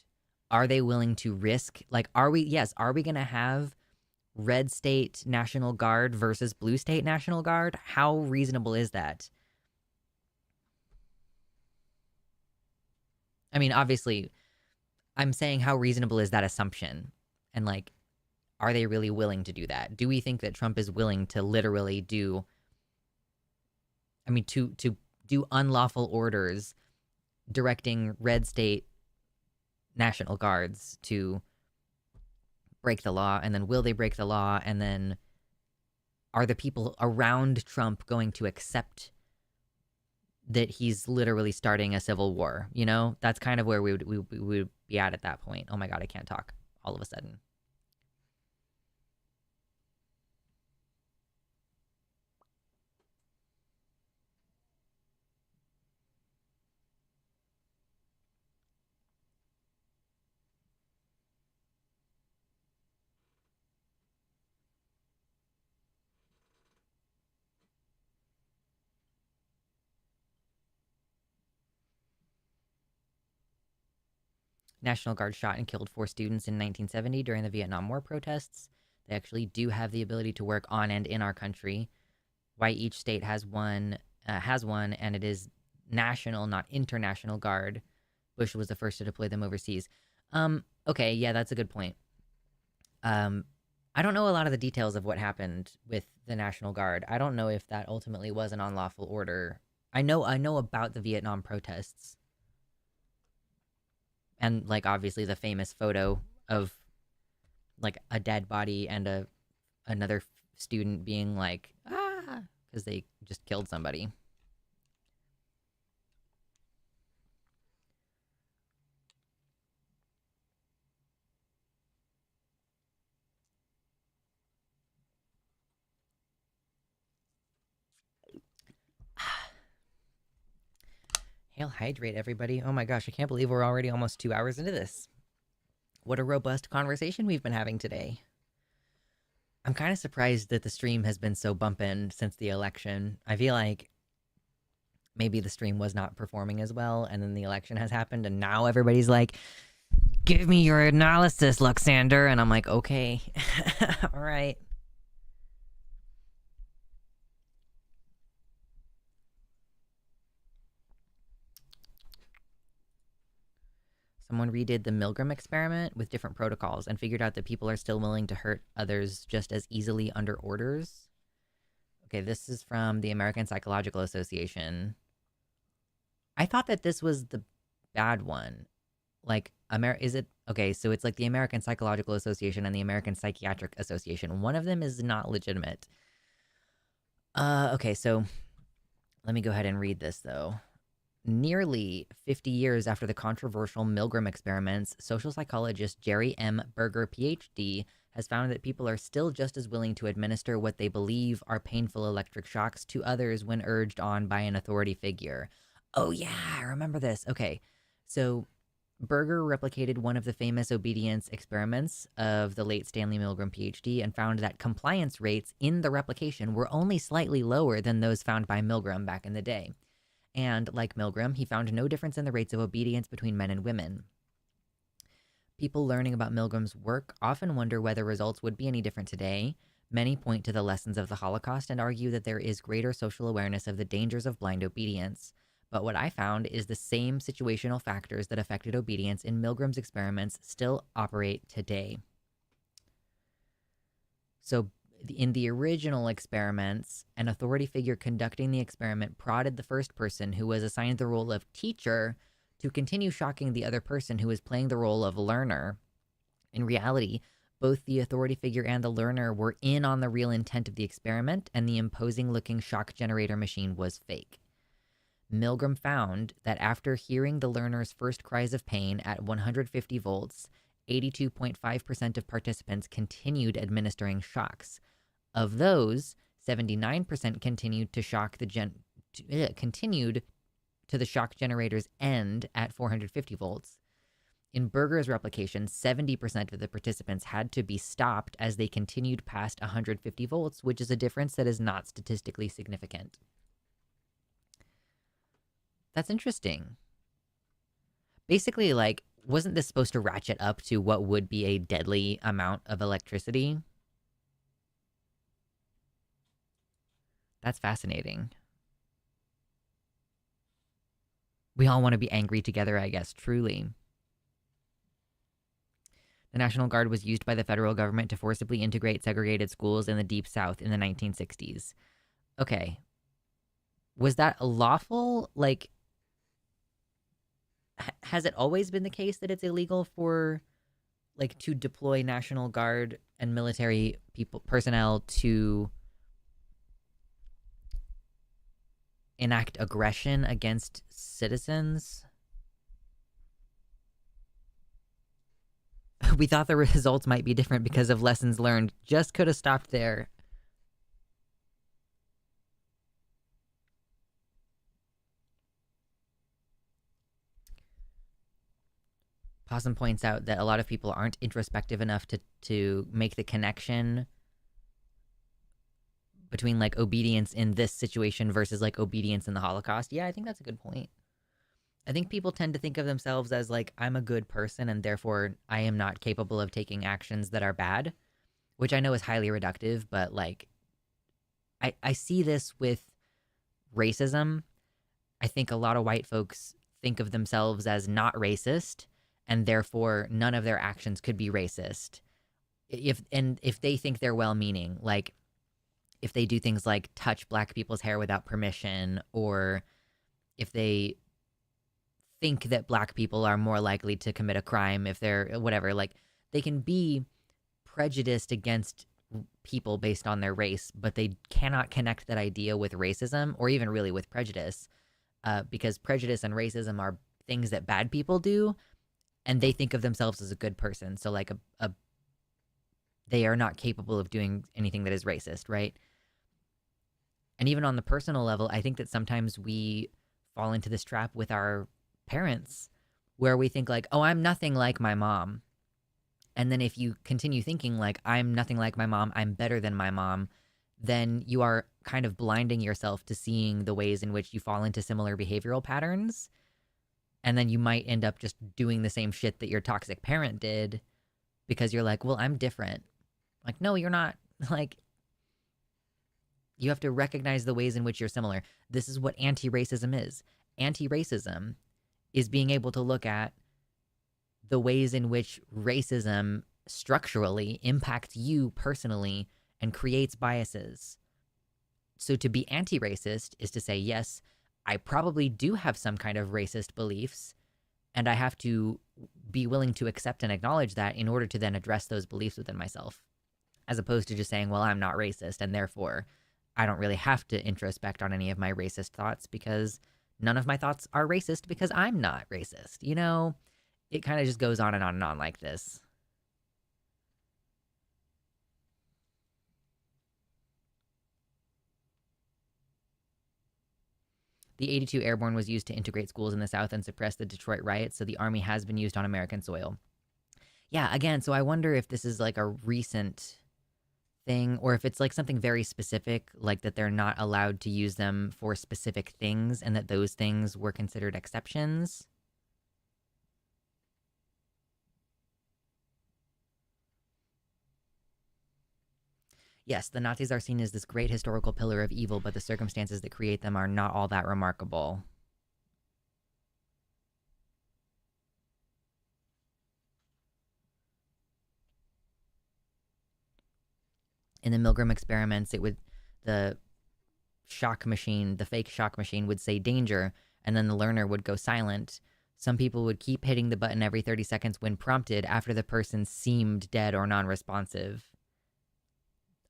are they willing to risk? Like, are we going to have red state National Guard versus blue state National Guard? How reasonable is that? I mean, obviously, I'm saying how reasonable is that assumption? And like, are they really willing to do that? Do we think that Trump is willing to literally do, I mean, to do unlawful orders directing red state National Guards to break the law? And then will they break the law? And then are the people around Trump going to accept that he's literally starting a civil war? You know, that's kind of where we would be at that point. Oh my God, I can't talk all of a sudden. National Guard shot and killed 4 students in 1970 during the Vietnam War protests. They actually do have the ability to work on and in our country. Why each state has one, and it is national, not international guard. Bush was the first to deploy them overseas. Okay, yeah, that's a good point. I don't know a lot of the details of what happened with the National Guard. I don't know if that ultimately was an unlawful order. I know about the Vietnam protests. And like obviously the famous photo of like a dead body and another student being like because they just killed somebody. Hail hydrate, everybody. Oh my gosh, I can't believe we're already almost 2 hours into this. What a robust conversation we've been having today. I'm kind of surprised that the stream has been so bumpin' since the election. I feel like maybe the stream was not performing as well, and then the election has happened, and now everybody's like, give me your analysis, Luxander. And I'm like, okay, all right. Someone redid the Milgram experiment with different protocols and figured out that people are still willing to hurt others just as easily under orders. Okay, this is from the American Psychological Association. I thought that this was the bad one. Like, is it? Okay, so it's like the American Psychological Association and the American Psychiatric Association. One of them is not legitimate. Okay, so let me go ahead and read this, though. Nearly 50 years after the controversial Milgram experiments, social psychologist Jerry M. Berger, PhD, has found that people are still just as willing to administer what they believe are painful electric shocks to others when urged on by an authority figure. Oh yeah, I remember this. Okay, so Berger replicated one of the famous obedience experiments of the late Stanley Milgram, PhD, and found that compliance rates in the replication were only slightly lower than those found by Milgram back in the day. And, like Milgram, he found no difference in the rates of obedience between men and women. People learning about Milgram's work often wonder whether results would be any different today. Many point to the lessons of the Holocaust and argue that there is greater social awareness of the dangers of blind obedience. But what I found is the same situational factors that affected obedience in Milgram's experiments still operate today. So, in the original experiments, an authority figure conducting the experiment prodded the first person, who was assigned the role of teacher, to continue shocking the other person, who was playing the role of learner. In reality, both the authority figure and the learner were in on the real intent of the experiment, and the imposing-looking shock generator machine was fake. Milgram found that after hearing the learner's first cries of pain at 150 volts, 82.5% of participants continued administering shocks. Of those, 79% continued to shock continued to the shock generator's end at 450 volts. In Berger's replication, 70% of the participants had to be stopped as they continued past 150 volts, which is a difference that is not statistically significant. That's interesting. Basically, like, wasn't this supposed to ratchet up to what would be a deadly amount of electricity? That's fascinating. We all want to be angry together, I guess, truly. The National Guard was used by the federal government to forcibly integrate segregated schools in the Deep South in the 1960s. Okay. Was that lawful? Like, has it always been the case that it's illegal for, like, to deploy National Guard and military personnel to enact aggression against citizens? We thought the results might be different because of lessons learned. Just could have stopped there. Possum points out that a lot of people aren't introspective enough to make the connection between, like, obedience in this situation versus, like, obedience in the Holocaust. Yeah, I think that's a good point. I think people tend to think of themselves as, like, I'm a good person and therefore I am not capable of taking actions that are bad, which I know is highly reductive, but, like, I see this with racism. I think a lot of white folks think of themselves as not racist, and therefore none of their actions could be racist. If they think they're well-meaning, like, if they do things like touch black people's hair without permission, or if they think that black people are more likely to commit a crime if they're whatever, like, they can be prejudiced against people based on their race, but they cannot connect that idea with racism or even really with prejudice, because prejudice and racism are things that bad people do, and they think of themselves as a good person. So, like, they are not capable of doing anything that is racist, right? And even on the personal level, I think that sometimes we fall into this trap with our parents where we think, like, oh, I'm nothing like my mom. And then if you continue thinking, like, I'm nothing like my mom, I'm better than my mom, then you are kind of blinding yourself to seeing the ways in which you fall into similar behavioral patterns. And then you might end up just doing the same shit that your toxic parent did because you're like, well, I'm different. Like, no, you're not. Like, you have to recognize the ways in which you're similar. This is what anti-racism is. Anti-racism is being able to look at the ways in which racism structurally impacts you personally and creates biases. So to be anti-racist is to say, yes, I probably do have some kind of racist beliefs, and I have to be willing to accept and acknowledge that in order to then address those beliefs within myself, as opposed to just saying, well, I'm not racist, and therefore I don't really have to introspect on any of my racist thoughts because none of my thoughts are racist because I'm not racist. You know, it kind of just goes on and on and on like this. The 82 Airborne was used to integrate schools in the South and suppress the Detroit riots, so the Army has been used on American soil. Yeah, again, so I wonder if this is like a recent thing or if it's like something very specific, like that they're not allowed to use them for specific things and that those things were considered exceptions. Yes, the Nazis are seen as this great historical pillar of evil, but the circumstances that create them are not all that remarkable. In the Milgram experiments, the shock machine, the fake shock machine would say danger, and then the learner would go silent. Some people would keep hitting the button every 30 seconds when prompted after the person seemed dead or non-responsive.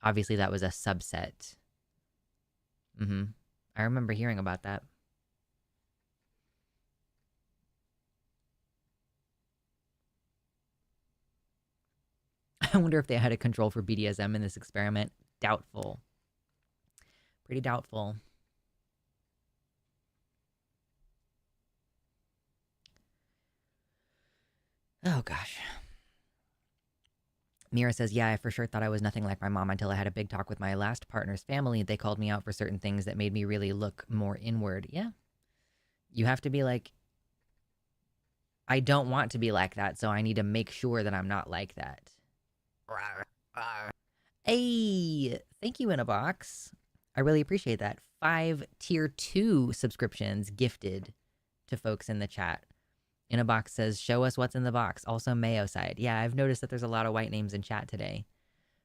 Obviously, that was a subset. I remember hearing about that. I wonder if they had a control for BDSM in this experiment. Doubtful. Pretty doubtful. Oh, gosh. Mira says, yeah, I for sure thought I was nothing like my mom until I had a big talk with my last partner's family. They called me out for certain things that made me really look more inward. Yeah. You have to be like, I don't want to be like that, so I need to make sure that I'm not like that. Hey, thank you in a box. I really appreciate that. 5 tier 2 subscriptions gifted to folks in the chat. In a box says, show us what's in the box. Also Mayo side. Yeah, I've noticed that there's a lot of white names in chat today.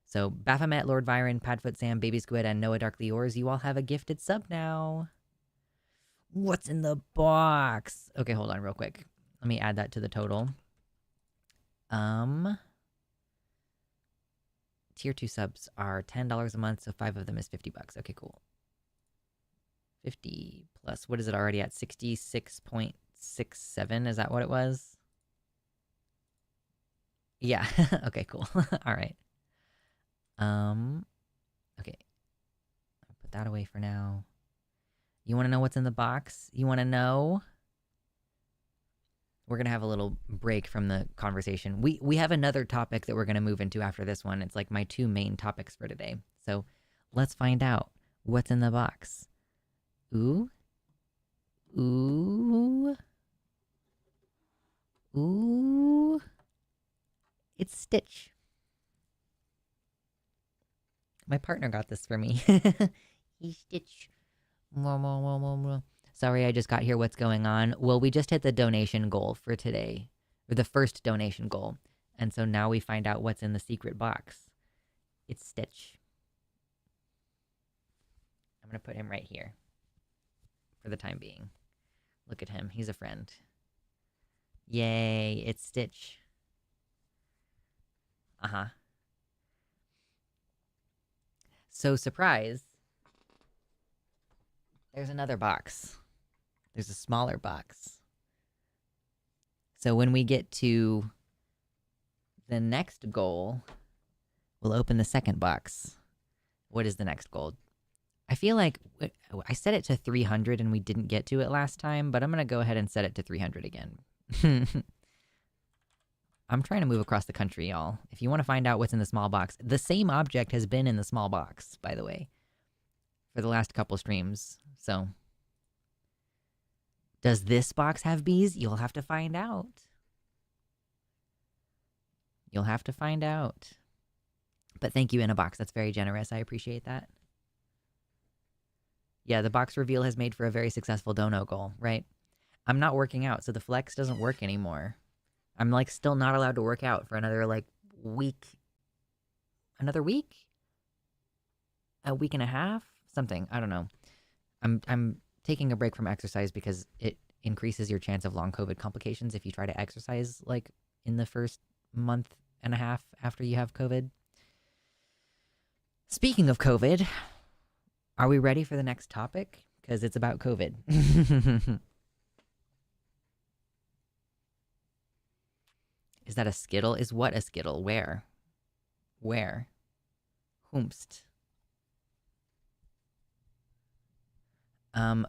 So Baphomet, Lord Byron, Padfoot Sam, Baby Squid, and Noah Darkly Yours, you all have a gifted sub now. What's in the box? Okay, hold on real quick. Let me add that to the total. Tier 2 subs are $10 a month, so 5 of them is $50. Okay, cool. 50 plus, what is it already at? 66.67, is that what it was? Yeah, okay, cool. All right. Okay. I'll put that away for now. You want to know what's in the box? You want to know? We're going to have a little break from the conversation. We have another topic that we're going to move into after this one. It's like my 2 main topics for today. So let's find out what's in the box. Ooh. Ooh. Ooh. It's Stitch. My partner got this for me. He's Stitch. Sorry, I just got here. What's going on? Well, we just hit the donation goal for today, or the first donation goal. And so now we find out what's in the secret box. It's Stitch. I'm going to put him right here for the time being. Look at him. He's a friend. Yay, it's Stitch. Uh-huh. So, surprise. There's another box. There's a smaller box. So when we get to the next goal, we'll open the second box. What is the next goal? I feel like I set it to 300 and we didn't get to it last time, but I'm going to go ahead and set it to 300 again. I'm trying to move across the country, y'all. If you want to find out what's in the small box, the same object has been in the small box, by the way, for the last couple streams. So, does this box have bees? You'll have to find out. You'll have to find out. But thank you, in a box. That's very generous. I appreciate that. Yeah, the box reveal has made for a very successful dono goal, right? I'm not working out, so the flex doesn't work anymore. I'm like still not allowed to work out for another like week. Another week? A week and a half? Something. I don't know. I'm taking a break from exercise because it increases your chance of long COVID complications if you try to exercise like in the first month and a half after you have COVID. Speaking of COVID, are we ready for the next topic? Because it's about COVID. Is that a Skittle? Is what a Skittle? Where? Where? Whomst?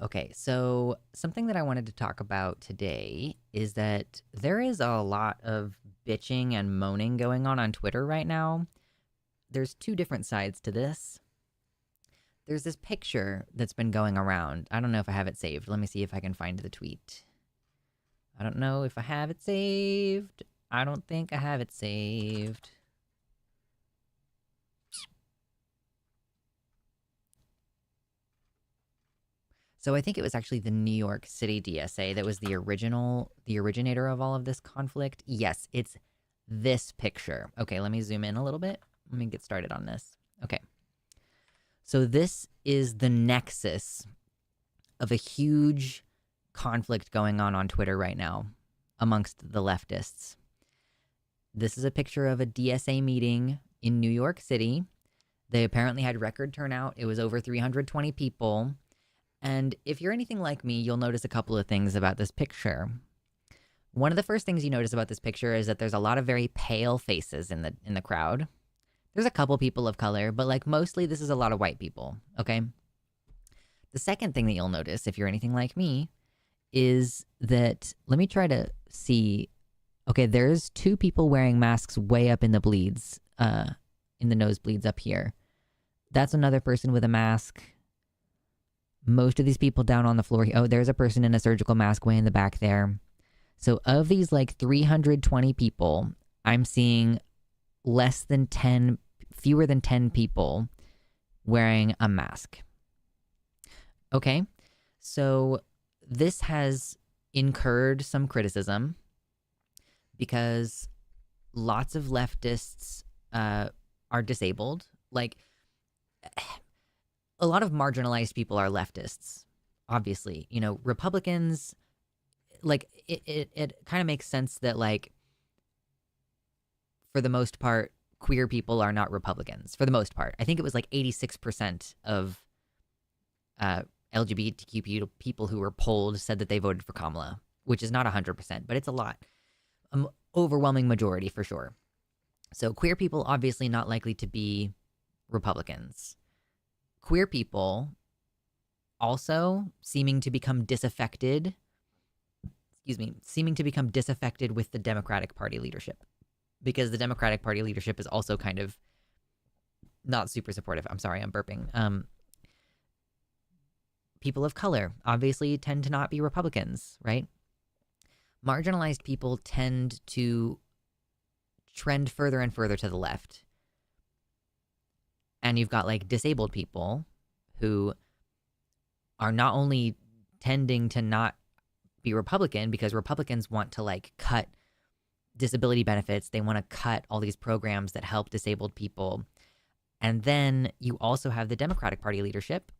Okay, so something that I wanted to talk about today is that there is a lot of bitching and moaning going on Twitter right now. There's 2 different sides to this. There's this picture that's been going around. I don't know if I have it saved. Let me see if I can find the tweet. I don't know if I have it saved. I don't think I have it saved. So I think it was actually the New York City DSA that was the originator of all of this conflict. Yes, it's this picture. Okay, let me zoom in a little bit. Let me get started on this. Okay. So this is the nexus of a huge conflict going on Twitter right now amongst the leftists. This is a picture of a DSA meeting in New York City. They apparently had record turnout. It was over 320 people. And if you're anything like me, you'll notice a couple of things about this picture. One of the first things you notice about this picture is that there's a lot of very pale faces in the crowd. There's a couple people of color, but like mostly this is a lot of white people, okay? The second thing that you'll notice, if you're anything like me, is that, let me try to see Okay, there's two people wearing masks way up in the bleeds, in the nosebleeds up here. That's another person with a mask. Most of these people down on the floor. Oh, there's a person in a surgical mask way in the back there. So of these like 320 people, I'm seeing fewer than 10 people wearing a mask. Okay, so this has incurred some criticism because lots of leftists are disabled. Like, a lot of marginalized people are leftists, obviously. You know, Republicans, like, it kind of makes sense that, like, for the most part, queer people are not Republicans, for the most part. I think it was like 86% of LGBTQ people who were polled said that they voted for Kamala, which is not 100%, but it's a lot. Overwhelming majority for sure. So queer people obviously not likely to be Republicans. Queer people also seeming to become disaffected with the Democratic Party leadership, because the Democratic Party leadership is also kind of not super supportive. I'm sorry, I'm burping. People of color obviously tend to not be Republicans, right? Marginalized people tend to trend further and further to the left. And you've got like disabled people who are not only tending to not be Republican because Republicans want to like cut disability benefits. They want to cut all these programs that help disabled people. And then you also have the Democratic Party leadership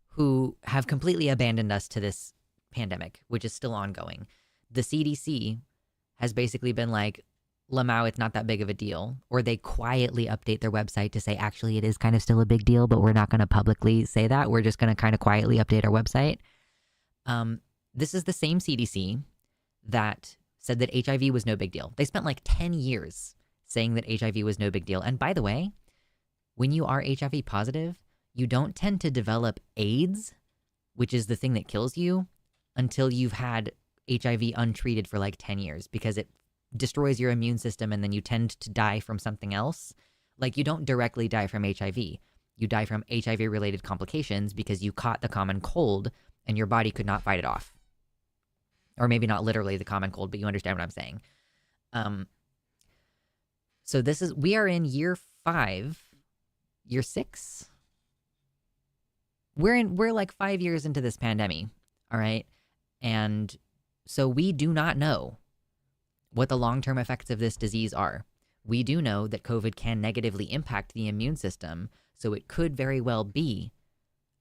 who have completely abandoned us to this pandemic, which is still ongoing. The CDC has basically been like, Lamau, it's not that big of a deal. Or they quietly update their website to say, actually, it is kind of still a big deal, but we're not going to publicly say that. We're just going to kind of quietly update our website. This is the same CDC that said that HIV was no big deal. They spent like 10 years saying that HIV was no big deal. And by the way, when you are HIV positive, you don't tend to develop AIDS, which is the thing that kills you, until you've had HIV untreated for like 10 years because it destroys your immune system and then you tend to die from something else. Like, you don't directly die from HIV. You die from HIV-related complications because you caught the common cold and your body could not fight it off. Or maybe not literally the common cold, but you understand what I'm saying. So we are in year 6? We're like 5 years into this pandemic, all right? And so we do not know what the long-term effects of this disease are. We do know that COVID can negatively impact the immune system, so it could very well be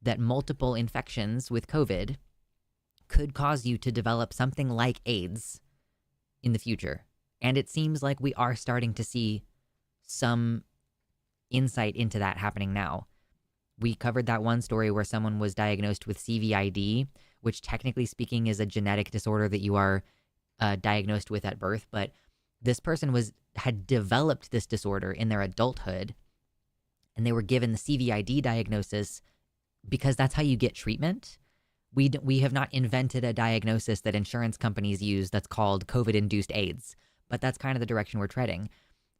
that multiple infections with COVID could cause you to develop something like AIDS in the future. And it seems like we are starting to see some insight into that happening now. We covered that one story where someone was diagnosed with CVID, which technically speaking is a genetic disorder that you are diagnosed with at birth, but this person had developed this disorder in their adulthood, and they were given the CVID diagnosis because that's how you get treatment. We have not invented a diagnosis that insurance companies use that's called COVID-induced AIDS, but that's kind of the direction we're treading.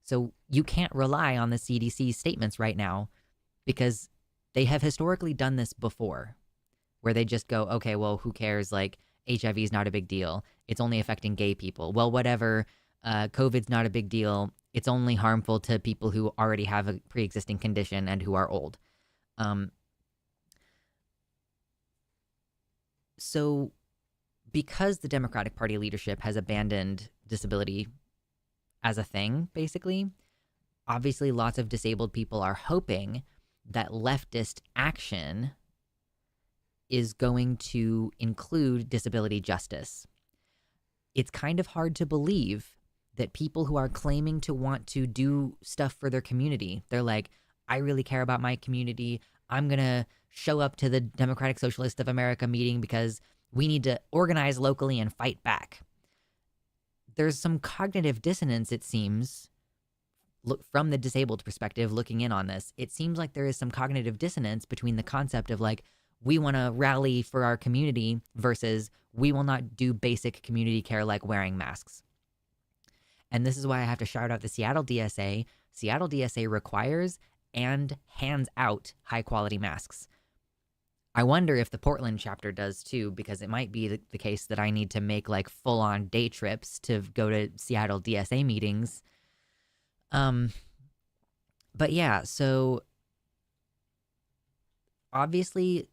So you can't rely on the CDC statements right now because they have historically done this before, where they just go, okay, well, who cares? Like, HIV is not a big deal. It's only affecting gay people. Well, whatever. COVID's not a big deal. It's only harmful to people who already have a pre-existing condition and who are old. So because the Democratic Party leadership has abandoned disability as a thing, basically, obviously lots of disabled people are hoping that leftist action is going to include disability justice. It's kind of hard to believe that people who are claiming to want to do stuff for their community, they're like, I really care about my community. I'm going to show up to the Democratic Socialists of America meeting because we need to organize locally and fight back. There's some cognitive dissonance, it seems, from the disabled perspective looking in on this. It seems like there is some cognitive dissonance between the concept of like, we want to rally for our community versus we will not do basic community care like wearing masks. And this is why I have to shout out the Seattle DSA. Seattle DSA requires and hands out high quality masks. I wonder if the Portland chapter does too, because it might be the case that I need to make like full on day trips to go to Seattle DSA meetings. But yeah, so obviously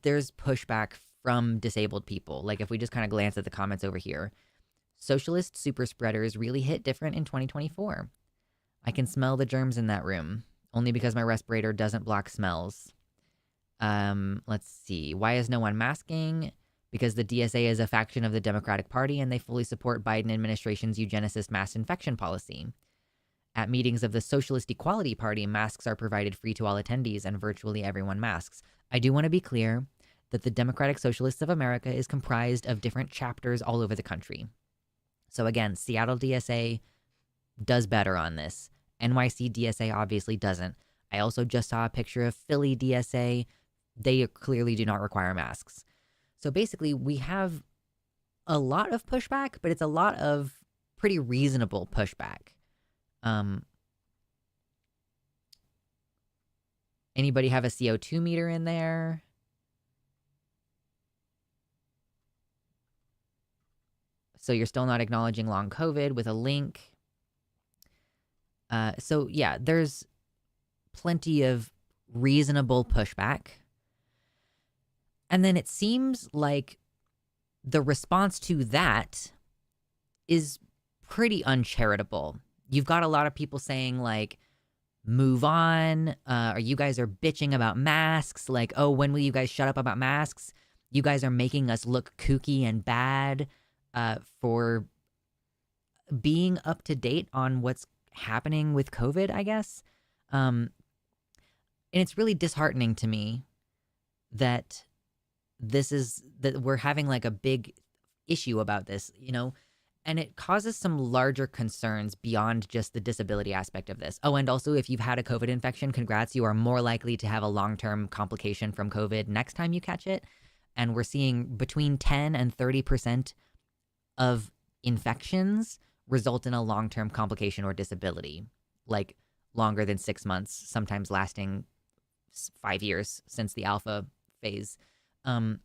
there's pushback from disabled people. Like if we just kind of glance at the comments over here, socialist super spreaders really hit different in 2024. I can smell the germs in that room, only because my respirator doesn't block smells. Let's see. Why is no one masking? Because the DSA is a faction of the Democratic Party and they fully support Biden administration's eugenicist mass infection policy. At meetings of the Socialist Equality Party, masks are provided free to all attendees and virtually everyone masks. I do want to be clear that the Democratic Socialists of America is comprised of different chapters all over the country. So again, Seattle DSA does better on this. NYC DSA obviously doesn't. I also just saw a picture of Philly DSA. They clearly do not require masks. So basically, we have a lot of pushback, but it's a lot of pretty reasonable pushback. Anybody have a CO2 meter in there? So you're still not acknowledging long COVID with a link. So yeah, there's plenty of reasonable pushback. And then it seems like the response to that is pretty uncharitable. You've got a lot of people saying like, move on, or you guys are bitching about masks. Like, oh, when will you guys shut up about masks? You guys are making us look kooky and bad for being up to date on what's happening with COVID, I guess. And it's really disheartening to me that that we're having like a big issue about this, you know, and it causes some larger concerns beyond just the disability aspect of this. Oh, and also if you've had a COVID infection, congrats, you are more likely to have a long-term complication from COVID next time you catch it. And we're seeing between 10 and 30% of infections result in a long-term complication or disability, like longer than 6 months, sometimes lasting 5 years since the alpha phase. And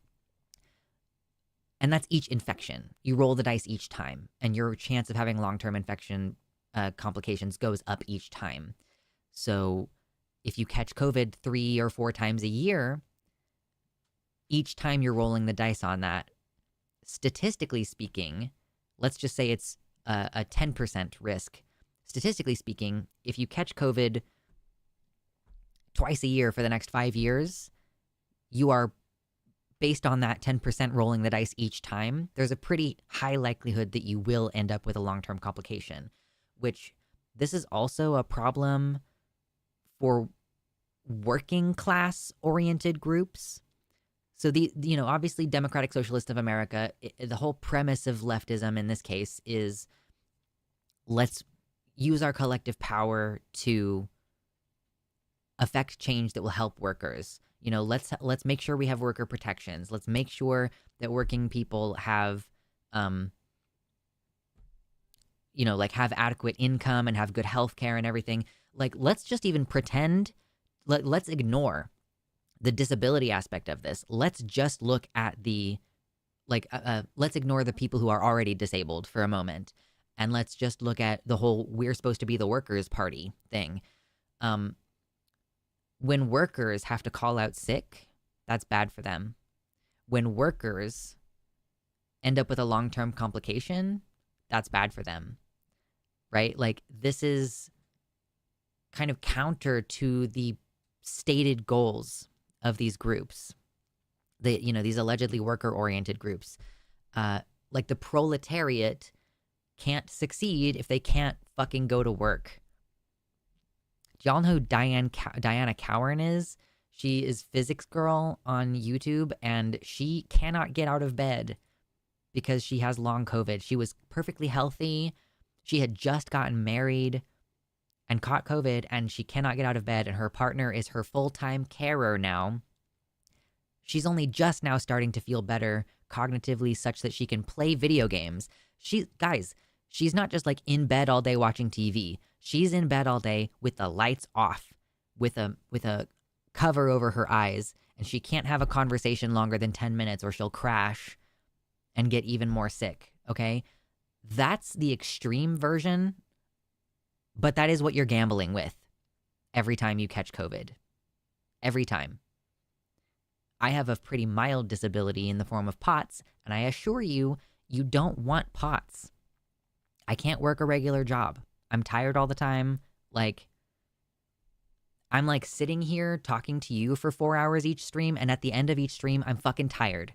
that's each infection. You roll the dice each time, and your chance of having long-term infection complications goes up each time. So if you catch COVID 3 or 4 times a year, each time you're rolling the dice on that, statistically speaking, let's just say it's a 10% risk. Statistically speaking, if you catch COVID twice a year for the next 5 years, you are, based on that 10% rolling the dice each time, there's a pretty high likelihood that you will end up with a long-term complication, which this is also a problem for working class oriented groups. So obviously Democratic Socialists of America, the whole premise of leftism in this case is let's use our collective power to affect change that will help workers. You know, let's make sure we have worker protections. Let's make sure that working people have, have adequate income and have good health care and everything. Like, let's just even pretend, let's ignore the disability aspect of this. Let's just look at let's ignore the people who are already disabled for a moment. And let's just look at the whole, we're supposed to be the workers' party thing. When workers have to call out sick, that's bad for them. When workers end up with a long-term complication, that's bad for them, right? Like, this is kind of counter to the stated goals of these groups, these allegedly worker-oriented groups. Like, the proletariat can't succeed if they can't fucking go to work. Do y'all know who Diana Cowan is? She is Physics Girl on YouTube, and she cannot get out of bed because she has long COVID. She was perfectly healthy. She had just gotten married and caught COVID, and she cannot get out of bed, and her partner is her full-time carer now. She's only just now starting to feel better cognitively such that she can play video games. She's not just like in bed all day watching TV. She's in bed all day with the lights off, with a cover over her eyes, and she can't have a conversation longer than 10 minutes or she'll crash and get even more sick, okay? That's the extreme version, but that is what you're gambling with every time you catch COVID. Every time. I have a pretty mild disability in the form of POTS, and I assure you, you don't want POTS. I can't work a regular job. I'm tired all the time. Like, I'm like sitting here talking to you for 4 hours each stream, and at the end of each stream, I'm fucking tired.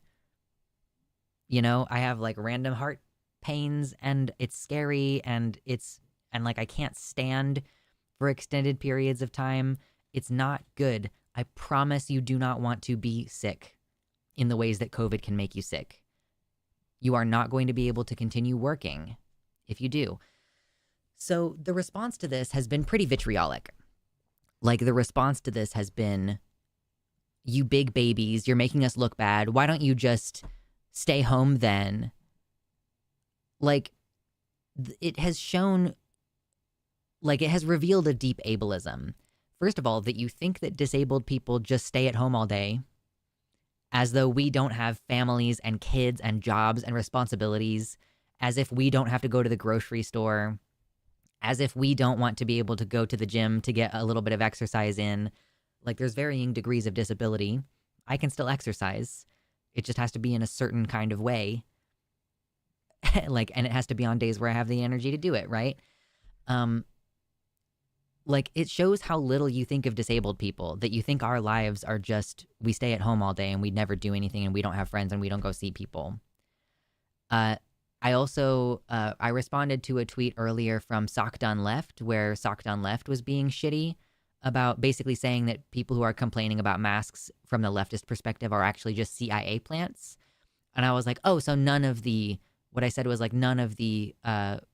You know, I have like random heart pains, and it's scary, and like I can't stand for extended periods of time. It's not good. I promise you do not want to be sick in the ways that COVID can make you sick. You are not going to be able to continue working if you do. So the response to this has been pretty vitriolic. Like, the response to this has been, you big babies, you're making us look bad. Why don't you just stay home then? Like, it has shown, like, it has revealed a deep ableism. First of all, that you think that disabled people just stay at home all day, as though we don't have families and kids and jobs and responsibilities, as if we don't have to go to the grocery store, as if we don't want to be able to go to the gym to get a little bit of exercise in. Like, there's varying degrees of disability. I can still exercise. It just has to be in a certain kind of way. Like, and it has to be on days where I have the energy to do it, right? Like, it shows how little you think of disabled people, that you think our lives are just, we stay at home all day and we never do anything and we don't have friends and we don't go see people. I also, I responded to a tweet earlier from Sock Done Left, where Sock Done Left was being shitty about basically saying that people who are complaining about masks from the leftist perspective are actually just CIA plants. And I was like, oh, so what I said was like, none of the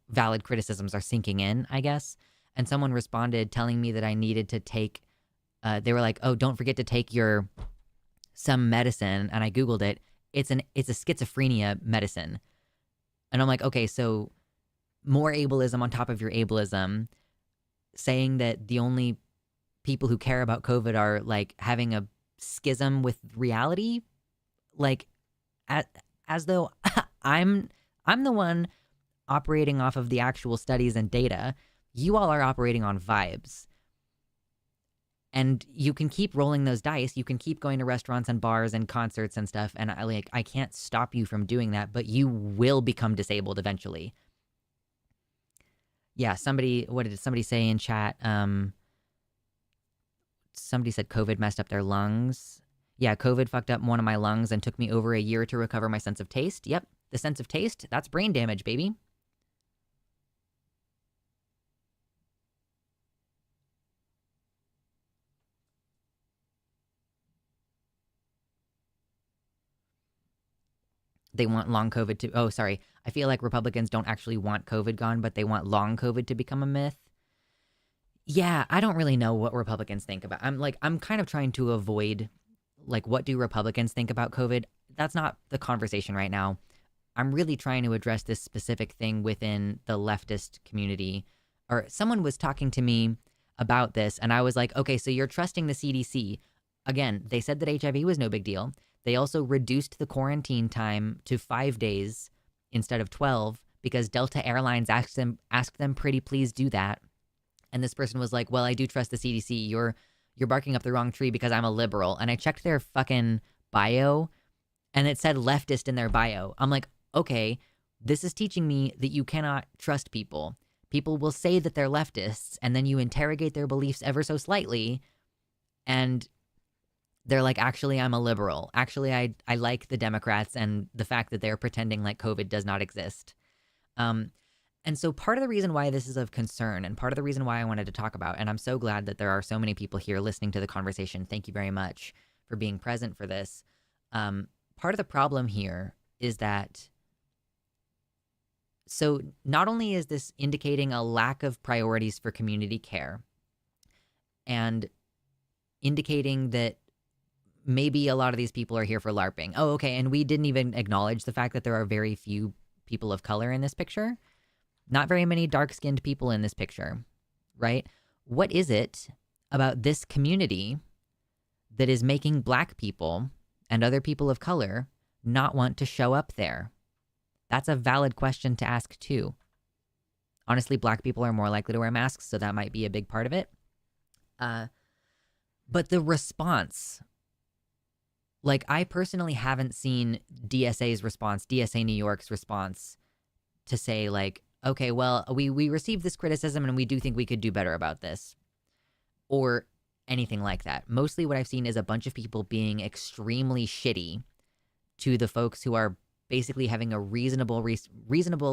valid criticisms are sinking in, I guess. And someone responded telling me that I needed to take, they were like, oh, don't forget to take some medicine. And I Googled it. It's a schizophrenia medicine. And I'm like, okay, so more ableism on top of your ableism, saying that the only people who care about COVID are like having a schism with reality, like as though I'm the one operating off of the actual studies and data. You all are operating on vibes. And you can keep rolling those dice. You can keep going to restaurants and bars and concerts and stuff. And I can't stop you from doing that, but you will become disabled eventually. Yeah, what did somebody say in chat? Somebody said COVID messed up their lungs. Yeah, COVID fucked up one of my lungs and took me over a year to recover my sense of taste. Yep, the sense of taste, that's brain damage, baby. They want long COVID to, oh, sorry. I feel like Republicans don't actually want COVID gone, but they want long COVID to become a myth. Yeah, I don't really know what Republicans think about. I'm kind of trying to avoid, like, what do Republicans think about COVID? That's not the conversation right now. I'm really trying to address this specific thing within the leftist community. Or someone was talking to me about this, and I was like, okay, so you're trusting the CDC. Again, they said that HIV was no big deal. They also reduced the quarantine time to 5 days instead of 12 because Delta Airlines asked them, pretty please do that. And this person was like, well, I do trust the CDC. You're barking up the wrong tree because I'm a liberal. And I checked their fucking bio and it said leftist in their bio. I'm like, okay, this is teaching me that you cannot trust people. People will say that they're leftists and then you interrogate their beliefs ever so slightly and they're like, actually, I'm a liberal. Actually, I like the Democrats and the fact that they're pretending like COVID does not exist. And so part of the reason why this is of concern and part of the reason why I wanted to talk about, and I'm so glad that there are so many people here listening to the conversation. Thank you very much for being present for this. Part of the problem here is that, so not only is this indicating a lack of priorities for community care and indicating that maybe a lot of these people are here for LARPing. Oh, okay. And we didn't even acknowledge the fact that there are very few people of color in this picture. Not very many dark-skinned people in this picture, right? What is it about this community that is making Black people and other people of color not want to show up there? That's a valid question to ask too. Honestly, Black people are more likely to wear masks, so that might be a big part of it. But the response, like, I personally haven't seen DSA's response, DSA New York's response to say, like, okay, well, we received this criticism and we do think we could do better about this, or anything like that. Mostly what I've seen is a bunch of people being extremely shitty to the folks who are basically having a reasonable,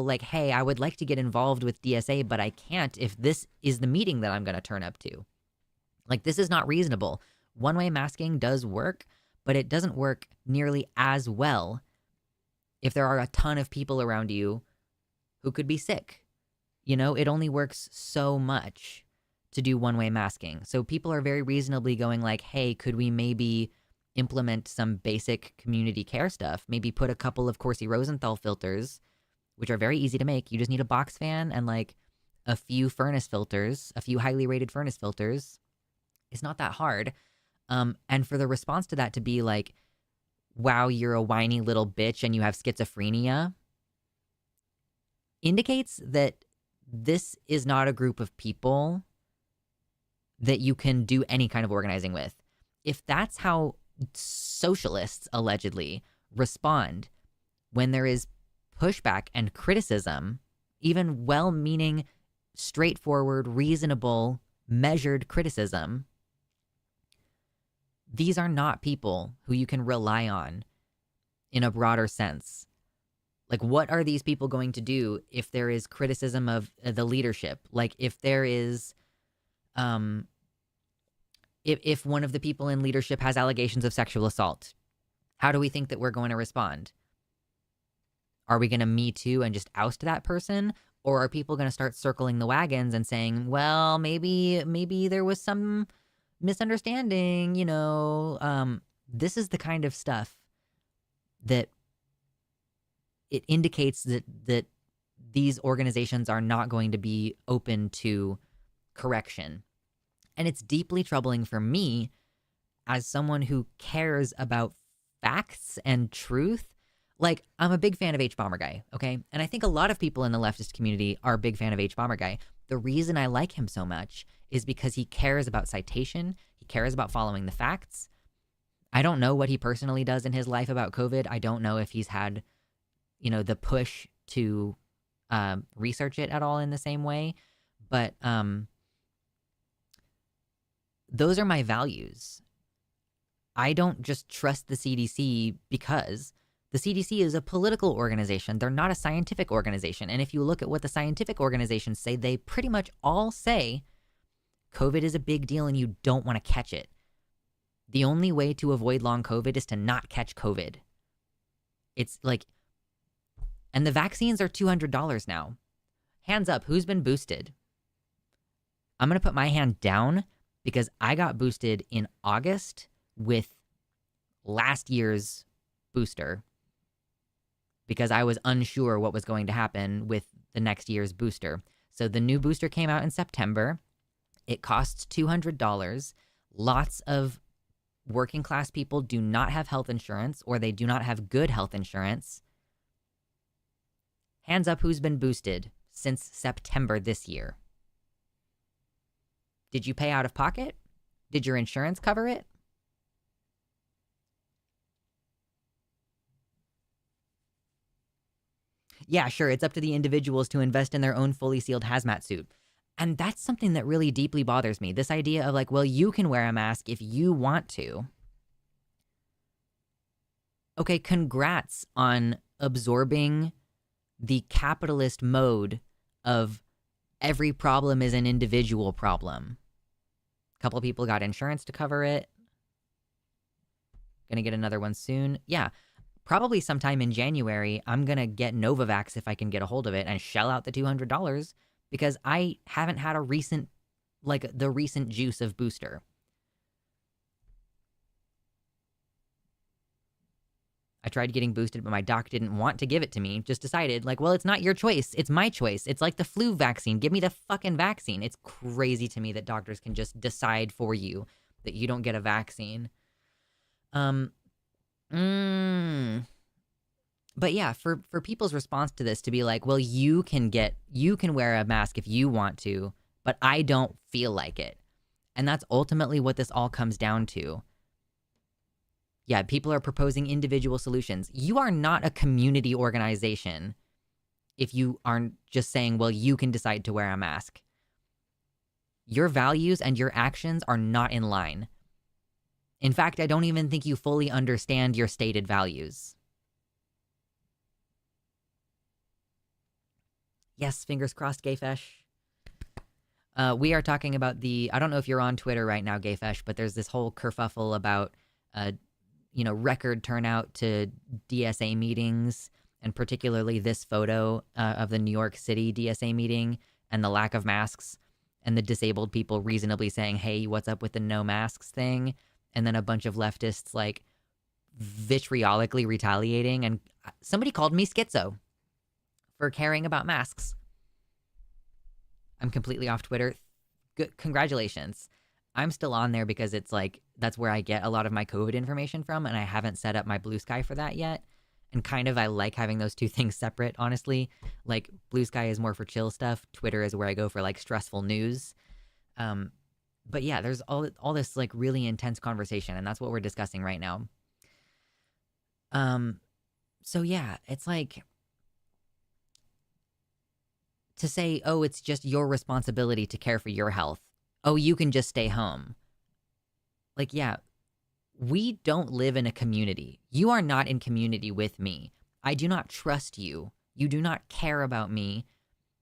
like, hey, I would like to get involved with DSA, but I can't if this is the meeting that I'm going to turn up to. Like, this is not reasonable. One-way masking does work, but it doesn't work nearly as well if there are a ton of people around you who could be sick. You know, it only works so much to do one-way masking. So people are very reasonably going like, hey, could we maybe implement some basic community care stuff? Maybe put a couple of Corsi Rosenthal filters, which are very easy to make. You just need a box fan and like a few furnace filters, a few highly rated furnace filters. It's not that hard. And for the response to that to be like, wow, you're a whiny little bitch and you have schizophrenia, indicates that this is not a group of people that you can do any kind of organizing with. If that's how socialists allegedly respond when there is pushback and criticism, even well-meaning, straightforward, reasonable, measured criticism, these are not people who you can rely on in a broader sense. Like, what are these people going to do if there is criticism of the leadership? Like, if there is, if one of the people in leadership has allegations of sexual assault, how do we think that we're going to respond? Are we going to Me Too and just oust that person? Or are people going to start circling the wagons and saying, well, maybe there was some misunderstanding, you know? This is the kind of stuff that it indicates that these organizations are not going to be open to correction. And it's deeply troubling for me as someone who cares about facts and truth. Like, I'm a big fan of H-Bomber Guy, okay? And I think a lot of people in the leftist community are a big fan of H-Bomber Guy. The reason I like him so much is because he cares about citation. He cares about following the facts. I don't know what he personally does in his life about COVID. I don't know if he's had, you know, the push to research it at all in the same way. But those are my values. I don't just trust the CDC because the CDC is a political organization. They're not a scientific organization. And if you look at what the scientific organizations say, they pretty much all say COVID is a big deal and you don't want to catch it. The only way to avoid long COVID is to not catch COVID. It's like, and the vaccines are $200 now. Hands up, who's been boosted? I'm going to put my hand down because I got boosted in August with last year's booster because I was unsure what was going to happen with the next year's booster. So the new booster came out in September. It costs $200. Lots of working class people do not have health insurance, or they do not have good health insurance. Hands up who's been boosted since September this year. Did you pay out of pocket? Did your insurance cover it? Yeah, sure, it's up to the individuals to invest in their own fully sealed hazmat suit. And that's something that really deeply bothers me. This idea of like, well, you can wear a mask if you want to. Okay, congrats on absorbing the capitalist mode of every problem is an individual problem. A couple of people got insurance to cover it. Gonna get another one soon. Yeah, probably sometime in January, I'm gonna get Novavax if I can get a hold of it and shell out the $200 because I haven't had a recent, like the recent juice of booster. I tried getting boosted, but my doc didn't want to give it to me. Just decided, like, well, it's not your choice. It's my choice. It's like the flu vaccine. Give me the fucking vaccine. It's crazy to me that doctors can just decide for you that you don't get a vaccine. But yeah, for people's response to this to be like, well, you can wear a mask if you want to, but I don't feel like it. And that's ultimately what this all comes down to. Yeah, people are proposing individual solutions. You are not a community organization if you aren't just saying, well, you can decide to wear a mask. Your values and your actions are not in line. In fact, I don't even think you fully understand your stated values. Yes, fingers crossed, Gayfesh. We are talking about I don't know if you're on Twitter right now, Gayfesh, but there's this whole kerfuffle about, record turnout to DSA meetings, and particularly this photo of the New York City DSA meeting and the lack of masks and the disabled people reasonably saying, hey, what's up with the no masks thing? And then a bunch of leftists like vitriolically retaliating. And somebody called me schizo for caring about masks. I'm completely off Twitter. Good, congratulations. I'm still on there because it's like, that's where I get a lot of my COVID information from, and I haven't set up my Blue Sky for that yet. And kind of, I like having those two things separate, honestly. Like, Blue Sky is more for chill stuff. Twitter is where I go for, like, stressful news. But yeah, there's all this, like, really intense conversation, and that's what we're discussing right now. So yeah, it's like, to say, oh, it's just your responsibility to care for your health. Oh, you can just stay home. Like, yeah, we don't live in a community. You are not in community with me. I do not trust you. You do not care about me.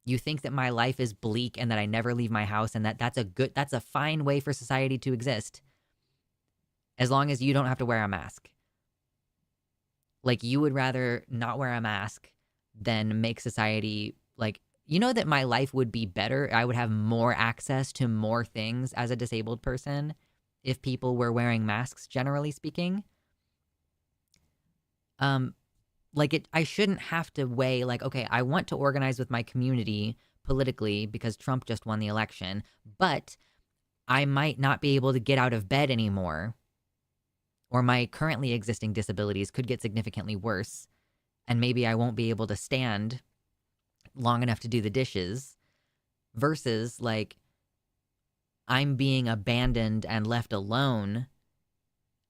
You think that my life is bleak and that I never leave my house and that's a fine way for society to exist. As long as you don't have to wear a mask. Like, you would rather not wear a mask than make society, like, you know that my life would be better. I would have more access to more things as a disabled person if people were wearing masks, generally speaking. I shouldn't have to weigh, like, okay, I want to organize with my community politically because Trump just won the election, but I might not be able to get out of bed anymore, or my currently existing disabilities could get significantly worse, and maybe I won't be able to stand long enough to do the dishes, versus, like, I'm being abandoned and left alone,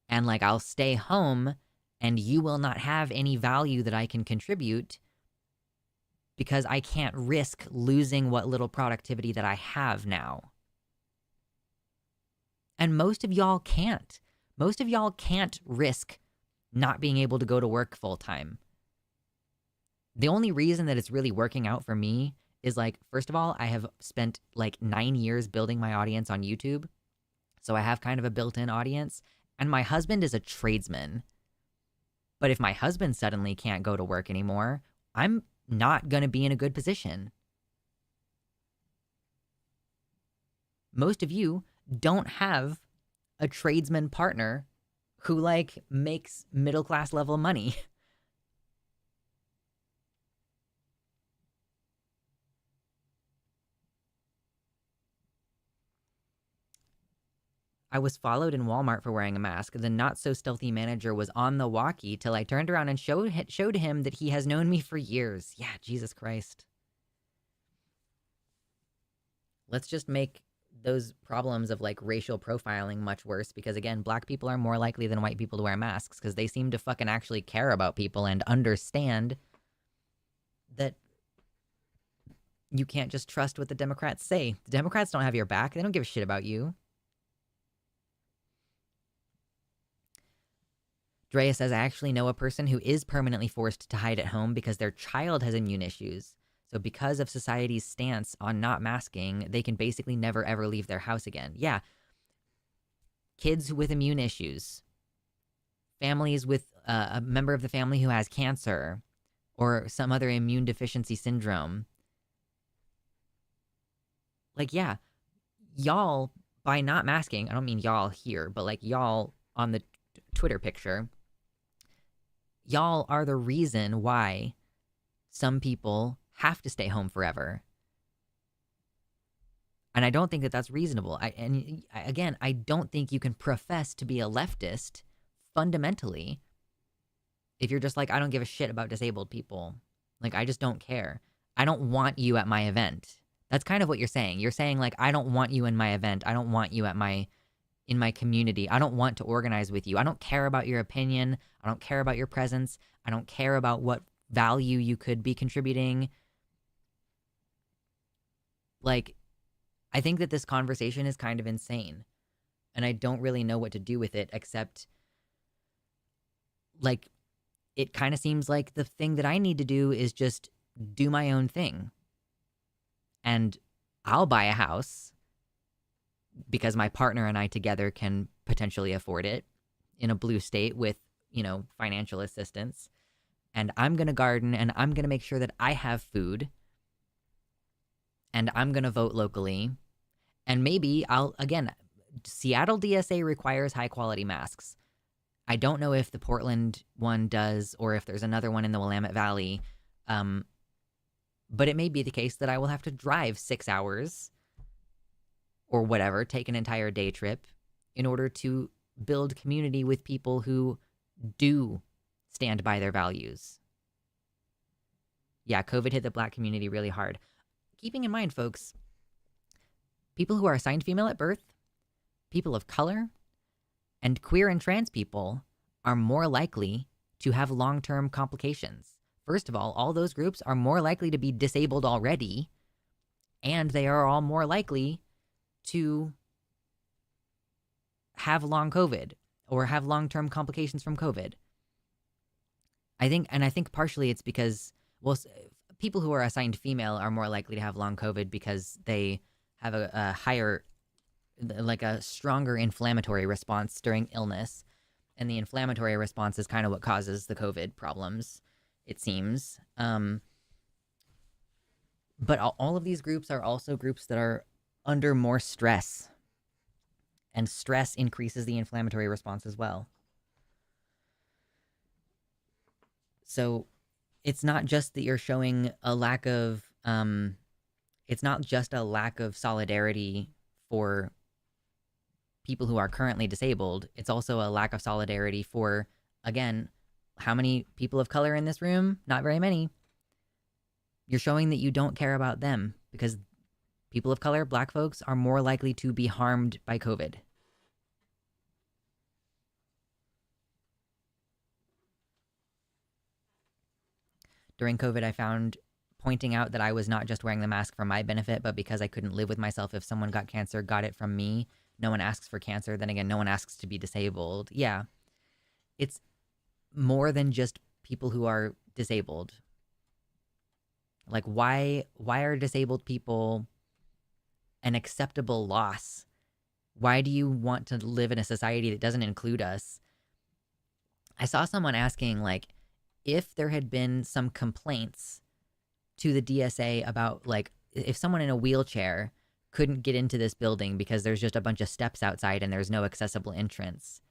and, like, I'll stay home and you will not have any value that I can contribute because I can't risk losing what little productivity that I have now. And most of y'all can't. Most of y'all can't risk not being able to go to work full time. The only reason that it's really working out for me is, like, first of all, I have spent like 9 years building my audience on YouTube. So I have kind of a built-in audience. And my husband is a tradesman. But if my husband suddenly can't go to work anymore, I'm not going to be in a good position. Most of you don't have a tradesman partner who, like, makes middle-class level money. I was followed in Walmart for wearing a mask. The not-so-stealthy manager was on the walkie till I turned around and showed him that he has known me for years. Yeah, Jesus Christ. Let's just make those problems of, like, racial profiling much worse because, again, black people are more likely than white people to wear masks because they seem to fucking actually care about people and understand that you can't just trust what the Democrats say. The Democrats don't have your back. They don't give a shit about you. Drea says, I actually know a person who is permanently forced to hide at home because their child has immune issues. So because of society's stance on not masking, they can basically never ever leave their house again. Yeah. Kids with immune issues. Families with a member of the family who has cancer or some other immune deficiency syndrome. Like, yeah, y'all, by not masking, I don't mean y'all here, but like y'all on the Twitter picture, y'all are the reason why some people have to stay home forever. And I don't think that that's reasonable. Again, I don't think you can profess to be a leftist fundamentally if you're just like, I don't give a shit about disabled people. Like, I just don't care. I don't want you at my event. That's kind of what you're saying. You're saying, like, I don't want you in my event. I don't want you in my community. I don't want to organize with you. I don't care about your opinion. I don't care about your presence. I don't care about what value you could be contributing. Like, I think that this conversation is kind of insane. And I don't really know what to do with it except, like, it kind of seems like the thing that I need to do is just do my own thing. And I'll buy a house because my partner and I together can potentially afford it in a blue state with, financial assistance. And I'm going to garden and I'm going to make sure that I have food. And I'm going to vote locally. And maybe Seattle DSA requires high quality masks. I don't know if the Portland one does or if there's another one in the Willamette Valley. But it may be the case that I will have to drive 6 hours or whatever, take an entire day trip in order to build community with people who do stand by their values. Yeah, COVID hit the Black community really hard. Keeping in mind, folks, people who are assigned female at birth, people of color, and queer and trans people are more likely to have long-term complications. First of all those groups are more likely to be disabled already, and they are all more likely to have long COVID or have long-term complications from COVID. I think partially it's because, people who are assigned female are more likely to have long COVID because they have a higher, like a stronger inflammatory response during illness. And the inflammatory response is kind of what causes the COVID problems, it seems. But all of these groups are also groups that are under more stress. And stress increases the inflammatory response as well. So it's not just that you're showing a lack of, it's not just a lack of solidarity for people who are currently disabled. It's also a lack of solidarity for, again, how many people of color in this room? Not very many. You're showing that you don't care about them because people of color, Black folks, are more likely to be harmed by COVID. During COVID, I found pointing out that I was not just wearing the mask for my benefit, but because I couldn't live with myself if someone got cancer, got it from me. No one asks for cancer. Then again, no one asks to be disabled. Yeah. It's more than just people who are disabled. Like, why are disabled people an acceptable loss? Why do you want to live in a society that doesn't include us? I saw someone asking, like, if there had been some complaints to the DSA about, like, if someone in a wheelchair couldn't get into this building because there's just a bunch of steps outside and there's no accessible entrance,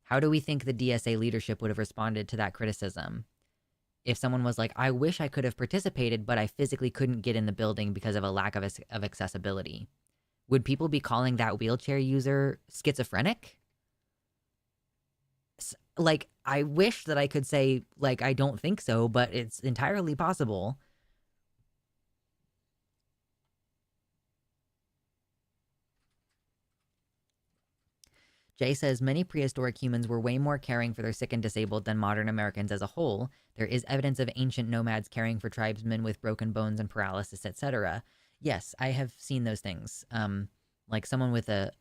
how do we think the DSA leadership would have responded to that criticism? If someone was like, I wish I could have participated, but I physically couldn't get in the building because of a lack of accessibility, would people be calling that wheelchair user schizophrenic? Like, I wish that I could say, like, I don't think so, but it's entirely possible. Jay says, many prehistoric humans were way more caring for their sick and disabled than modern Americans as a whole. There is evidence of ancient nomads caring for tribesmen with broken bones and paralysis, etc. Yes, I have seen those things. Like someone with a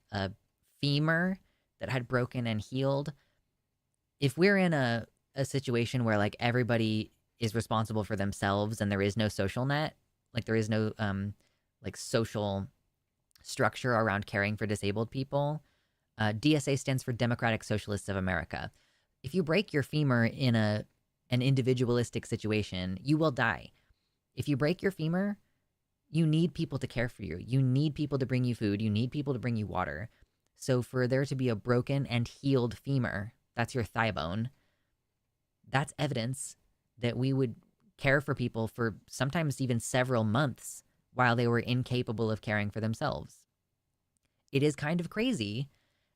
femur that had broken and healed. If we're in a situation where, like, everybody is responsible for themselves and there is no social net, like there is no like social structure around caring for disabled people, DSA stands for Democratic Socialists of America. If you break your femur in an individualistic situation, you will die. If you break your femur, you need people to care for you. You need people to bring you food. You need people to bring you water. So for there to be a broken and healed femur, that's your thigh bone, That's evidence that we would care for people for sometimes even several months while they were incapable of caring for themselves. It is kind of crazy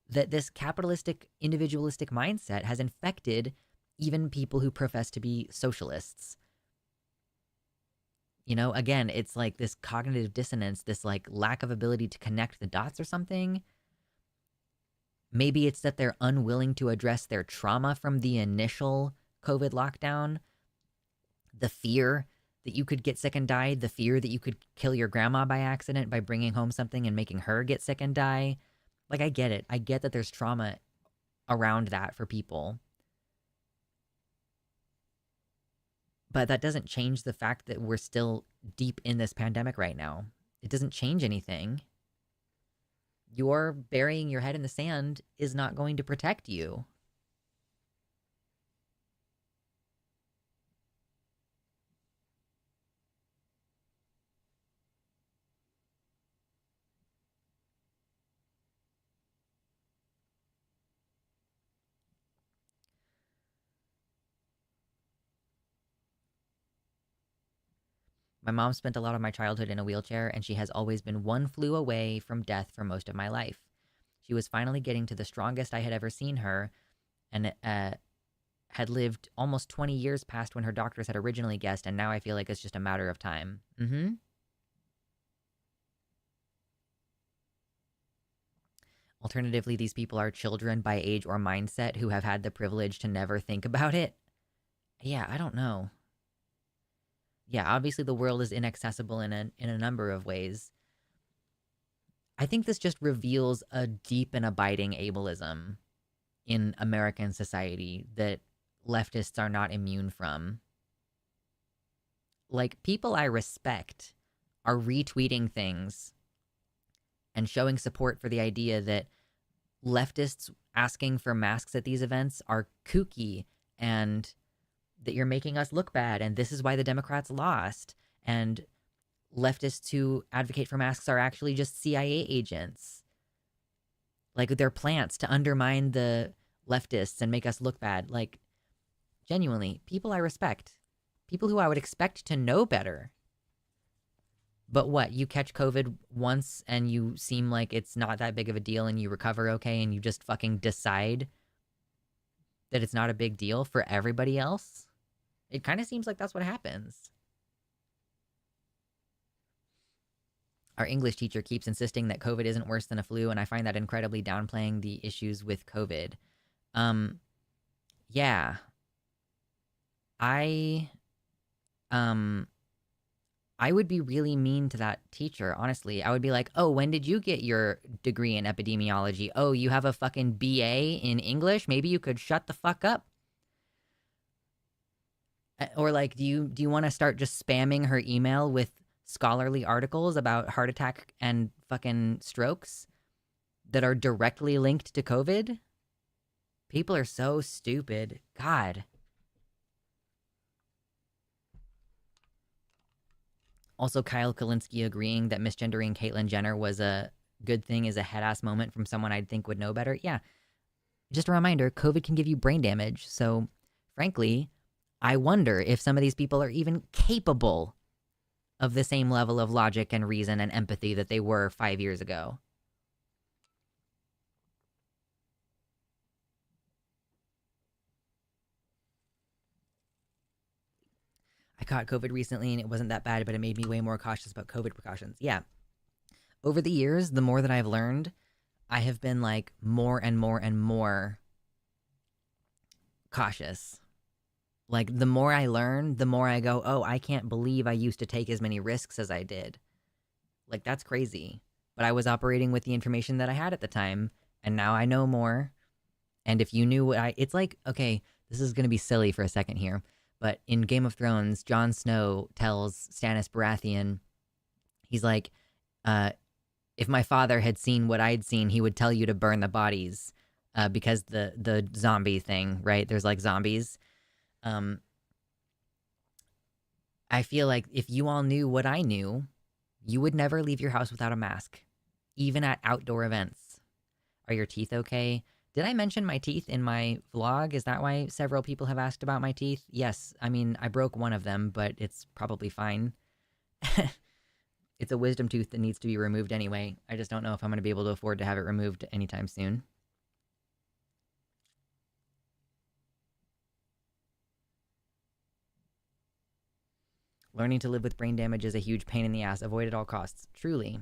that this capitalistic, individualistic mindset has infected even people who profess to be socialists. You know, again, it's like this cognitive dissonance, this like lack of ability to connect the dots or something. Maybe it's that they're unwilling to address their trauma from the initial COVID lockdown, the fear that you could get sick and die, the fear that you could kill your grandma by accident by bringing home something and making her get sick and die. Like, I get it. I get that there's trauma around that for people. But that doesn't change the fact that we're still deep in this pandemic right now. It doesn't change anything. Your burying your head in the sand is not going to protect you. My mom spent a lot of my childhood in a wheelchair, and she has always been one flu away from death for most of my life. She was finally getting to the strongest I had ever seen her, and had lived almost 20 years past when her doctors had originally guessed, and now I feel like it's just a matter of time. Alternatively, these people are children by age or mindset who have had the privilege to never think about it. Yeah, I don't know. Yeah, obviously the world is inaccessible in a number of ways. I think this just reveals a deep and abiding ableism in American society that leftists are not immune from. Like, people I respect are retweeting things and showing support for the idea that leftists asking for masks at these events are kooky and that you're making us look bad and this is why the Democrats lost. And leftists who advocate for masks are actually just CIA agents. Like, they're plants to undermine the leftists and make us look bad. Like, genuinely, people I respect. People who I would expect to know better. But what, you catch COVID once and you seem like it's not that big of a deal and you recover okay and you just fucking decide that it's not a big deal for everybody else? It kind of seems like that's what happens. Our English teacher keeps insisting that COVID isn't worse than a flu, and I find that incredibly downplaying the issues with COVID. Yeah. I would be really mean to that teacher, honestly. I would be like, oh, when did you get your degree in epidemiology? Oh, you have a fucking BA in English? Maybe you could shut the fuck up. Or like, do you want to start just spamming her email with scholarly articles about heart attack and fucking strokes that are directly linked to COVID? People are so stupid. God. Also, Kyle Kalinske agreeing that misgendering Caitlyn Jenner was a good thing is a head-ass moment from someone I'd think would know better. Yeah. Just a reminder, COVID can give you brain damage. So, frankly, I wonder if some of these people are even capable of the same level of logic and reason and empathy that they were 5 years ago. I caught COVID recently and it wasn't that bad, but it made me way more cautious about COVID precautions. Yeah. Over the years, the more that I've learned, I have been like more and more and more cautious. Like, the more I learn, the more I go, oh, I can't believe I used to take as many risks as I did. Like, that's crazy. But I was operating with the information that I had at the time, and now I know more. And if you knew what it's like, okay, this is going to be silly for a second here, but in Game of Thrones, Jon Snow tells Stannis Baratheon, he's like, if my father had seen what I'd seen, he would tell you to burn the bodies, because the zombie thing, right? There's like zombies. I feel like if you all knew what I knew, you would never leave your house without a mask, even at outdoor events. Are your teeth okay? Did I mention my teeth in my vlog? Is that why several people have asked about my teeth? Yes. I mean, I broke one of them, but it's probably fine. It's a wisdom tooth that needs to be removed anyway. I just don't know if I'm going to be able to afford to have it removed anytime soon. Learning to live with brain damage is a huge pain in the ass. Avoid at all costs. Truly.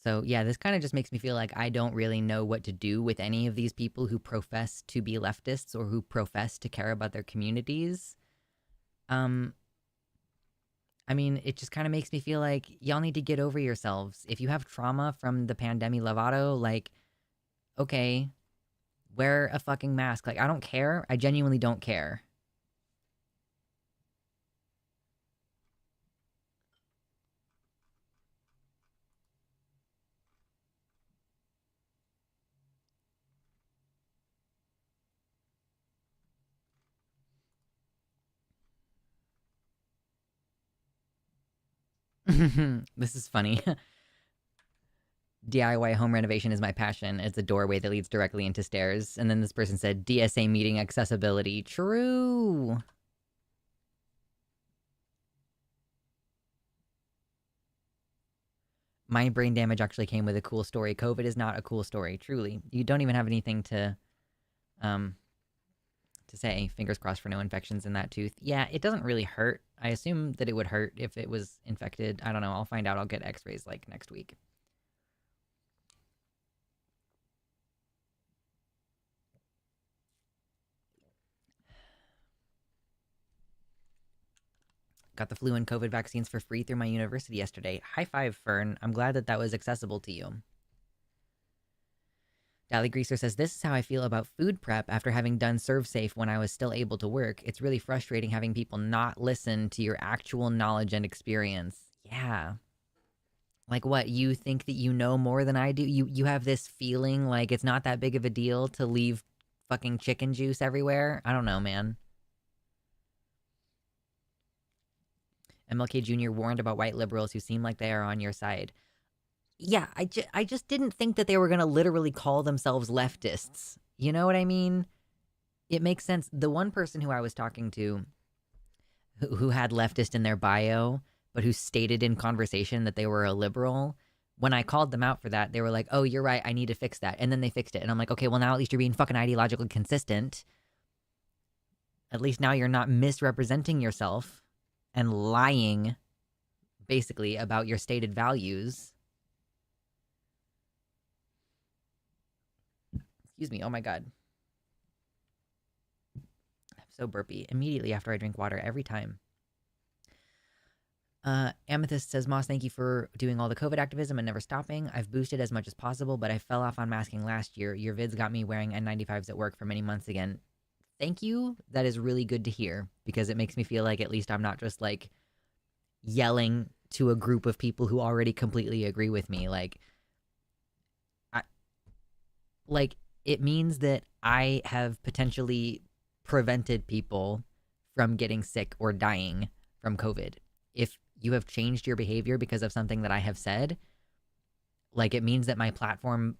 So, yeah, this kind of just makes me feel like I don't really know what to do with any of these people who profess to be leftists or who profess to care about their communities. Um, I mean, it just kind of makes me feel like y'all need to get over yourselves. If you have trauma from the pandemic lavado, like, okay, wear a fucking mask. Like, I don't care. I genuinely don't care. This is funny. DIY home renovation is my passion. It's a doorway that leads directly into stairs. And then this person said DSA meeting accessibility. True. My brain damage actually came with a cool story. COVID is not a cool story, truly. You don't even have anything um to say. Fingers crossed for no infections in that tooth. Yeah, it doesn't really hurt. I assume that it would hurt if it was infected. I don't know. I'll find out. I'll get x-rays like next week. Got the flu and COVID vaccines for free through my university yesterday. High five, Fern. I'm glad that that was accessible to you. Dally Greaser says, this is how I feel about food prep after having done ServeSafe when I was still able to work. It's really frustrating having people not listen to your actual knowledge and experience. Yeah. Like what? You think that you know more than I do? You have this feeling like it's not that big of a deal to leave fucking chicken juice everywhere? I don't know, man. MLK Jr. warned about white liberals who seem like they are on your side. Yeah, I just didn't think that they were going to literally call themselves leftists. You know what I mean? It makes sense. The one person who I was talking to who had leftist in their bio, but who stated in conversation that they were a liberal, when I called them out for that, they were like, oh, you're right, I need to fix that. And then they fixed it. And I'm like, okay, well, now at least you're being fucking ideologically consistent. At least now you're not misrepresenting yourself and lying, basically, about your stated values. Excuse me. Oh my God. I'm so burpy. Immediately after I drink water, every time. Amethyst says, Moss, thank you for doing all the COVID activism and never stopping. I've boosted as much as possible, but I fell off on masking last year. Your vids got me wearing N95s at work for many months again. Thank you. That is really good to hear because it makes me feel like at least I'm not just like yelling to a group of people who already completely agree with me. Like it means that I have potentially prevented people from getting sick or dying from COVID. If you have changed your behavior because of something that I have said, like it means that my platform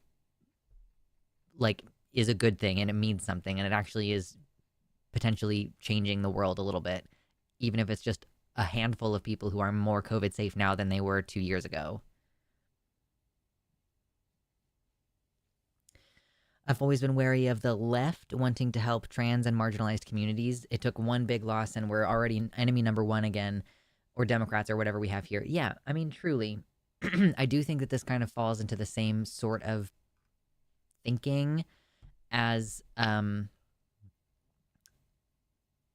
like is a good thing and it means something and it actually is potentially changing the world a little bit, even if it's just a handful of people who are more COVID safe now than they were 2 years ago. I've always been wary of the left wanting to help trans and marginalized communities. It took one big loss and we're already enemy number one again, or Democrats or whatever we have here. Yeah, I mean, truly, I do think that this kind of falls into the same sort of thinking as,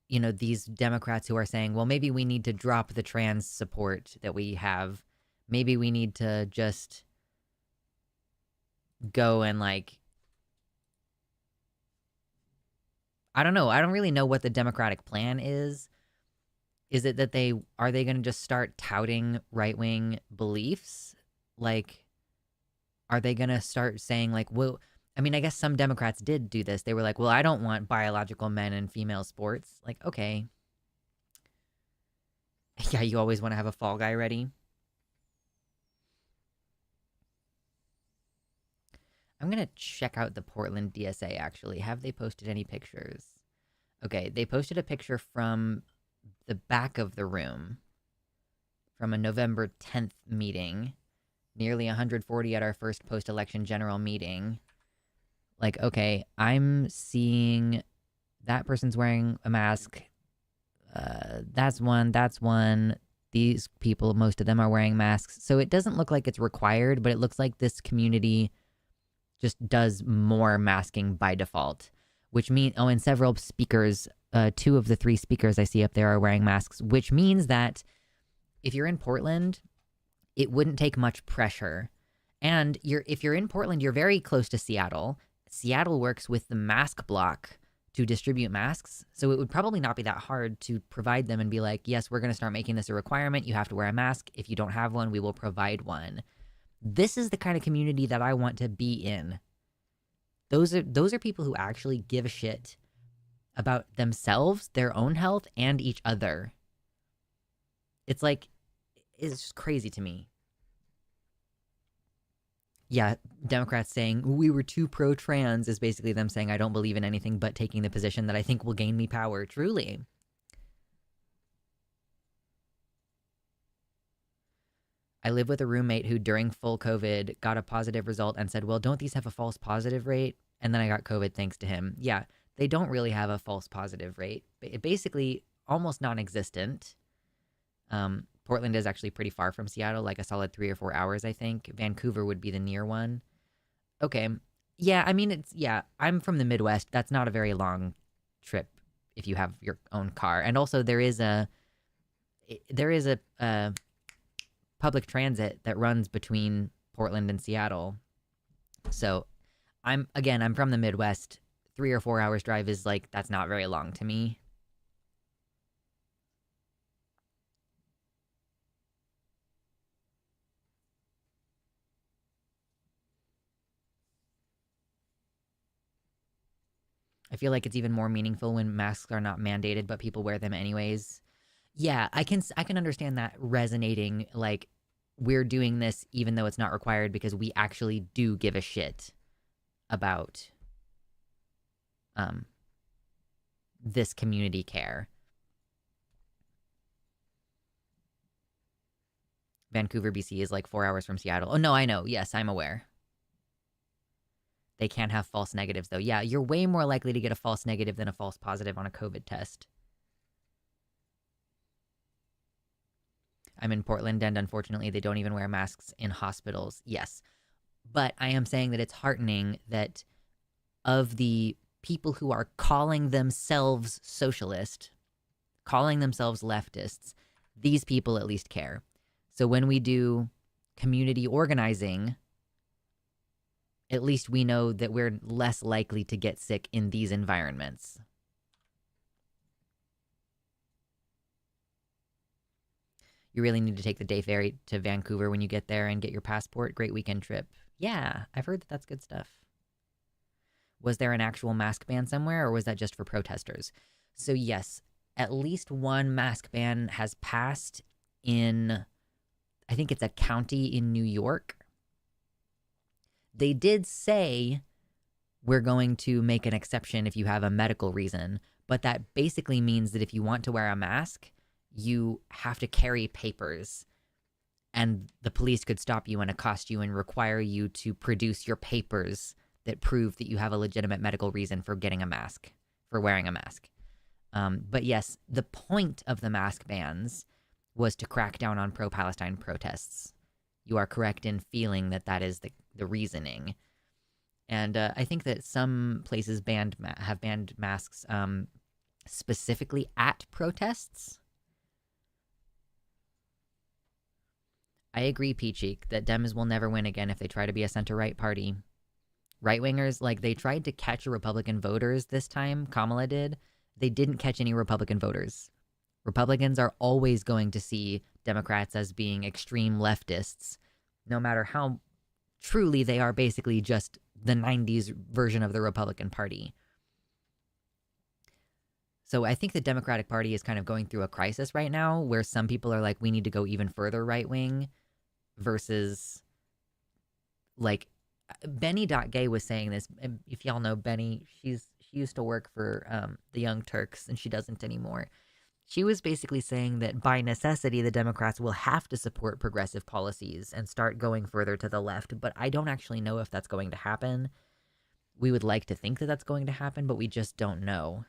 you know, these Democrats who are saying, well, maybe we need to drop the trans support that we have. Maybe we need to just go and like, I don't know. I don't really know what the Democratic plan is. Is it that are they going to just start touting right-wing beliefs? Like, are they going to start saying like, well, I mean, I guess some Democrats did do this. They were like, well, I don't want biological men in female sports. Like, okay. Yeah, you always want to have a fall guy ready. I'm gonna check out the Portland DSA, actually. Have they posted any pictures? Okay, they posted a picture from the back of the room from a November 10th meeting. Nearly 140 at our first post-election general meeting. Like, okay, I'm seeing that person's wearing a mask. That's one. These people, most of them are wearing masks. So it doesn't look like it's required, but it looks like this community just does more masking by default, which means, and several speakers, 2 of the 3 speakers I see up there are wearing masks, which means that if you're in Portland, it wouldn't take much pressure. And if you're in Portland, you're very close to Seattle. Seattle works with the mask block to distribute masks, so it would probably not be that hard to provide them and be like, yes, we're going to start making this a requirement. You have to wear a mask. If you don't have one, we will provide one. This is the kind of community that I want to be in. Those are people who actually give a shit about themselves, their own health, and each other. It's just crazy to me. Yeah, Democrats saying, we were too pro-trans is basically them saying, I don't believe in anything but taking the position that I think will gain me power, truly. I live with a roommate who, during full COVID, got a positive result and said, well, don't these have a false positive rate? And then I got COVID thanks to him. Yeah, they don't really have a false positive rate. Basically, almost non-existent. Portland is actually pretty far from Seattle, like a solid 3 or 4 hours, I think. Vancouver would be the near one. Okay. Yeah, I mean, I'm from the Midwest. That's not a very long trip if you have your own car. And also there is a public transit that runs between Portland and Seattle. So I'm from the Midwest. 3 or 4 hours drive is that's not very long to me. I feel like it's even more meaningful when masks are not mandated, but people wear them anyways. Yeah, I can understand that resonating. Like, we're doing this even though it's not required because we actually do give a shit about this community care. Vancouver, BC is 4 hours from Seattle. Oh, no, I know. Yes, I'm aware. They can't have false negatives, though. Yeah, you're way more likely to get a false negative than a false positive on a COVID test. I'm in Portland, and unfortunately, they don't even wear masks in hospitals. Yes. But I am saying that it's heartening that of the people who are calling themselves socialist, calling themselves leftists, these people at least care. So when we do community organizing, at least we know that we're less likely to get sick in these environments. You really need to take the day ferry to Vancouver when you get there and get your passport. Great weekend trip. Yeah, I've heard that that's good stuff. Was there an actual mask ban somewhere, or was that just for protesters? So yes, at least one mask ban has passed in, I think it's a county in New York. They did say we're going to make an exception if you have a medical reason, but that basically means that if you want to wear a mask, you have to carry papers, and the police could stop you and accost you and require you to produce your papers that prove that you have a legitimate medical reason for getting a mask, for wearing a mask. But yes, the point of the mask bans was to crack down on pro-Palestine protests. You are correct in feeling that that is the reasoning. And I think that some places have banned masks specifically at protests. I agree, Peacheek, that Dems will never win again if they try to be a center-right party. Right-wingers, they tried to catch Republican voters this time, Kamala did. They didn't catch any Republican voters. Republicans are always going to see Democrats as being extreme leftists, no matter how truly they are basically just the 90s version of the Republican Party. So I think the Democratic Party is kind of going through a crisis right now where some people are like, we need to go even further right-wing versus Benny.gay was saying this. If y'all know Benny, she used to work for the Young Turks, and she doesn't anymore. She was basically saying that by necessity, the Democrats will have to support progressive policies and start going further to the left. But I don't actually know if that's going to happen. We would like to think that that's going to happen, but we just don't know.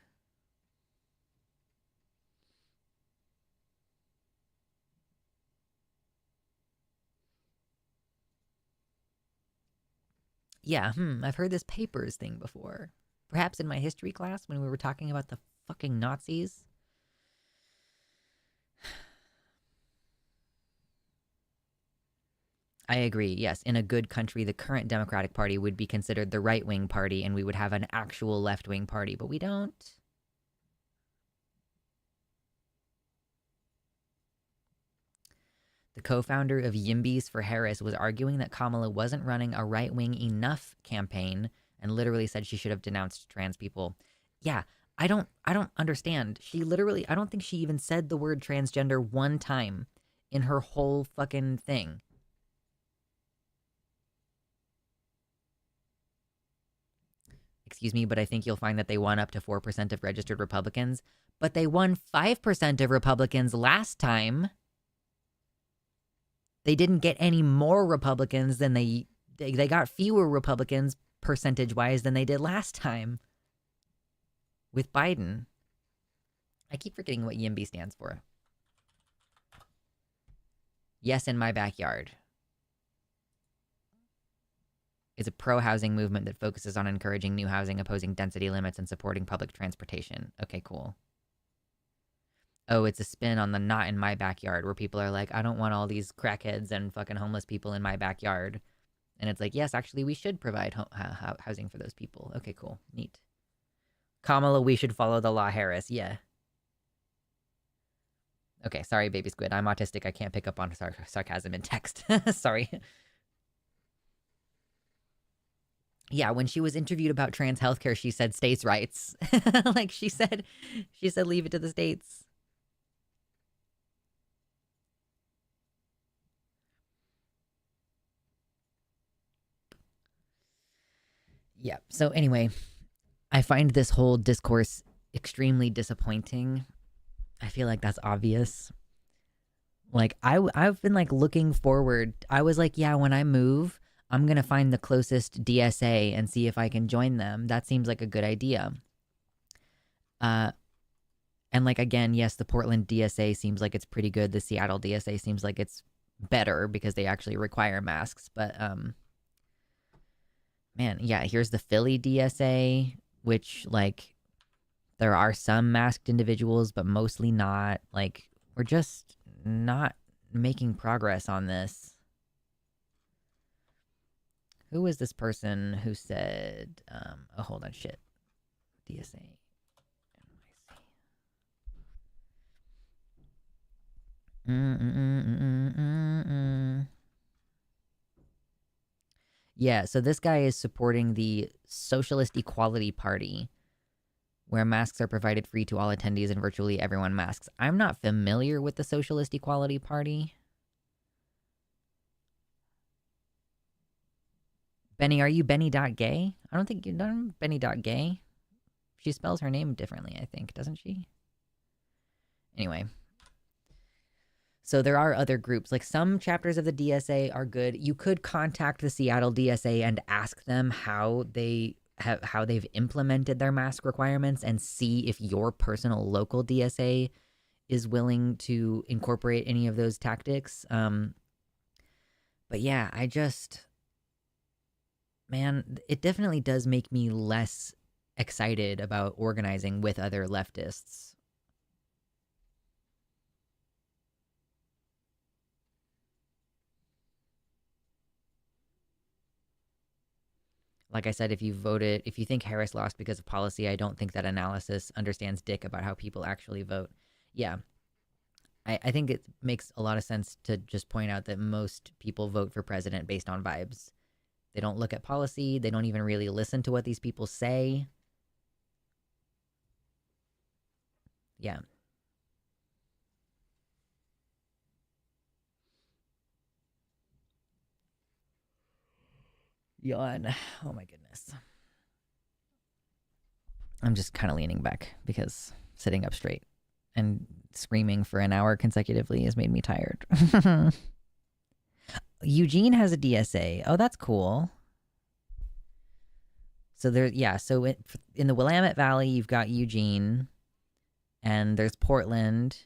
Yeah, I've heard this papers thing before. Perhaps in my history class when we were talking about the fucking Nazis. I agree. Yes, in a good country, the current Democratic Party would be considered the right-wing party and we would have an actual left-wing party, but we don't. The co-founder of Yimbys for Harris was arguing that Kamala wasn't running a right-wing enough campaign and literally said she should have denounced trans people. Yeah, I don't understand. She literally, I don't think she even said the word transgender one time in her whole fucking thing. Excuse me, but I think you'll find that they won up to 4% of registered Republicans, but they won 5% of Republicans last time. They didn't get any more Republicans than they got fewer Republicans percentage-wise than they did last time with Biden. I keep forgetting what YIMBY stands for. Yes, in my backyard. Is a pro-housing movement that focuses on encouraging new housing, opposing density limits, and supporting public transportation. Okay, cool. Oh, it's a spin on the not in my backyard where people are like, I don't want all these crackheads and fucking homeless people in my backyard. And it's like, yes, actually, we should provide housing for those people. Okay, cool. Neat. Kamala, we should follow the law, Harris. Yeah. Okay, sorry, baby squid. I'm autistic. I can't pick up on sarcasm in text. Sorry. Yeah, when she was interviewed about trans healthcare, she said states' rights. Like she said, leave it to the states. Yeah. So anyway, I find this whole discourse extremely disappointing. I feel like that's obvious. Like I've been like looking forward. I was like, yeah, when I move, I'm going to find the closest DSA and see if I can join them. That seems like a good idea. And like again, yes, the Portland DSA seems like it's pretty good. The Seattle DSA seems like it's better because they actually require masks, but man, yeah, here's the Philly DSA, which like there are some masked individuals, but mostly not. Like we're just not making progress on this. Who was this person who said, oh, hold on, shit. DSA. Yeah, so this guy is supporting the Socialist Equality Party, where masks are provided free to all attendees and virtually everyone masks. I'm not familiar with the Socialist Equality Party. Benny, are you Benny.gay? I don't think you're done Benny.gay. She spells her name differently, I think, doesn't she? Anyway. So there are other groups. Like some chapters of the DSA are good. You could contact the Seattle DSA and ask them how they've implemented their mask requirements and see if your personal local DSA is willing to incorporate any of those tactics. But yeah, man, it definitely does make me less excited about organizing with other leftists. Like I said, if you think Harris lost because of policy, I don't think that analysis understands dick about how people actually vote. Yeah. I think it makes a lot of sense to just point out that most people vote for president based on vibes. They don't look at policy. They don't even really listen to what these people say. Yeah. Yawn. Oh my goodness. I'm just kind of leaning back because sitting up straight and screaming for an hour consecutively has made me tired. Eugene has a DSA. Oh, that's cool. So there, yeah. So in the Willamette Valley, you've got Eugene, and there's Portland,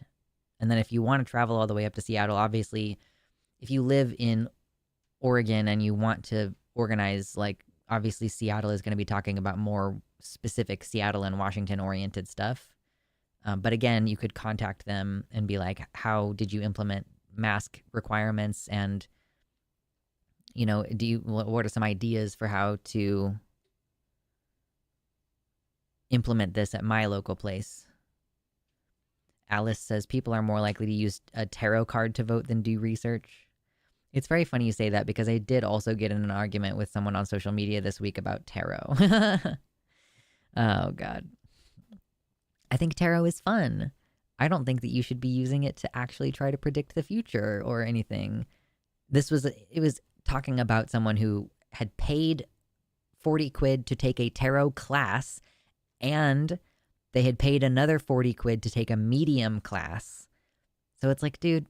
and then if you want to travel all the way up to Seattle, obviously, if you live in Oregon and you want to organize, like, obviously Seattle is going to be talking about more specific Seattle and Washington oriented stuff. But again, you could contact them and be like, how did you implement mask requirements? And, you know, what are some ideas for how to implement this at my local place? Alice says people are more likely to use a tarot card to vote than do research. It's very funny you say that because I did also get in an argument with someone on social media this week about tarot. Oh, God. I think tarot is fun. I don't think that you should be using it to actually try to predict the future or anything. It was talking about someone who had paid 40 quid to take a tarot class, and they had paid another 40 quid to take a medium class. So it's like, dude,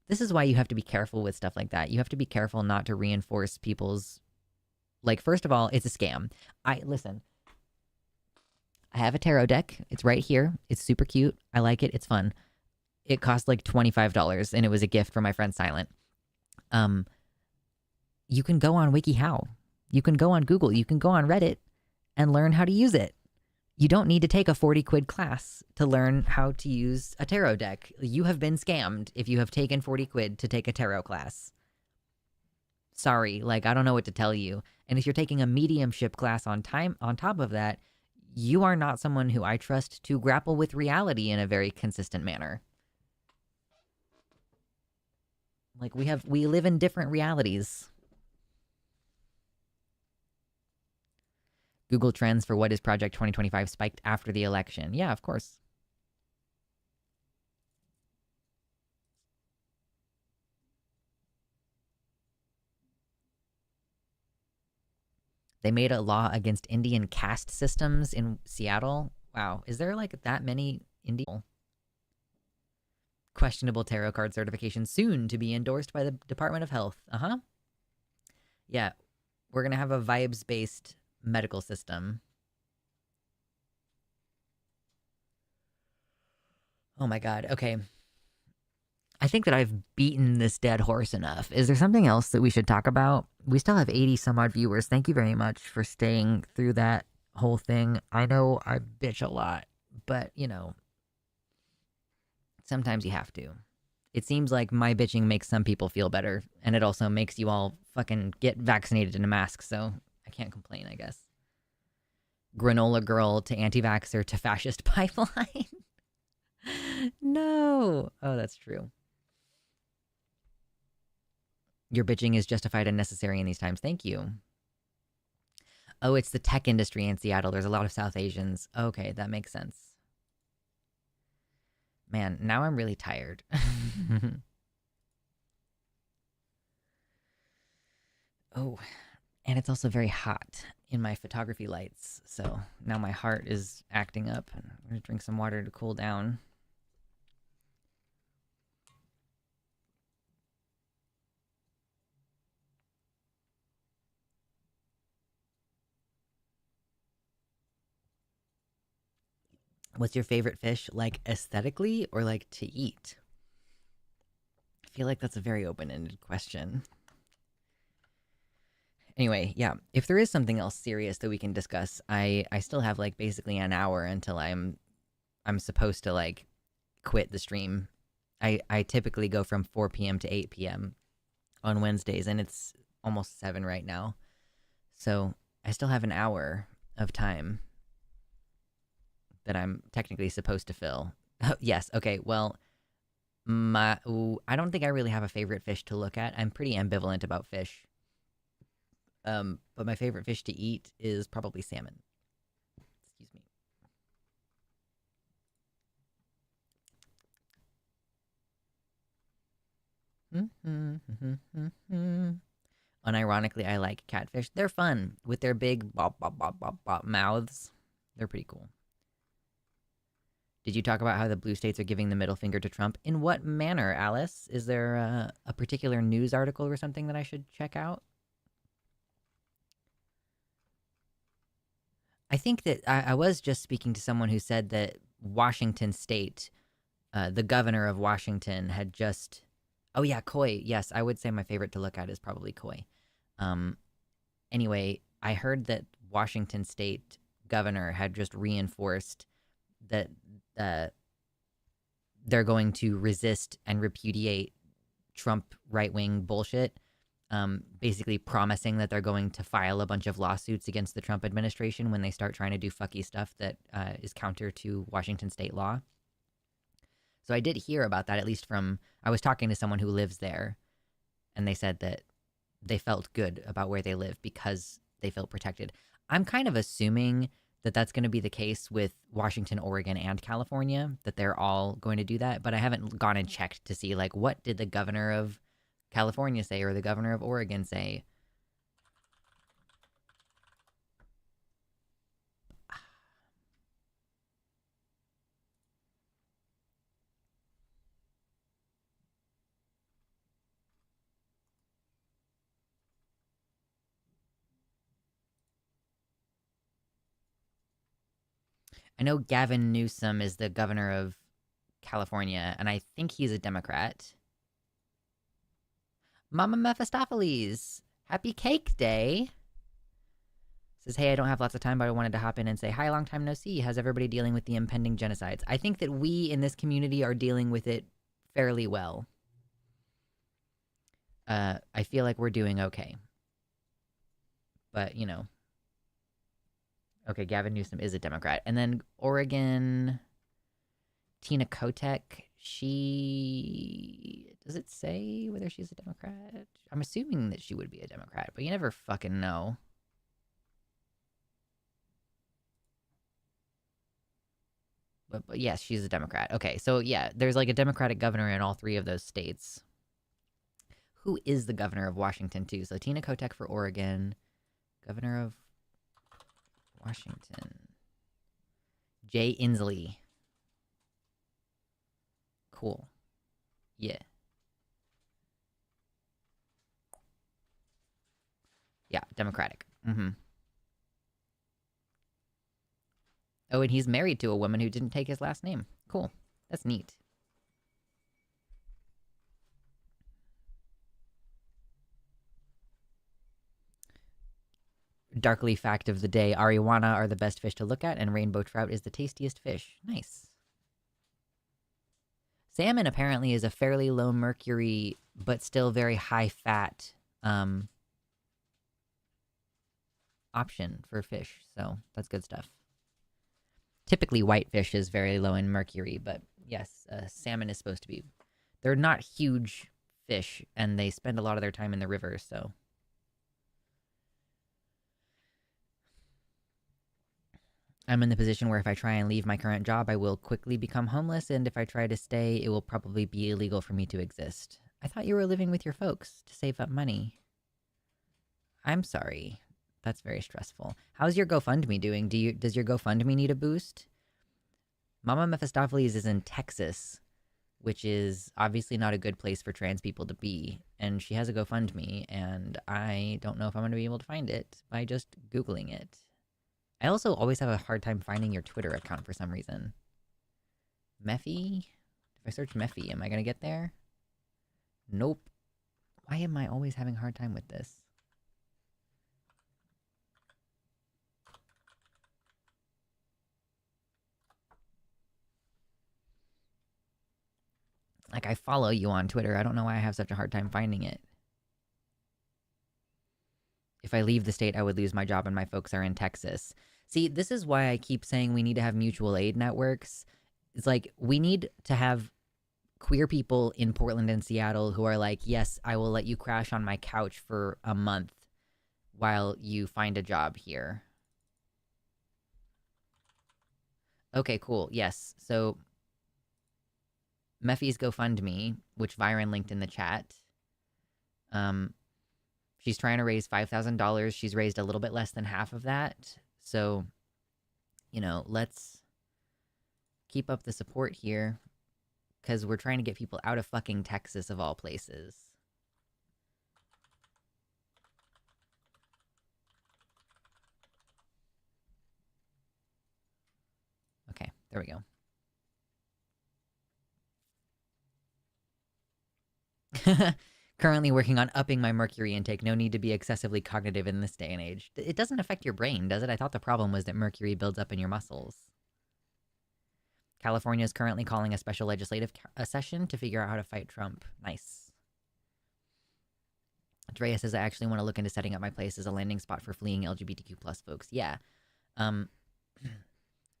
this is why you have to be careful with stuff like that. You have to be careful not to reinforce people's, like, first of all, it's a scam. Listen, I have a tarot deck. It's right here. It's super cute. I like it. It's fun. It cost like $25 and it was a gift from my friend Silent. You can go on WikiHow. You can go on Google. You can go on Reddit and learn how to use it. You don't need to take a 40 quid class to learn how to use a tarot deck. You have been scammed if you have taken 40 quid to take a tarot class. Sorry, like, I don't know what to tell you. And if you're taking a mediumship class on top of that, you are not someone who I trust to grapple with reality in a very consistent manner. Like, we live in different realities. Google Trends for what is Project 2025 spiked after the election. Yeah, of course. They made a law against Indian caste systems in Seattle. Wow, is there like that many Indian? Questionable tarot card certification soon to be endorsed by the Department of Health. Yeah, we're going to have a vibes-based medical system. Oh my God. Okay. I think that I've beaten this dead horse enough. Is there something else that we should talk about? We still have 80 some odd viewers. Thank you very much for staying through that whole thing. I know I bitch a lot, but, you know, sometimes you have to. It seems like my bitching makes some people feel better, and it also makes you all fucking get vaccinated in a mask, so I can't complain, I guess. Granola girl to anti-vaxxer to fascist pipeline. No. Oh, that's true. Your bitching is justified and necessary in these times. Thank you. Oh, it's the tech industry in Seattle. There's a lot of South Asians. Okay, that makes sense. Man, now I'm really tired. Oh, and it's also very hot in my photography lights. So now my heart is acting up. I'm going to drink some water to cool down. What's your favorite fish, like aesthetically or like to eat? I feel like that's a very open-ended question. Anyway, yeah, if there is something else serious that we can discuss, I still have like basically an hour until I'm supposed to like quit the stream. I typically go from 4 p.m. to 8 p.m. on Wednesdays, and it's almost 7 right now. So I still have an hour of time that I'm technically supposed to fill. Yes, okay, well, I don't think I really have a favorite fish to look at. I'm pretty ambivalent about fish. But my favorite fish to eat is probably salmon. Excuse me. Unironically, I like catfish. They're fun with their big bop, bop, bop, bop, bop mouths. They're pretty cool. Did you talk about how the blue states are giving the middle finger to Trump? In what manner, Alice? Is there a particular news article or something that I should check out? I think that I was just speaking to someone who said that Washington State, the governor of Washington, had just. Oh, yeah, Koi. Yes, I would say my favorite to look at is probably Koi. Um, anyway, I heard that Washington State governor had just reinforced that they're going to resist and repudiate Trump right-wing bullshit, basically promising that they're going to file a bunch of lawsuits against the Trump administration when they start trying to do fucky stuff that is counter to Washington state law. So I did hear about that, at least from, I was talking to someone who lives there, and they said that they felt good about where they live because they feel protected. I'm kind of assuming that that's going to be the case with Washington, Oregon, and California, that they're all going to do that. But I haven't gone and checked to see, like, what did the governor of California say or the governor of Oregon say? I know Gavin Newsom is the governor of California, and I think he's a Democrat. Mama Mephistopheles, happy cake day. Says, hey, I don't have lots of time, but I wanted to hop in and say, hi, long time no see. How's everybody dealing with the impending genocides? I think that we in this community are dealing with it fairly well. I feel like we're doing okay. But, you know. Okay, Gavin Newsom is a Democrat. And then Oregon, Tina Kotek, does it say whether she's a Democrat? I'm assuming that she would be a Democrat, but you never fucking know. But yes, she's a Democrat. Okay, so yeah, there's like a Democratic governor in all three of those states. Who is the governor of Washington, too? So Tina Kotek for Oregon, governor of Washington, Jay Inslee. Cool. Yeah. Yeah, Democratic. Mm-hmm. Oh, and he's married to a woman who didn't take his last name. Cool. That's neat. Darkly fact of the day, ariwana are the best fish to look at, and rainbow trout is the tastiest fish. Nice. Salmon apparently is a fairly low mercury, but still very high fat option for fish, so that's good stuff. Typically, whitefish is very low in mercury, but yes, salmon is supposed to be. They're not huge fish, and they spend a lot of their time in the river, so. I'm in the position where if I try and leave my current job, I will quickly become homeless, and if I try to stay, it will probably be illegal for me to exist. I thought you were living with your folks to save up money. I'm sorry. That's very stressful. How's your GoFundMe doing? Does your GoFundMe need a boost? Mama Mephistopheles is in Texas, which is obviously not a good place for trans people to be, and she has a GoFundMe, and I don't know if I'm going to be able to find it by just Googling it. I also always have a hard time finding your Twitter account for some reason. Mephi? If I search Mephi, am I going to get there? Nope. Why am I always having a hard time with this? Like, I follow you on Twitter. I don't know why I have such a hard time finding it. If I leave the state, I would lose my job, and my folks are in Texas. See, this is why I keep saying we need to have mutual aid networks. It's like, we need to have queer people in Portland and Seattle who are like, yes, I will let you crash on my couch for a month while you find a job here. Okay, cool. Yes. So Mephi's GoFundMe, which Viren linked in the chat, She's trying to raise $5,000. She's raised a little bit less than half of that. So, let's keep up the support here because we're trying to get people out of fucking Texas of all places. Okay, there we go. Currently working on upping my mercury intake. No need to be excessively cognitive in this day and age. It doesn't affect your brain, does it? I thought the problem was that mercury builds up in your muscles. California is currently calling a special legislative session to figure out how to fight Trump. Nice. Drea says, I actually want to look into setting up my place as a landing spot for fleeing LGBTQ plus folks. Yeah.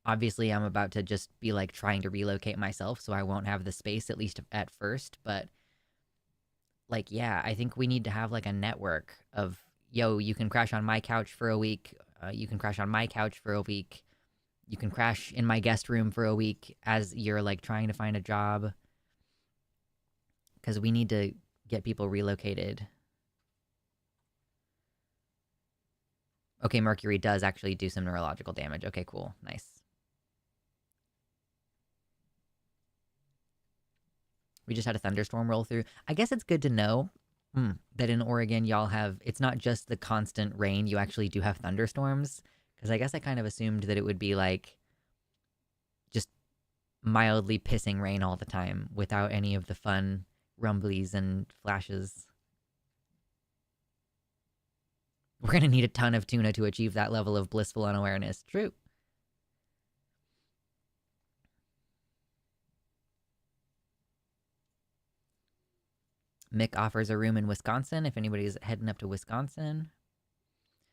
Obviously, I'm about to just be like trying to relocate myself, so I won't have the space, at least at first. But like, yeah, I think we need to have like a network of, yo, you can crash on my couch for a week. You can crash on my couch for a week. You can crash in my guest room for a week as you're like trying to find a job. Because we need to get people relocated. Okay, mercury does actually do some neurological damage. Okay, cool. Nice. We just had a thunderstorm roll through. I guess it's good to know that in Oregon, y'all have, it's not just the constant rain. You actually do have thunderstorms. Because I guess I kind of assumed that it would be like just mildly pissing rain all the time without any of the fun rumblies and flashes. We're going to need a ton of tuna to achieve that level of blissful unawareness. True. Mick offers a room in Wisconsin if anybody's heading up to Wisconsin.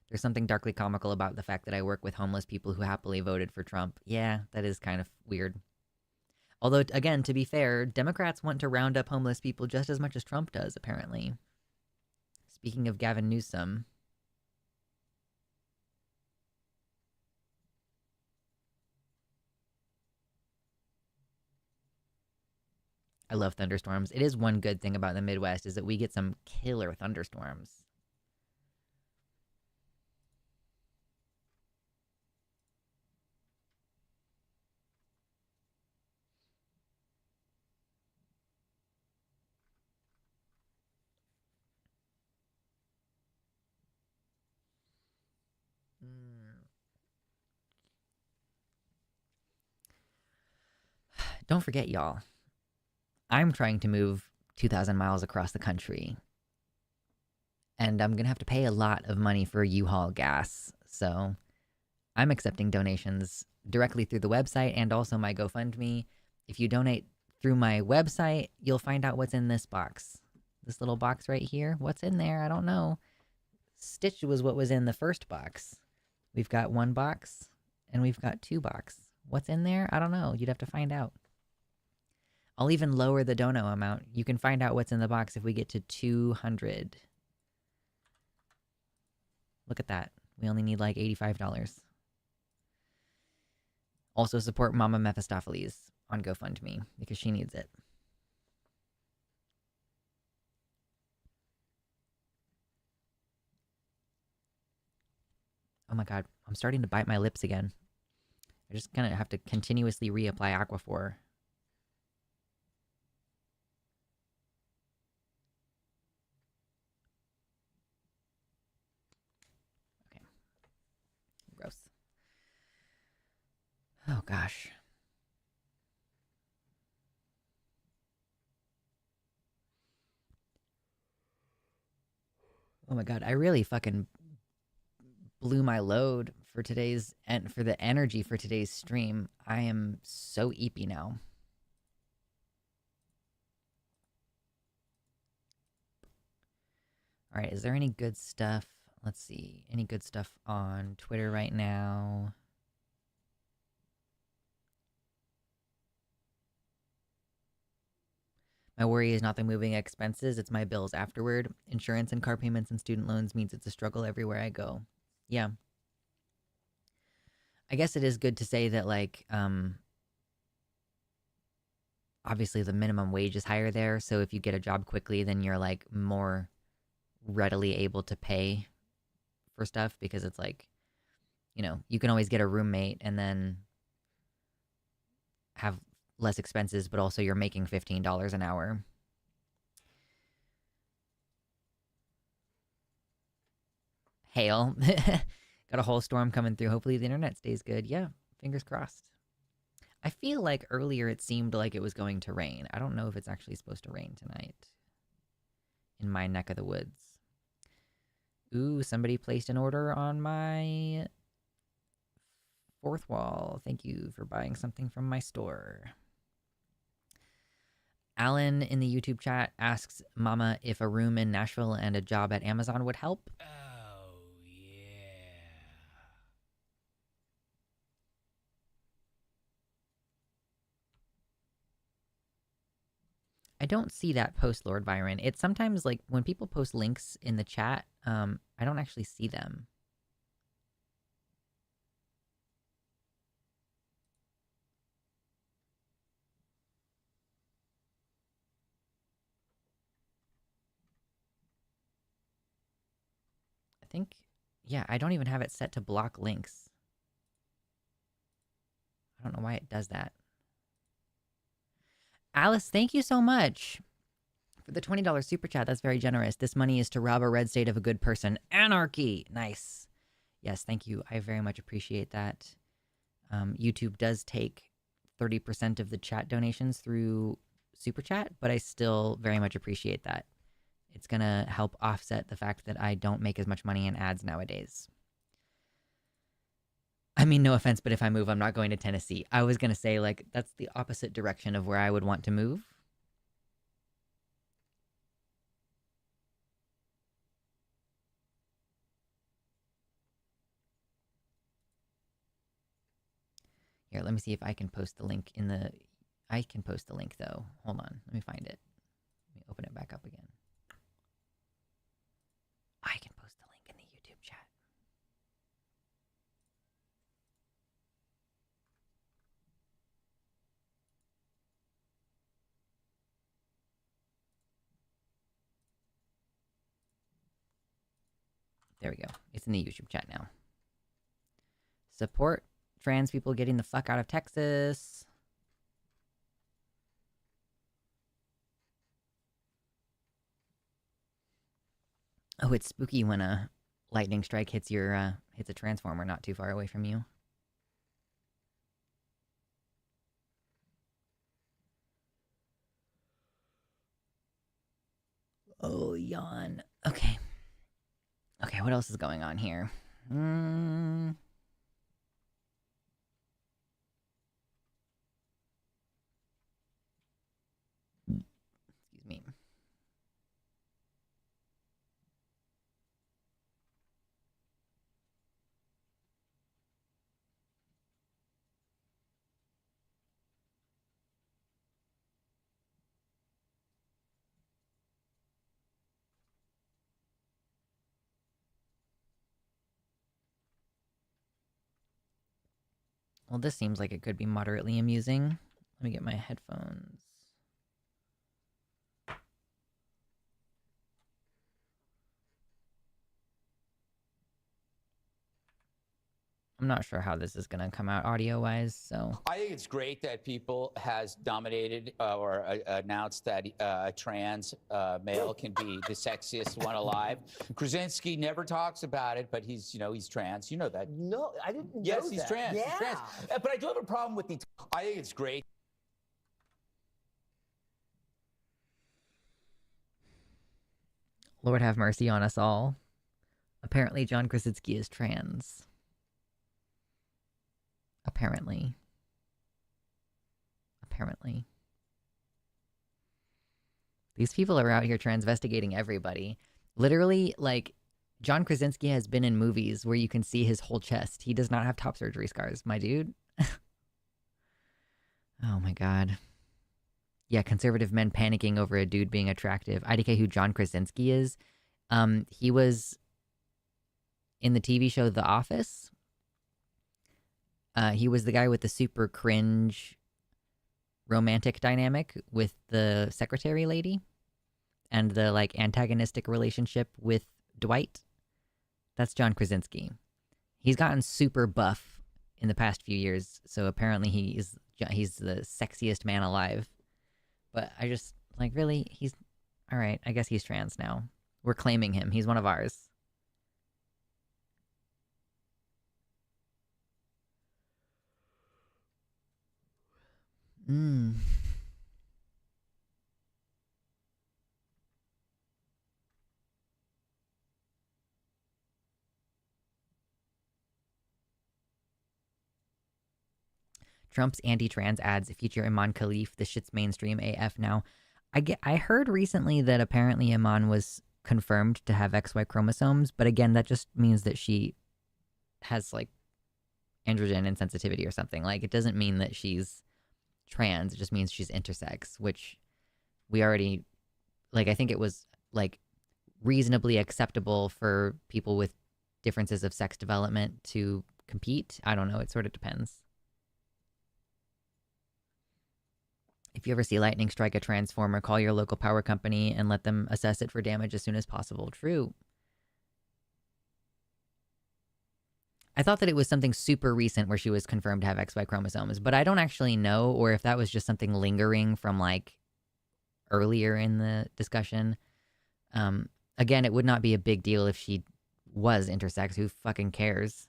There's something darkly comical about the fact that I work with homeless people who happily voted for Trump. Yeah, that is kind of weird. Although, again, to be fair, Democrats want to round up homeless people just as much as Trump does, apparently. Speaking of Gavin Newsom. I love thunderstorms. It is one good thing about the Midwest is that we get some killer thunderstorms. Don't forget, y'all. I'm trying to move 2,000 miles across the country. And I'm going to have to pay a lot of money for U-Haul gas. So I'm accepting donations directly through the website and also my GoFundMe. If you donate through my website, you'll find out what's in this box. This little box right here. What's in there? I don't know. Stitch was what was in the first box. We've got one box and we've got two boxes. What's in there? I don't know. You'd have to find out. I'll even lower the dono amount. You can find out what's in the box if we get to 200. Look at that. We only need like $85. Also support Mama Mephistopheles on GoFundMe because she needs it. Oh my god, I'm starting to bite my lips again. I just kind of have to continuously reapply Aquaphor. Okay. Gross. Oh gosh. Oh my god, I really fucking blew my load for today's and for the energy for today's stream. I am so eepy now. All right, is there any good stuff? Let's see. Any good stuff on Twitter right now? My worry is not the moving expenses, it's my bills afterward. Insurance and car payments and student loans means it's a struggle everywhere I go. Yeah. I guess it is good to say that, like, obviously the minimum wage is higher there, so if you get a job quickly, then you're, like, more readily able to pay for stuff because it's like, you can always get a roommate and then have less expenses, but also you're making $15 an hour. Hail. Got a whole storm coming through. Hopefully the internet stays good. Yeah, fingers crossed. I feel like earlier it seemed like it was going to rain. I don't know if it's actually supposed to rain tonight in my neck of the woods. Ooh, somebody placed an order on my fourth wall. Thank you for buying something from my store. Alan in the YouTube chat asks Mama if a room in Nashville and a job at Amazon would help. Oh, yeah. I don't see that post, Lord Byron. It's sometimes like when people post links in the chat, I don't actually see them. I think, yeah, I don't even have it set to block links. I don't know why it does that. Alice, thank you so much for the $20 super chat. That's very generous. This money is to rob a red state of a good person. Anarchy. Nice. Yes, thank you. I very much appreciate that. YouTube does take 30% of the chat donations through super chat, but I still very much appreciate that. It's going to help offset the fact that I don't make as much money in ads nowadays. I mean, no offense, but if I move, I'm not going to Tennessee. I was going to say, like, that's the opposite direction of where I would want to move. Here, let me see if I can post the link in the... I can post the link, though. Hold on. Let me find it. Let me open it back up again. I can post the link in the YouTube chat. There we go. It's in the YouTube chat now. Support trans people getting the fuck out of Texas. Oh, it's spooky when a lightning strike hits your hits a transformer not too far away from you. Oh, yawn. Okay. Okay, what else is going on here? Excuse me. Well, this seems like it could be moderately amusing. Let me get my headphones. I'm not sure how this is going to come out audio-wise, so... I think it's great that People has dominated or announced that a trans male can be the sexiest one alive. Krasinski never talks about it, but he's trans. You know that. No, I didn't know that. Yes, he's trans. Yeah. He's trans. But I do have a problem with the... I think it's great. Lord have mercy on us all. Apparently, John Krasinski is trans. Apparently. These people are out here transvestigating everybody. Literally, like, John Krasinski has been in movies where you can see his whole chest. He does not have top surgery scars, my dude. Oh my god. Yeah, conservative men panicking over a dude being attractive. IDK who John Krasinski is. He was in the TV show The Office. He was the guy with the super cringe romantic dynamic with the secretary lady. and the like antagonistic relationship with Dwight. That's John Krasinski. He's gotten super buff in the past few years, so apparently he's the sexiest man alive. But I just like really he's all right. I guess he's trans now. We're claiming him. He's one of ours. Mm. Trump's anti-trans ads feature Iman Khalif. The shit's mainstream AF now. I heard recently that apparently Iman was confirmed to have XY chromosomes, but again, that just means that she has like androgen insensitivity or something. Like it doesn't mean that she's trans. It just means she's intersex, which we already like. I think it was like reasonably acceptable for people with differences of sex development to compete. I don't know. It sort of depends. If you ever see lightning strike a transformer, call your local power company and let them assess it for damage as soon as possible. True. I thought that it was something super recent where she was confirmed to have XY chromosomes, but I don't actually know, or if that was just something lingering from like earlier in the discussion. Again, it would not be a big deal if she was intersex. Who fucking cares?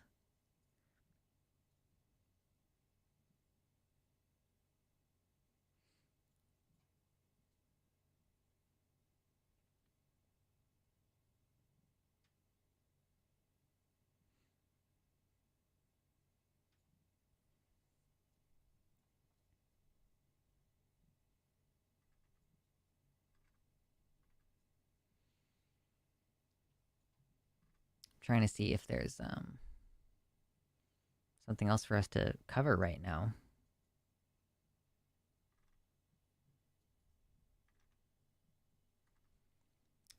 Trying to see if there's something else for us to cover right now.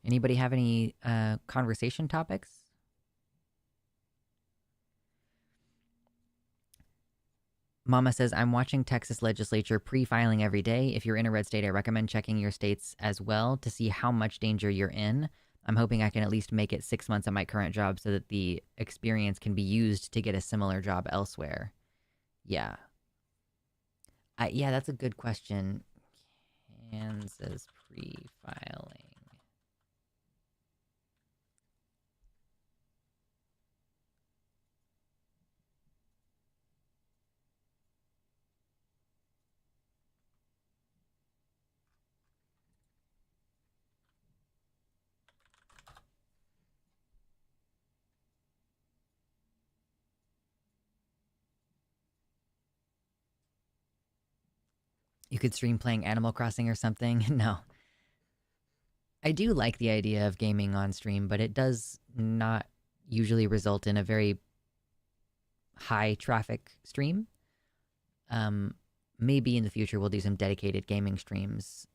Anybody have any conversation topics? Mama says, I'm watching Texas legislature pre-filing every day. If you're in a red state, I recommend checking your states as well to see how much danger you're in. I'm hoping I can at least make it 6 months at my current job so that the experience can be used to get a similar job elsewhere. Yeah. Yeah, that's a good question. Kansas pre-filing. You could stream playing Animal Crossing or something. No. I do like the idea of gaming on stream, but it does not usually result in a very high traffic stream. Maybe in the future we'll do some dedicated gaming streams.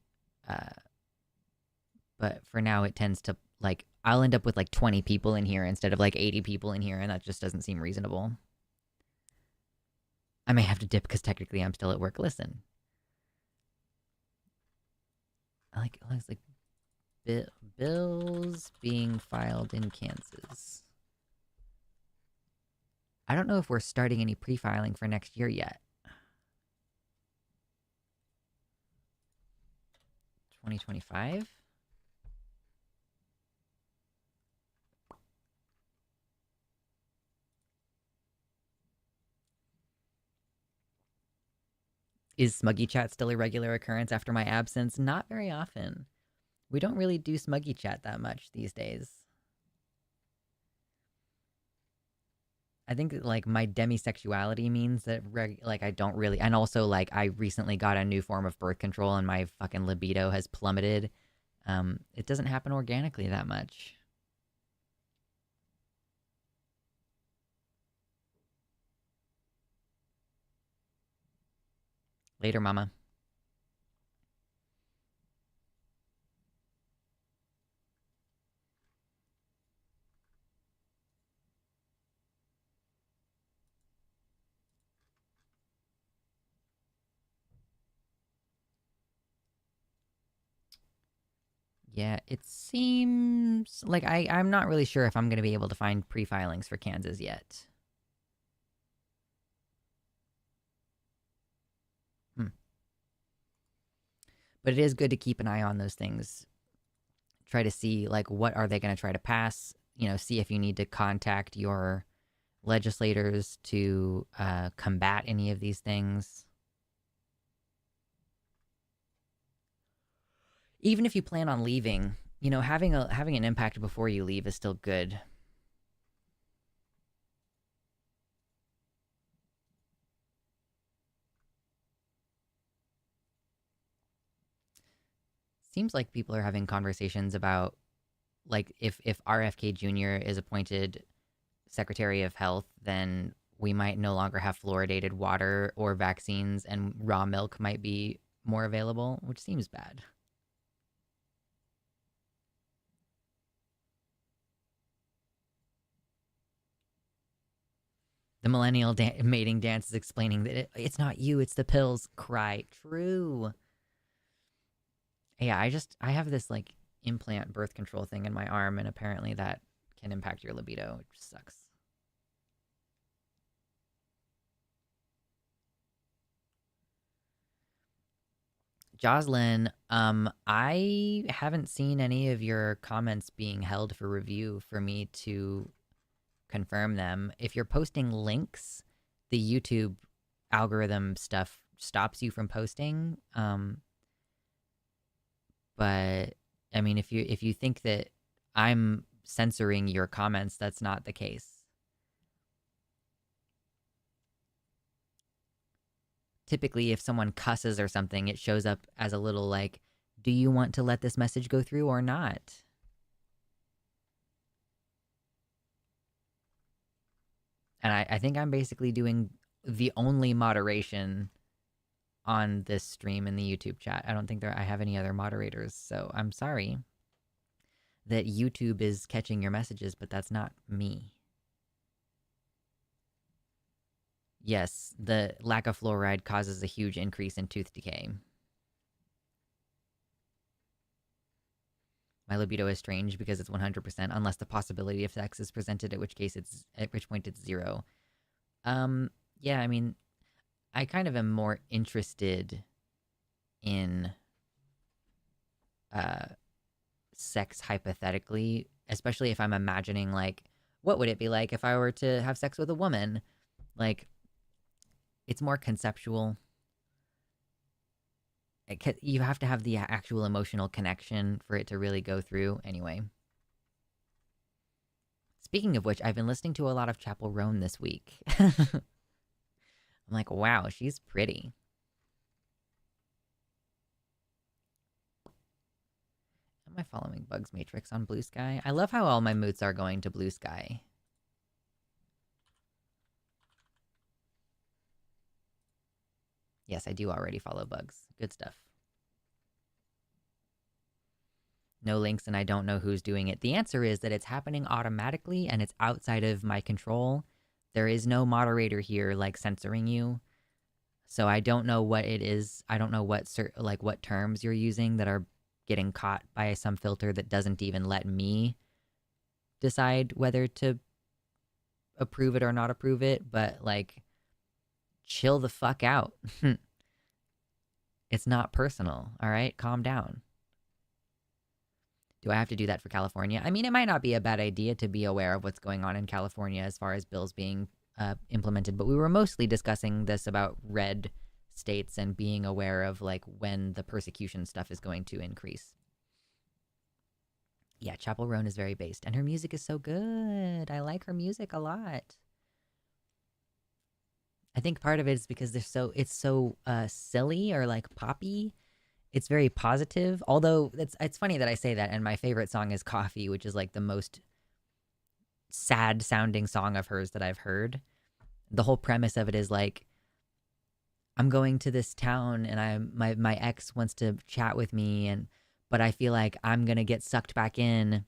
But for now it tends to like I'll end up with like 20 people in here instead of like 80 people in here, and that just doesn't seem reasonable. I may have to dip because technically I'm still at work. Listen. I like bills being filed in Kansas. I don't know if we're starting any pre-filing for next year yet. 2025? Is Smuggy Chat still a regular occurrence after my absence? Not very often. We don't really do Smuggy Chat that much these days. I think like my demisexuality means that like I don't really, and also like I recently got a new form of birth control and my fucking libido has plummeted. It doesn't happen organically that much. Later, mama. Yeah, it seems like I'm not really sure if I'm going to be able to find pre-filings for Kansas yet. Hmm. But it is good to keep an eye on those things. Try to see, like, what are they going to try to pass? See if you need to contact your legislators to combat any of these things. Even if you plan on leaving, having an impact before you leave is still good. Seems like people are having conversations about, like, if RFK Jr. is appointed Secretary of Health, then we might no longer have fluoridated water or vaccines, and raw milk might be more available, which seems bad. The millennial mating dance is explaining that it's not you, it's the pills. Cry. True. Yeah, I have this, like, implant birth control thing in my arm, and apparently that can impact your libido, which sucks. Jocelyn, I haven't seen any of your comments being held for review for me to confirm them. If you're posting links, the YouTube algorithm stuff stops you from posting. But I mean, if you think that I'm censoring your comments, that's not the case. Typically, if someone cusses or something, it shows up as a little, like, do you want to let this message go through or not? And I think I'm basically doing the only moderation on this stream in the YouTube chat. I don't think I have any other moderators, so I'm sorry that YouTube is catching your messages, but that's not me. Yes, the lack of fluoride causes a huge increase in tooth decay. My libido is strange because it's 100%, unless the possibility of sex is presented, at which point it's 0. Yeah, I mean, I kind of am more interested in sex hypothetically, especially if I'm imagining, like, what would it be like if I were to have sex with a woman? Like, it's more conceptual. You have to have the actual emotional connection for it to really go through. Anyway. Speaking of which, I've been listening to a lot of Chapel Roan this week. I'm like, wow, she's pretty. Am I following Bugs Matrix on Blue Sky? I love how all my moods are going to Blue Sky. Yes, I do already follow Bugs. Good stuff. No links and I don't know who's doing it. The answer is that it's happening automatically and it's outside of my control. There is no moderator here, like, censoring you. So I don't know what it is. I don't know what terms you're using that are getting caught by some filter that doesn't even let me decide whether to approve it or not approve it. But, like, chill the fuck out. It's not personal, all right? Calm down. Do I have to do that for California? I mean, it might not be a bad idea to be aware of what's going on in California as far as bills being implemented, but we were mostly discussing this about red states and being aware of, like, when the persecution stuff is going to increase. Yeah, Chapel Roan is very based, and her music is so good. I like her music a lot. I think part of it is because it's so silly or, like, poppy. It's very positive. Although it's funny that I say that, and my favorite song is Coffee, which is, like, the most sad sounding song of hers that I've heard. The whole premise of it is, like, I'm going to this town and my ex wants to chat with me, but I feel like I'm gonna get sucked back in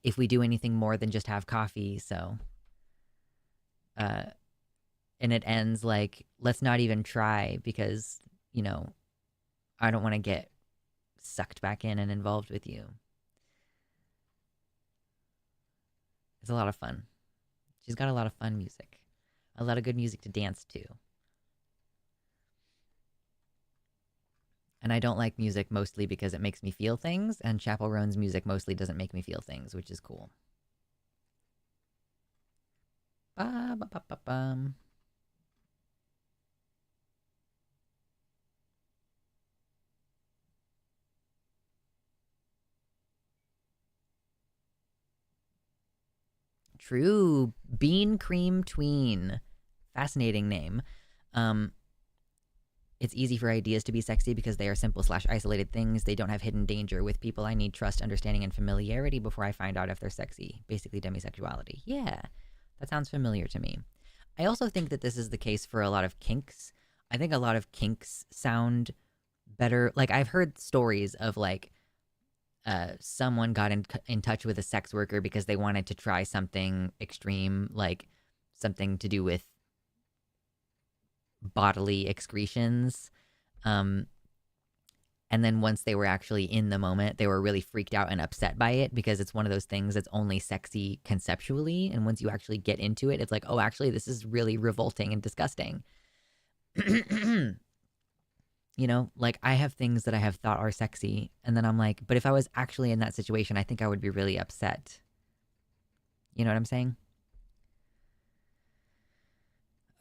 if we do anything more than just have coffee. So and it ends like, let's not even try because, I don't want to get sucked back in and involved with you. It's a lot of fun. She's got a lot of fun music. A lot of good music to dance to. And I don't like music mostly because it makes me feel things, and Chappell Roan's music mostly doesn't make me feel things, which is cool. Ba, ba, ba, ba, bum. True. Bean Cream Tween. Fascinating name. It's easy for ideas to be sexy because they are simple / isolated things. They don't have hidden danger. With people, I need trust, understanding, and familiarity before I find out if they're sexy. Basically, demisexuality. Yeah, that sounds familiar to me. I also think that this is the case for a lot of kinks. I think a lot of kinks sound better. Like, I've heard stories of, like, someone got in touch with a sex worker because they wanted to try something extreme, like something to do with bodily excretions. And then once they were actually in the moment, they were really freaked out and upset by it because it's one of those things that's only sexy conceptually. And once you actually get into it, it's like, oh, actually, this is really revolting and disgusting. You know, like I have things that I have thought are sexy. And then I'm like, but if I was actually in that situation, I think I would be really upset. You know what I'm saying?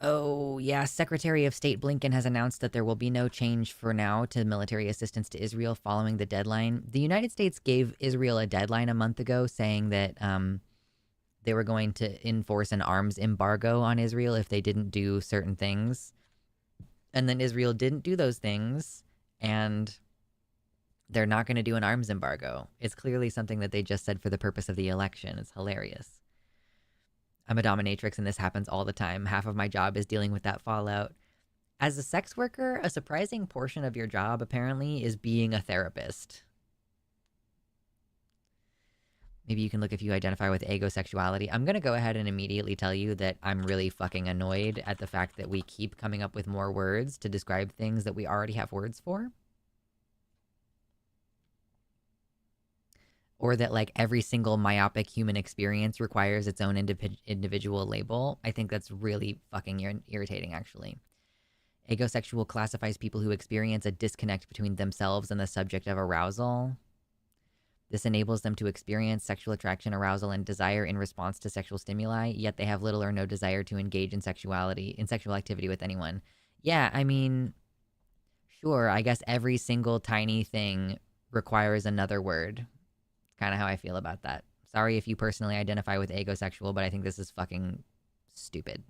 Oh, yeah. Secretary of State Blinken has announced that there will be no change for now to military assistance to Israel following the deadline. The United States gave Israel a deadline a month ago saying that they were going to enforce an arms embargo on Israel if they didn't do certain things. And then Israel didn't do those things, and they're not going to do an arms embargo. It's clearly something that they just said for the purpose of the election. It's hilarious. I'm a dominatrix and this happens all the time. Half of my job is dealing with that fallout. As a sex worker, a surprising portion of your job apparently is being a therapist. Maybe you can look if you identify with agosexuality. I'm going to go ahead and immediately tell you that I'm really fucking annoyed at the fact that we keep coming up with more words to describe things that we already have words for. Or that like every single myopic human experience requires its own individual label. I think that's really fucking irritating, actually. Agosexual classifies people who experience a disconnect between themselves and the subject of arousal. This enables them to experience sexual attraction, arousal, and desire in response to sexual stimuli, yet they have little or no desire to engage in sexual activity with anyone. Yeah, I mean, sure, I guess every single tiny thing requires another word. Kind of how I feel about that. Sorry if you personally identify with agosexual, but I think this is fucking stupid.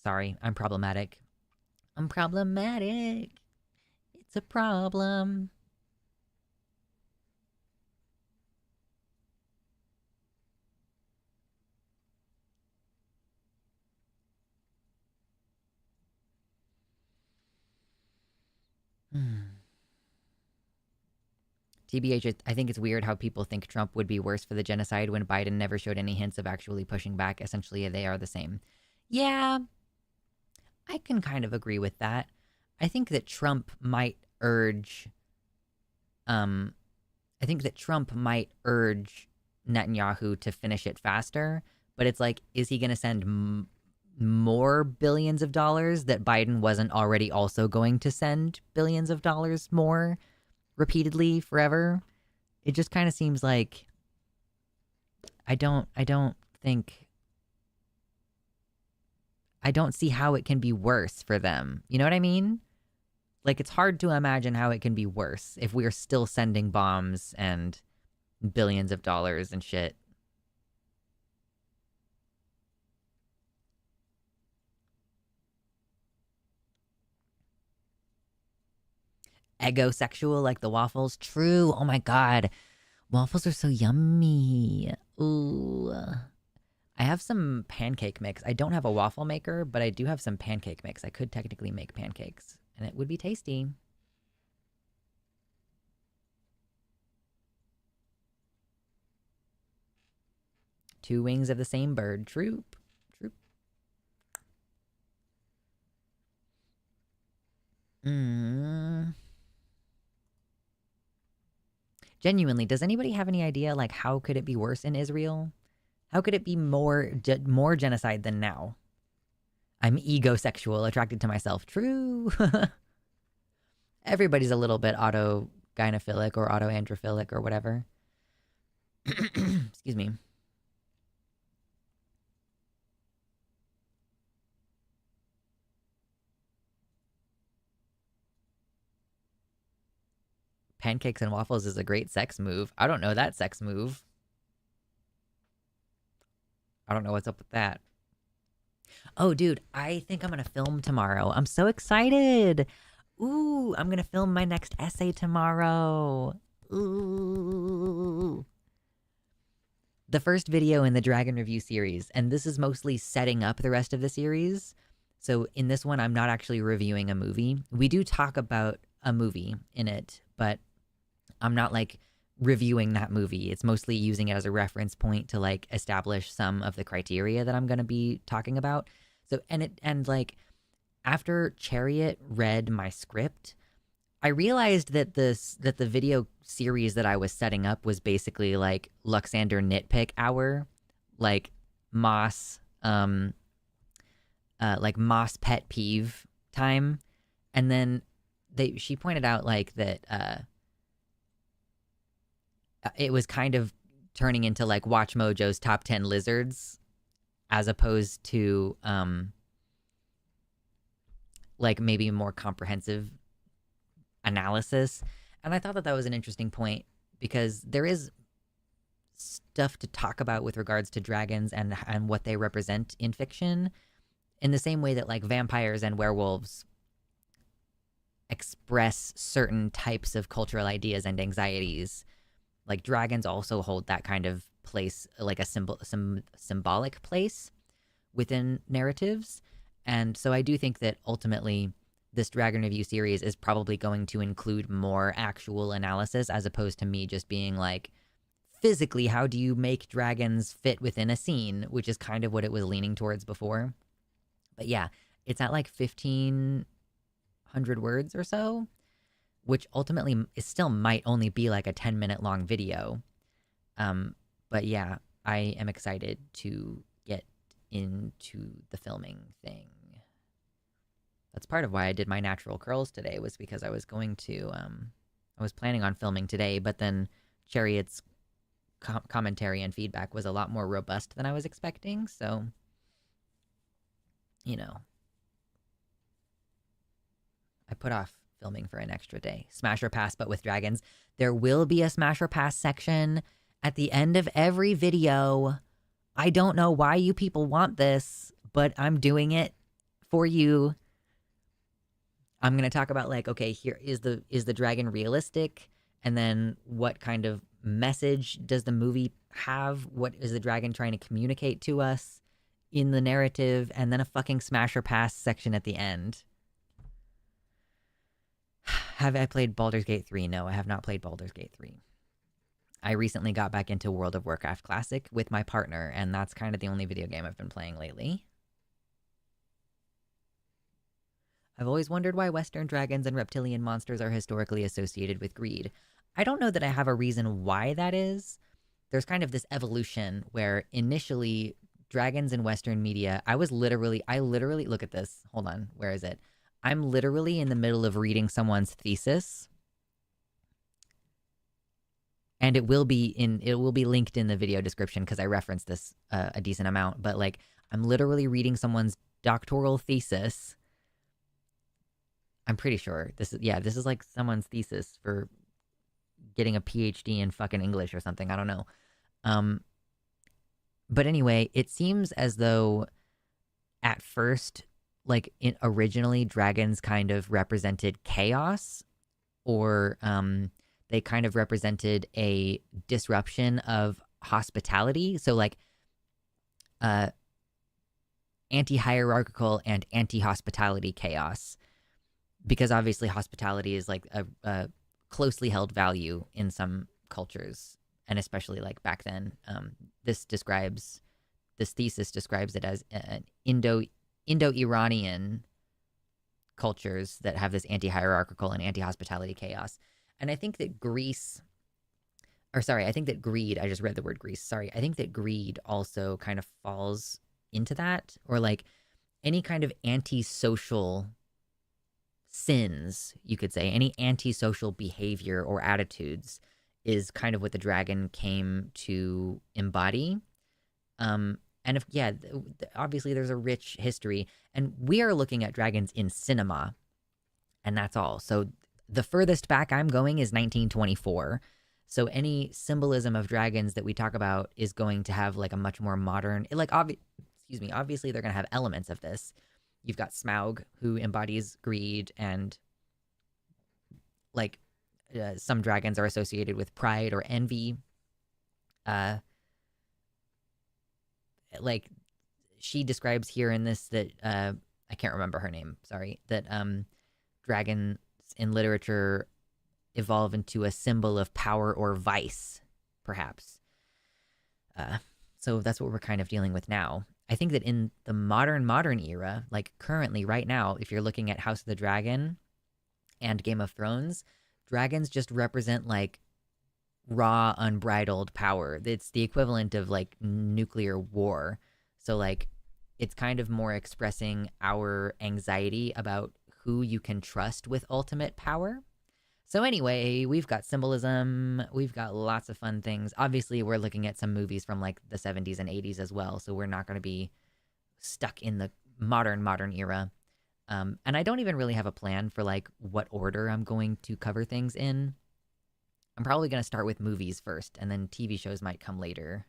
Sorry, I'm problematic. I'm problematic. It's a problem. TBH, I think it's weird how people think Trump would be worse for the genocide when Biden never showed any hints of actually pushing back. Essentially, they are the same. Yeah, I can kind of agree with that. I think that Trump might urge, I think that Trump might urge Netanyahu to finish it faster, but it's like, is he going to send more billions of dollars that Biden wasn't already also going to send billions of dollars more repeatedly forever? It just kind of seems like I don't see how it can be worse for them. You know what I mean? Like, it's hard to imagine how it can be worse if we're still sending bombs and billions of dollars and shit. Egosexual like the waffles? True. Oh my god. Waffles are so yummy. Ooh. I have some pancake mix. I don't have a waffle maker, but I do have some pancake mix. I could technically make pancakes, and it would be tasty. Two wings of the same bird. Troop. Troop. Genuinely, does anybody have any idea, like, how could it be worse in Israel? How could it be more genocide than now? I'm egosexual, attracted to myself. True. Everybody's a little bit autogynephilic or autoandrophilic or whatever. Excuse me. Pancakes and waffles is a great sex move. I don't know that sex move. I don't know what's up with that. Oh, dude, I think I'm going to film tomorrow. I'm so excited. Ooh, I'm going to film my next essay tomorrow. Ooh. The first video in the Dragon Review series, and this is mostly setting up the rest of the series. So in this one, I'm not actually reviewing a movie. We do talk about a movie in it, but I'm not like reviewing that movie. It's mostly using it as a reference point to like establish some of the criteria that I'm going to be talking about. So, and like after Chariot read my script, I realized that the video series that I was setting up was basically like Luxander nitpick hour, like Moss pet peeve time. And then she pointed out like that it was kind of turning into like Watch Mojo's top 10 lizards as opposed to like maybe more comprehensive analysis. And I thought that was an interesting point because there is stuff to talk about with regards to dragons and what they represent in fiction in the same way that like vampires and werewolves express certain types of cultural ideas and anxieties. Like dragons also hold that kind of place, like a symbolic place within narratives. And so I do think that ultimately this Dragon Review series is probably going to include more actual analysis as opposed to me just being like, physically, how do you make dragons fit within a scene, which is kind of what it was leaning towards before. But yeah, it's at like 1,500 words or so, which ultimately still might only be like a 10-minute long video. But yeah, I am excited to get into the filming thing. That's part of why I did my natural curls today, was because I was going to, I was planning on filming today, but then Chariot's commentary and feedback was a lot more robust than I was expecting, so, you know, I put off filming for an extra day. Smash or pass, but with dragons. There will be a smash or pass section at the end of every video. I don't know why you people want this, but I'm doing it for you. I'm going to talk about like, okay, here is the dragon realistic? And then what kind of message does the movie have? What is the dragon trying to communicate to us in the narrative? And then a fucking smash or pass section at the end. Have I played Baldur's Gate 3? No, I have not played Baldur's Gate 3. I recently got back into World of Warcraft Classic with my partner, and that's kind of the only video game I've been playing lately. I've always wondered why Western dragons and reptilian monsters are historically associated with greed. I don't know that I have a reason why that is. There's kind of this evolution where initially dragons in Western media, I literally, look at this. Hold on, where is it? I'm literally in the middle of reading someone's thesis. And it will be linked in the video description because I referenced this a decent amount. But like, I'm literally reading someone's doctoral thesis. I'm pretty sure this is like someone's thesis for getting a PhD in fucking English or something. I don't know. But anyway, it seems as though at first, like originally, dragons kind of represented chaos, or they kind of represented a disruption of hospitality. So like anti-hierarchical and anti-hospitality chaos. Because obviously hospitality is like a closely held value in some cultures, and especially like back then. This thesis describes it as an Indo-Iranian cultures that have this anti-hierarchical and anti-hospitality chaos. And I think that Greece or sorry, I think that greed, I just read the word grease. Sorry. I think that greed also kind of falls into that, or like any kind of antisocial sins, you could say, any antisocial behavior or attitudes is kind of what the dragon came to embody. And if, yeah, obviously there's a rich history, and we are looking at dragons in cinema, and that's all. So the furthest back I'm going is 1924. So any symbolism of dragons that we talk about is going to have like a much more modern, like, excuse me, obviously they're going to have elements of this. You've got Smaug, who embodies greed, and like some dragons are associated with pride or envy. Like she describes here in this that I can't remember her name. Sorry, that dragons in literature evolve into a symbol of power or vice, perhaps. So that's what we're kind of dealing with now. I think that in the modern era, like currently, right now, if you're looking at House of the Dragon and Game of Thrones, dragons just represent like raw, unbridled power. It's the equivalent of like nuclear war. So like it's kind of more expressing our anxiety about who you can trust with ultimate power. So anyway, we've got symbolism, we've got lots of fun things. Obviously, we're looking at some movies from like the 70s and 80s as well, so we're not going to be stuck in the modern era. And I don't even really have a plan for like what order I'm going to cover things in. I'm probably going to start with movies first, and then TV shows might come later.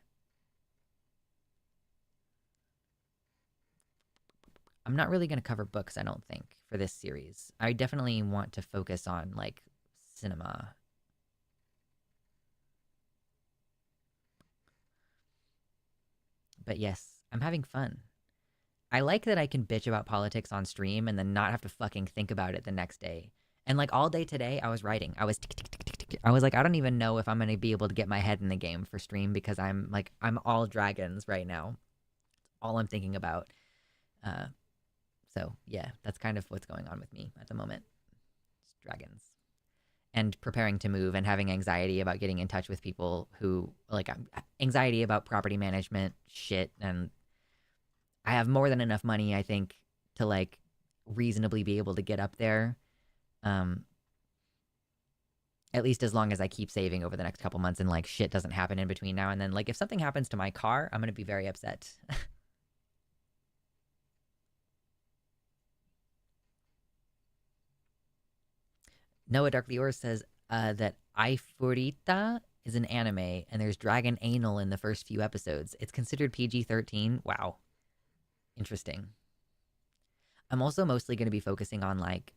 I'm not really going to cover books, I don't think, for this series. I definitely want to focus on like cinema. But yes, I'm having fun. I like that I can bitch about politics on stream and then not have to fucking think about it the next day. And like all day today, I was writing. I was I was like, I don't even know if I'm gonna be able to get my head in the game for stream because I'm all dragons right now. All I'm thinking about. So yeah, that's kind of what's going on with me at the moment. It's dragons. And preparing to move and having anxiety about getting in touch with people who like anxiety about property management shit, and I have more than enough money, I think, to like reasonably be able to get up there. At least as long as I keep saving over the next couple months and like shit doesn't happen in between now and then. Like if something happens to my car, I'm gonna be very upset. Noah Darkly Yours says that Aifurita is an anime and there's dragon anal in the first few episodes. It's considered PG-13. Wow. Interesting. I'm also mostly going to be focusing on like,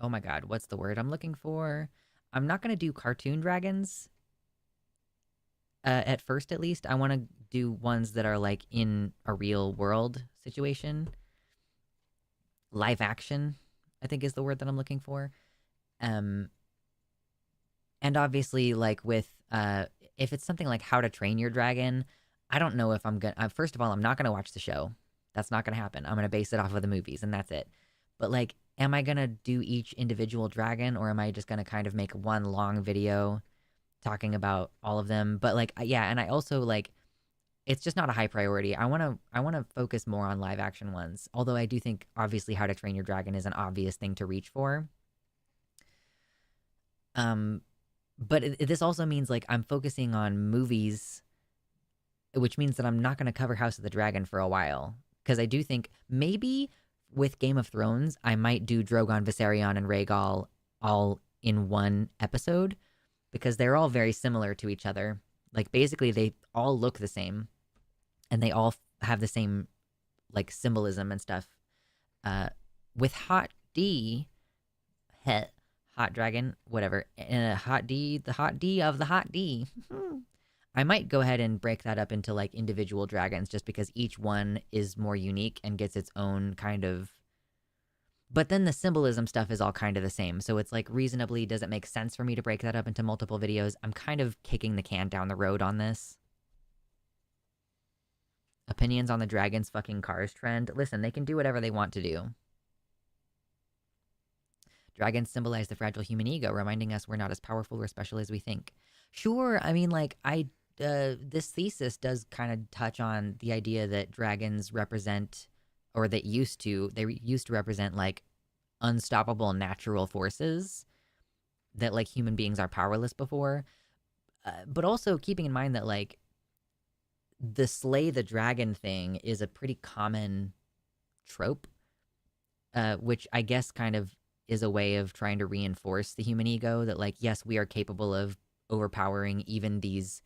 oh my god, what's the word I'm looking for? I'm not going to do cartoon dragons. At first, at least. I want to do ones that are like in a real world situation. Live action, I think is the word that I'm looking for. And obviously, like with, if it's something like How to Train Your Dragon, I don't know if I'm gonna, first of all, I'm not gonna watch the show. That's not gonna happen. I'm gonna base it off of the movies and that's it. But like, am I gonna do each individual dragon, or am I just gonna kind of make one long video talking about all of them? But like, yeah, and I also like, it's just not a high priority. I wanna focus more on live action ones. Although I do think obviously How to Train Your Dragon is an obvious thing to reach for. But this also means like I'm focusing on movies, which means that I'm not going to cover House of the Dragon for a while. Because I do think maybe with Game of Thrones, I might do Drogon, Viserion, and Rhaegal all in one episode. Because they're all very similar to each other. Like basically they all look the same. And they all have the same like symbolism and stuff. With Hot D, Hot Dragon, whatever. Hot D, the Hot D of the Hot D. I might go ahead and break that up into like individual dragons just because each one is more unique and gets its own kind of... But then the symbolism stuff is all kind of the same. So it's like reasonably, does it make sense for me to break that up into multiple videos? I'm kind of kicking the can down the road on this. Opinions on the dragons fucking cars trend. Listen, they can do whatever they want to do. Dragons symbolize the fragile human ego, reminding us we're not as powerful or special as we think. Sure, I mean, like, this thesis does kind of touch on the idea that dragons represent, or they used to represent, like, unstoppable natural forces that, like, human beings are powerless before. But also keeping in mind that, like, the slay the dragon thing is a pretty common trope, which I guess kind of is a way of trying to reinforce the human ego that, like, yes, we are capable of overpowering even these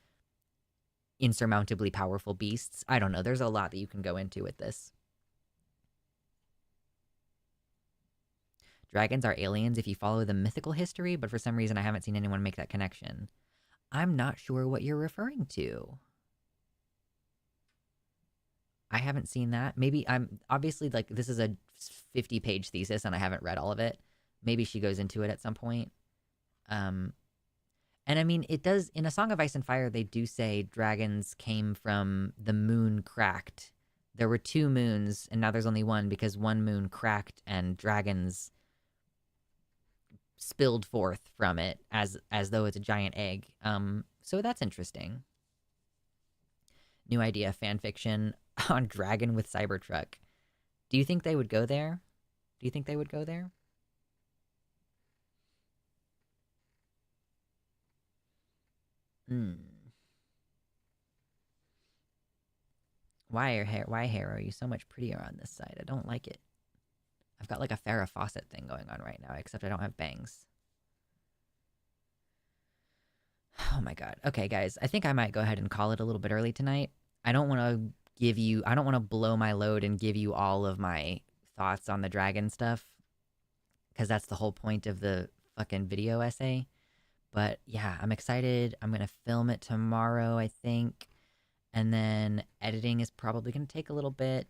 insurmountably powerful beasts. I don't know. There's a lot that you can go into with this. Dragons are aliens if you follow the mythical history, but for some reason I haven't seen anyone make that connection. I'm not sure what you're referring to. I haven't seen that. Maybe I'm obviously, like, this is a 50-page thesis and I haven't read all of it. Maybe she goes into it at some point. And I mean, it does, in A Song of Ice and Fire, they do say dragons came from the moon cracked. There were 2 moons, and now there's only one because one moon cracked and dragons spilled forth from it as though it's a giant egg. So that's interesting. New idea, fan fiction on Dragon with Cybertruck. Do you think they would go there? Do you think they would go there? Why hair are you so much prettier on this side? I don't like it. I've got like a Farrah Fawcett thing going on right now, except I don't have bangs. Oh my god. Okay, guys, I think I might go ahead and call it a little bit early tonight. I don't want to blow my load and give you all of my thoughts on the dragon stuff, because that's the whole point of the fucking video essay. But yeah, I'm excited. I'm going to film it tomorrow, I think. And then editing is probably going to take a little bit,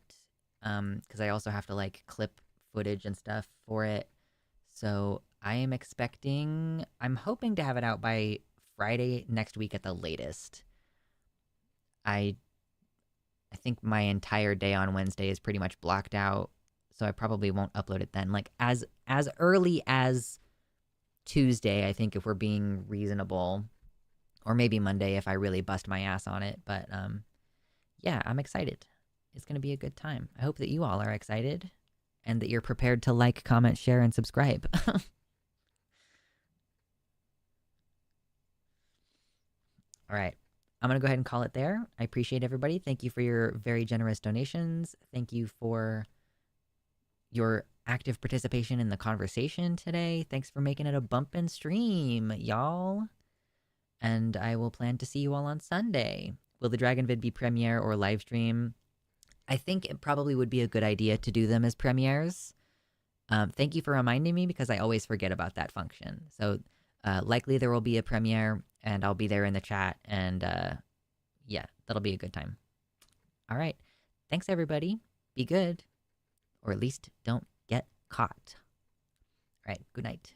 because I also have to, like, clip footage and stuff for it. So I'm hoping to have it out by Friday next week at the latest. I think my entire day on Wednesday is pretty much blocked out, so I probably won't upload it then. Like, as early as Tuesday, I think, if we're being reasonable, or maybe Monday if I really bust my ass on it. But yeah, I'm excited. It's going to be a good time. I hope that you all are excited and that you're prepared to like, comment, share, and subscribe. All right. I'm going to go ahead and call it there. I appreciate everybody. Thank you for your very generous donations. Thank you for your active participation in the conversation today. Thanks for making it a bumpin' stream, y'all. And I will plan to see you all on Sunday. Will the Dragon vid be premiere or live stream? I think it probably would be a good idea to do them as premieres. Thank you for reminding me, because I always forget about that function. So likely there will be a premiere, and I'll be there in the chat, and yeah, that'll be a good time. All right. Thanks, everybody. Be good. Or at least don't get caught. All right. Good night.